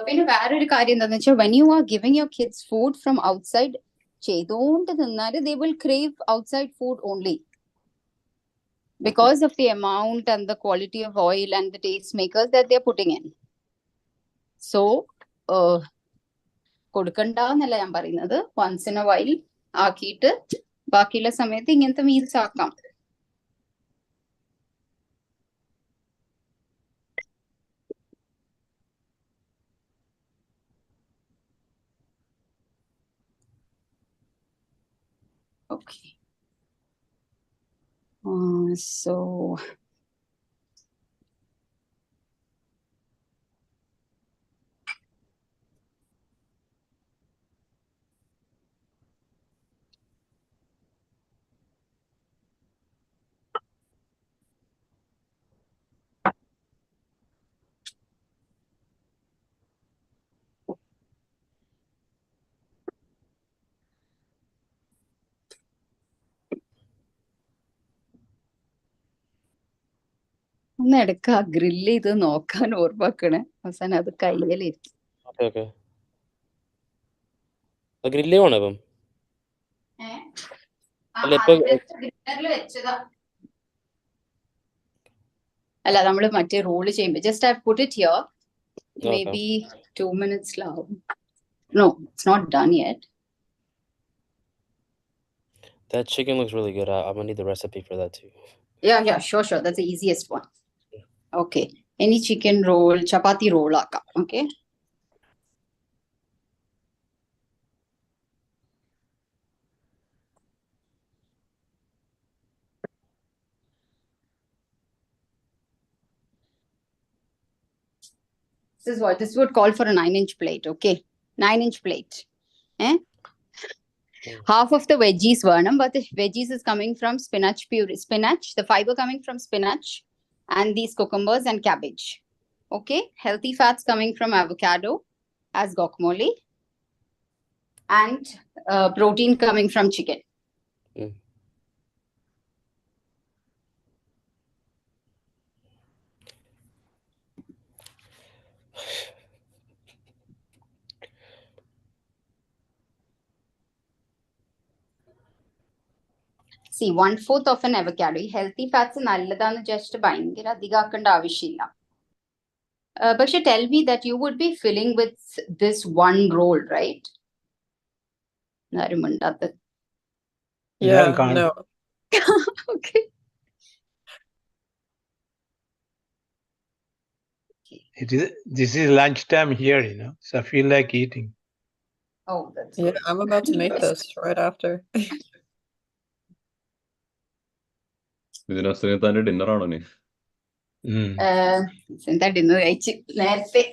പിന്നെ വേറൊരു കാര്യം എന്താണെന്ന് വെച്ചാൽ when you are giving your kids food from outside, ചെയ്തുകൊണ്ട് നിന്നാൽ they will crave outside food only because of the amount and the quality of oil and the taste makers that they are putting in. So കൊടുക്കണ്ട എന്നല്ല ഞാൻ പറയുന്നത്, once in a while ആക്കിയിട്ട് ബാക്കിയുള്ള സമയത്ത് ഇങ്ങനത്തെ മീൽസ് ആക്കാം. Okay. So ഒന്ന് എടുക്ക ഗ്രില്ല് ചെയ്ത് നോക്കാൻ ഓർമ്മക്കണേ, അവസാനം അത് കയ്യിലിരിക്കും. Okay. ഗ്രില്ല് വേണം അപ്പം അല്ല ഇപ്പൊ അല്ല നമ്മൾ മറ്റേ റോള് ചെയ്യുമ്പോൾ just I put it here okay. maybe 2 minutes long. No, it's not done yet. That chicken looks really good. I'm gonna need the recipe for that too. Yeah, sure. That's the easiest one. Okay. Any chicken roll, chapati roll akka. Okay. This is what this would call for a 9-inch plate. Okay. 9-inch plate. Half of the veggies vernam, but the veggies is coming from spinach puree. Spinach, the fiber coming from spinach and these cucumbers and cabbage. Okay. Healthy fats coming from avocado as guacamole. And protein coming from chicken. See, 1/4 of an avocado. Healthy fats nalladanu just ഭയങ്കര അധികാക്കേണ്ട ആവശ്യമില്ല. But tell me that you would be filling with this one roll, right? Yeah, no. Okay. This is lunchtime here, so I feel like eating. Oh, that's yeah. I'm about to make this right after. ഇത് നസ്രീൻ തന്റെ dinner ആണോ നീ? എന്താ dinner കഴിച്ച് നേരത്തെ.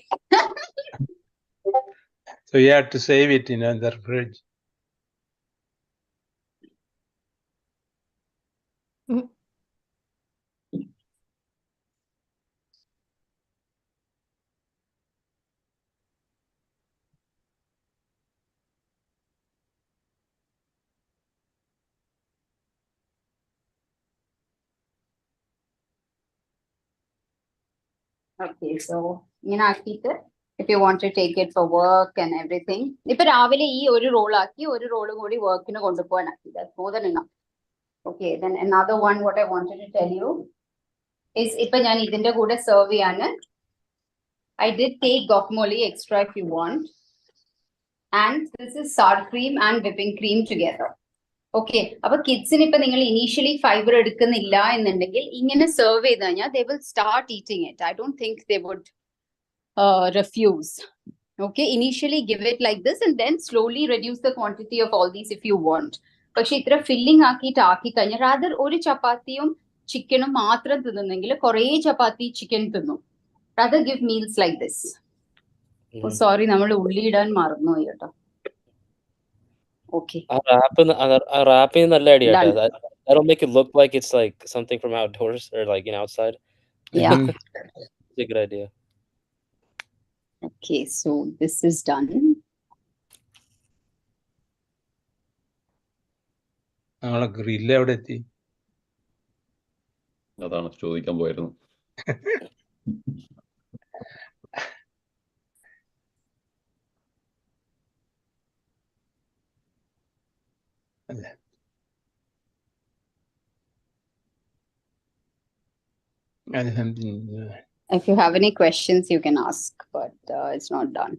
So you have to save it in the fridge. Okay, so ഇങ്ങനെ ആക്കിയിട്ട് if you want to take it for work and everything. ഇപ്പൊ രാവിലെ ഈ ഒരു റോൾ ആക്കി ഒരു റോള് കൂടി വർക്കിന് കൊണ്ടുപോകാനാക്കി. That's more than enough. Okay, then another one what I wanted to tell you is ഇപ്പൊ ഞാൻ ഇതിന്റെ കൂടെ സെർവ് ചെയ്യാണ്. I did take guacamole extra if you want. And this is sour cream and whipping cream together. Okay, അപ്പൊ കിഡ്സിന് ഇപ്പൊ നിങ്ങൾ initially fibre എടുക്കുന്നില്ല എന്നുണ്ടെങ്കിൽ ഇങ്ങനെ സെർവ് ചെയ്ത് കഴിഞ്ഞാൽ they will start eating it. I don't think they would refuse. Okay, initially give it like this and then slowly reduce the quantity of all these if you want. പക്ഷെ ഇത്ര filling ആക്കി കഴിഞ്ഞാൽ rather ഒരു ചപ്പാത്തിയും ചിക്കനും മാത്രം തിന്നുന്നെങ്കിൽ കുറേ ചപ്പാത്തി chicken തിന്നും. Rather give meals like this. Sorry, നമ്മൾ ഉള്ളി ഇടാൻ മറന്നുപോയി കേട്ടോ. Okay. Wrapping നല്ല idea. That'll make it look like it's like something from outdoors or like outside. Yeah. It's a good idea. Okay, so this is done. നമ്മളെ grill എവിടെ എത്തി? അതാണ് ചോദിക്കാൻ പോയിരുന്നു. If you have any questions, you can ask, but it's not done.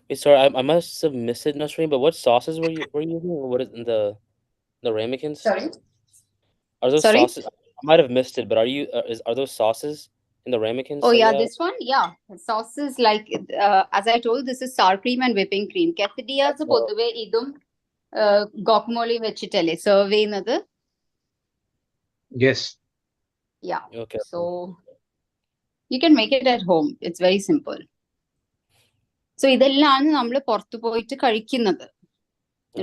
Wait, sorry, I must have missed it, Nasreen, but what sauces were you using? Or what is in the ramekins? Sorry? Are those Sorry? sauces? I might have missed it, but are those sauces in the ramekins? Oh yeah, this one, yeah. Sauces like as I told, this is sour cream and whipping cream. Quesadillas പൊതുവെ ഇതും guacamole വെച്ചിട്ടല്ലേ serve ചെയ്യുന്നത്? Yes. Yeah. Okay. So you can make it at home. It's very simple. So ഇതെല്ലാം നമ്മൾ പുറത്തു പോയിട്ട് കഴിക്കുന്നത്.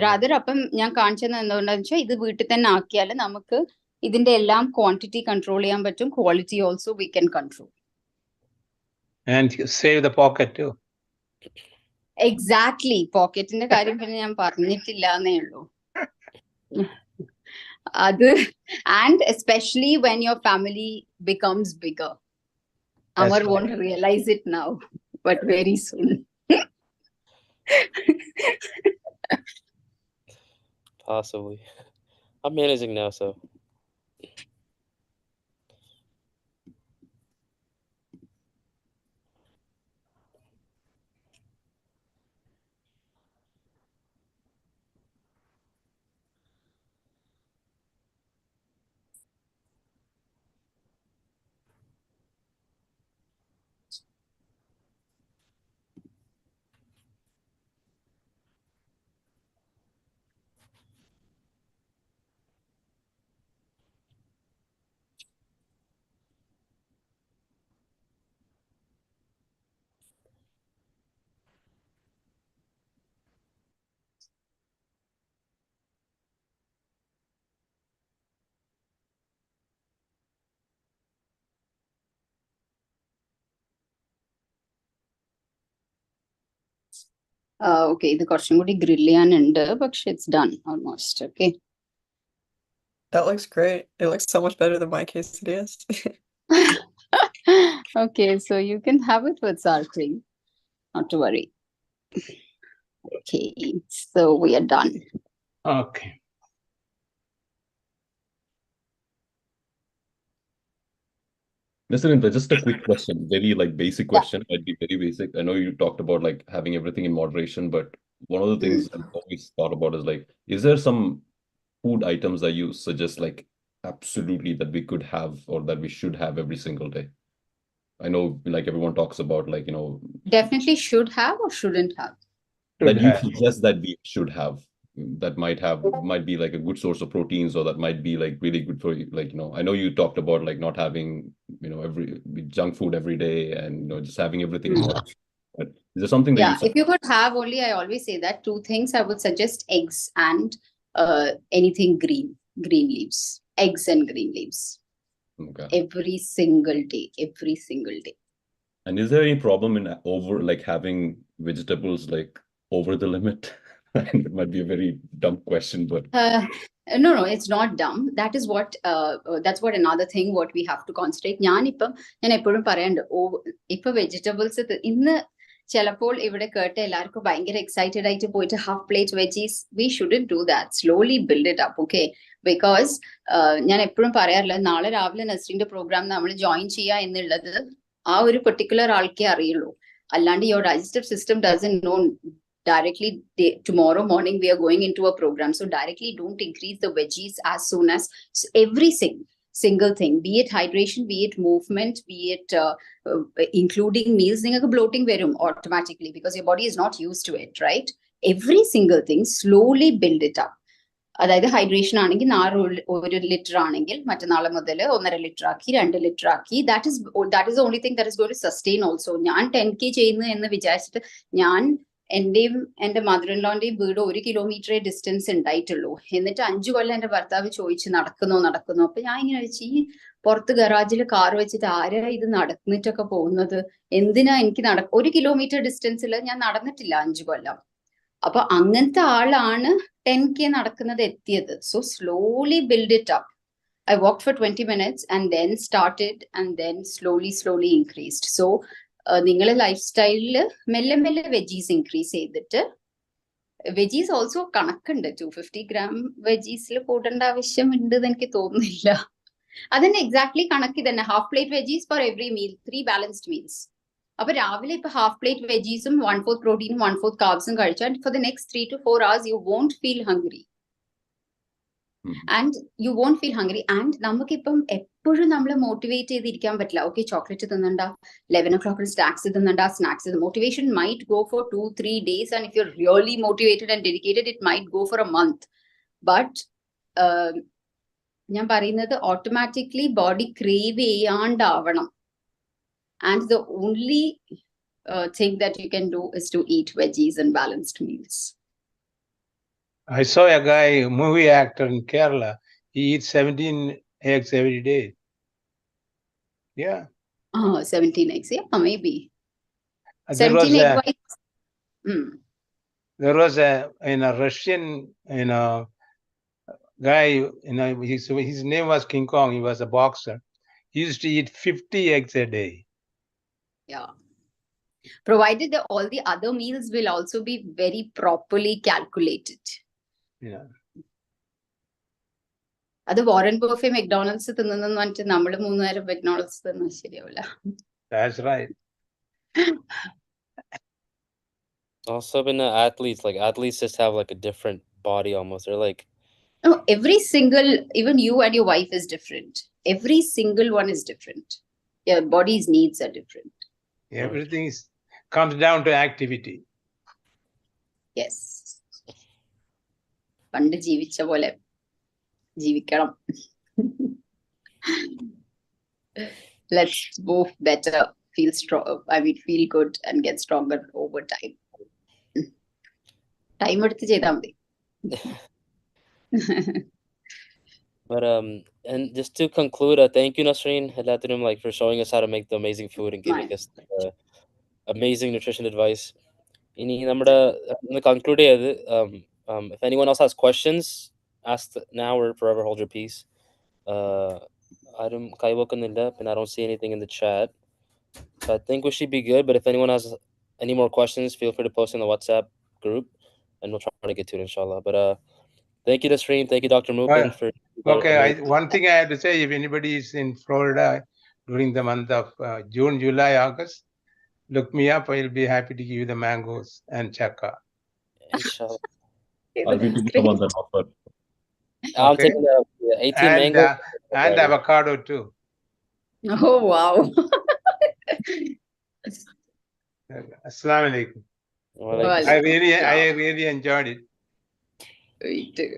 Rather അപ്പം ഞാൻ കാണിച്ചത് എന്തുകൊണ്ടാന്ന് വെച്ചാൽ ഇത് വീട്ടിൽ തന്നെ ആക്കിയാൽ നമുക്ക് ഇതിന്റെ എല്ലാം ക്വാണ്ടിറ്റി കൺട്രോൾ ചെയ്യാൻ പറ്റും. Quality also we can control. And save the pocket too. Exactly. പോക്കറ്റിന്റെ കാര്യം പിന്നെ ഞാൻ പറഞ്ഞിട്ടില്ല എന്നേ ഉള്ളൂ. അത് and especially when your family becomes bigger. Amar That's won't realize it now, but very soon. Possibly. I'm managing now, so. Okay, ഇത് കുറച്ചും കൂടി grill ചെയ്യാനുണ്ട്, പക്ഷെ it's done almost. Okay. That looks great. It looks so much better than my quesadillas. Okay, so you can have it with sour cream. Not to worry. Okay, so we are done. okay. Nasreen, just a quick question, very like basic question, might be very basic. I know you talked about like having everything in moderation, but one of the things I've always thought about is like, is there some food items that you suggest like absolutely that we could have or that we should have every single day? I know like everyone talks about like, Definitely should have or shouldn't have. that you suggest that we should have, that might be like a good source of proteins, or that might be like really good for you. Like, I know you talked about like not having, every junk food every day, and just having everything in order. But is there something that Yeah, you if you could have only, I always say that 2 things I would suggest: eggs and anything green leaves. Eggs and green leaves. Okay. Every single day. And is there any problem in over like having vegetables like over the limit? It might be a very dumb question, but No, it's not dumb. That's what another thing what we have to concentrate. ഞാൻ എപ്പോഴും പറയാറുണ്ട്, ഇപ്പൊ vegetables ഇന്ന് ചിലപ്പോൾ ഇവിടെ കേട്ട് എല്ലാവർക്കും ഭയങ്കര എക്സൈറ്റഡ് ആയിട്ട് പോയിട്ട് half plate veggies. We shouldn't do that. Slowly build it up. Okay, because ഞാൻ എപ്പോഴും പറയാറില്ല, നാളെ രാവിലെ നസ്രീന്റെ പ്രോഗ്രാം നമ്മൾ ജോയിൻ ചെയ്യുക എന്നുള്ളത് ആ ഒരു പെർട്ടിക്കുലർ ആൾക്കേ അറിയുള്ളൂ. അല്ലാണ്ട് your digestive system doesn't know directly tomorrow morning we are going into a program, so directly don't increase the veggies as soon as every single thing, be it hydration, be it movement, be it including meals. Ningalku bloating varum automatically because your body is not used to it, right? Every single thing, slowly build it up. അതായത് hydration ആണെങ്കിൽ 1 litre ആണെങ്കിൽ മറ്റന്നാളെ മുതൽ 1.5 litre ആക്കി 2 litre ആക്കി. That is only thing that is going to sustain also. ഞാൻ 10K ചെയ്യുന്നു എന്ന് വിചാരിച്ചിട്ട്, ഞാൻ എന്റെയും എന്റെ മദർ ഇൻ ലോന്റെയും വീട് 1 കിലോമീറ്ററേ ഡിസ്റ്റൻസ് ഉണ്ടായിട്ടുള്ളൂ. എന്നിട്ട് 5 കൊല്ലം എന്റെ ഭർത്താവ് ചോദിച്ച് നടക്കുന്നോ. അപ്പൊ ഞാൻ ഇങ്ങനെ വെച്ച്, ഈ പുറത്ത് ഗറാജിൽ കാർ വെച്ചിട്ട് ആരാ ഇത് നടന്നിട്ടൊക്കെ പോകുന്നത്? എന്തിനാ എനിക്ക് 1 കിലോമീറ്റർ ഡിസ്റ്റൻസിൽ ഞാൻ നടന്നിട്ടില്ല 5 കൊല്ലം. അപ്പൊ അങ്ങനത്തെ ആളാണ് 10K നടക്കുന്നത് എത്തിയത്. So slowly build it up. I walked for 20 minutes and then started and then slowly increased. So നിങ്ങളെ ലൈഫ് സ്റ്റൈലില് മെല്ലെ വെജീസ് ഇൻക്രീസ് ചെയ്തിട്ട്, വെജീസ് ഓൾസോ കണക്കുണ്ട്. 250 gram വെജീസിൽ കൂടേണ്ട ആവശ്യം ഉണ്ട് എന്ന് എനിക്ക് തോന്നുന്നില്ല. അതന്നെ എക്സാക്ട്ലി കണക്ക് തന്നെ. Half plate veggies for every meal, 3 balanced meals. അപ്പൊ രാവിലെ ഇപ്പൊ ഹാഫ് പ്ലേറ്റ് വെജീസും 1/4 പ്രോട്ടീനും 1/4 കാർബ്സും കഴിച്ചാൽ for the next 3 to 4 hours you won't feel hungry. And you won't feel hungry. And നമുക്കിപ്പം എപ്പോഴും നമ്മളെ മോട്ടിവേറ്റ് ചെയ്തിരിക്കാൻ പറ്റില്ല. ഓക്കെ, ചോക്ലേറ്റ് തിന്നണ്ട, 11 o'clock സ്നാക്സ് തിന്നണ്ട. Snacks motivation might go for 2-3 days, and if you're really motivated and dedicated, it might go for a month. But ഞാൻ പറയുന്നത് automatically body crave ചെയ്യാണ്ടാവണം. And the only thing that you can do is to eat veggies and balanced meals. I saw a guy, movie actor in Kerala. He eats 17 eggs every day. Yeah. 17 eggs. Yeah, maybe. There 17 egg whites. There was a Russian, guy, his name was King Kong. He was a boxer. He used to eat 50 eggs a day. Yeah. Provided that all the other meals will also be very properly calculated. Yeah. അത് Warren buffet മെക്ഡോണൽഡ്സ് തിന്നെന്ന് പറഞ്ഞിട്ട് നമ്മൾ 3 നേരം മെക്ഡോണൽഡ്സ് തിന്നാൽ ശരിയാവില്ല. That's right. Also, been athletes, like athletes just have like a different body almost. They're like, No, every single, even you and your wife is different. Every single one is different. Your body's needs are different. Everything comes down to activity. Yes. പണ്ട് ജീവിച്ച പോലെ ജീവിക്കണം. Let's move better, feel strong. Feel good and get stronger over time. Time എടുത്ത് ചെയ്താൽ മതി. but and just to conclude, thank you, Nasreen, like for showing us how to make the amazing food and giving us amazing nutrition advice. ഇനി നമ്മുടെ conclude ചെയ്ത് if anyone else has questions, ask now or forever hold your peace. ആരും കൈവക്കുന്നില്ല, and I don't see anything in the chat. So I think we should be good, but if anyone has any more questions, feel free to post in the WhatsApp group and we'll try to get to it, inshallah. But thank you, Nasreen. Thank you, Dr. Mupin, for okay. One thing I have to say, if anybody is in Florida during the month of June, July, August, look me up. I'll be happy to give you the mangoes and chakka. Inshallah. I'll be taking the ones that offer. I'm taking the 18 mango and avocado too. Oh wow. Assalamu alaikum. I really enjoyed it. Me too.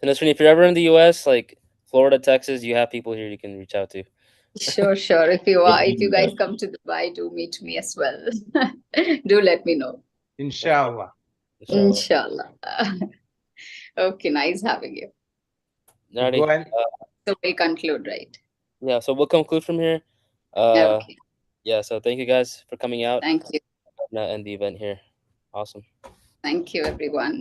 Nasreen, if you're ever in the US, like Florida, Texas, you have people here you can reach out to. Sure. If you guys come to Dubai, do meet me as well. Do let me know. Inshallah. Okay, nice having you. Alrighty. So we'll conclude, right? Yeah, so we'll conclude from here. Okay. Yeah, so thank you guys for coming out. Thank you. And the event here. Awesome. Thank you, everyone.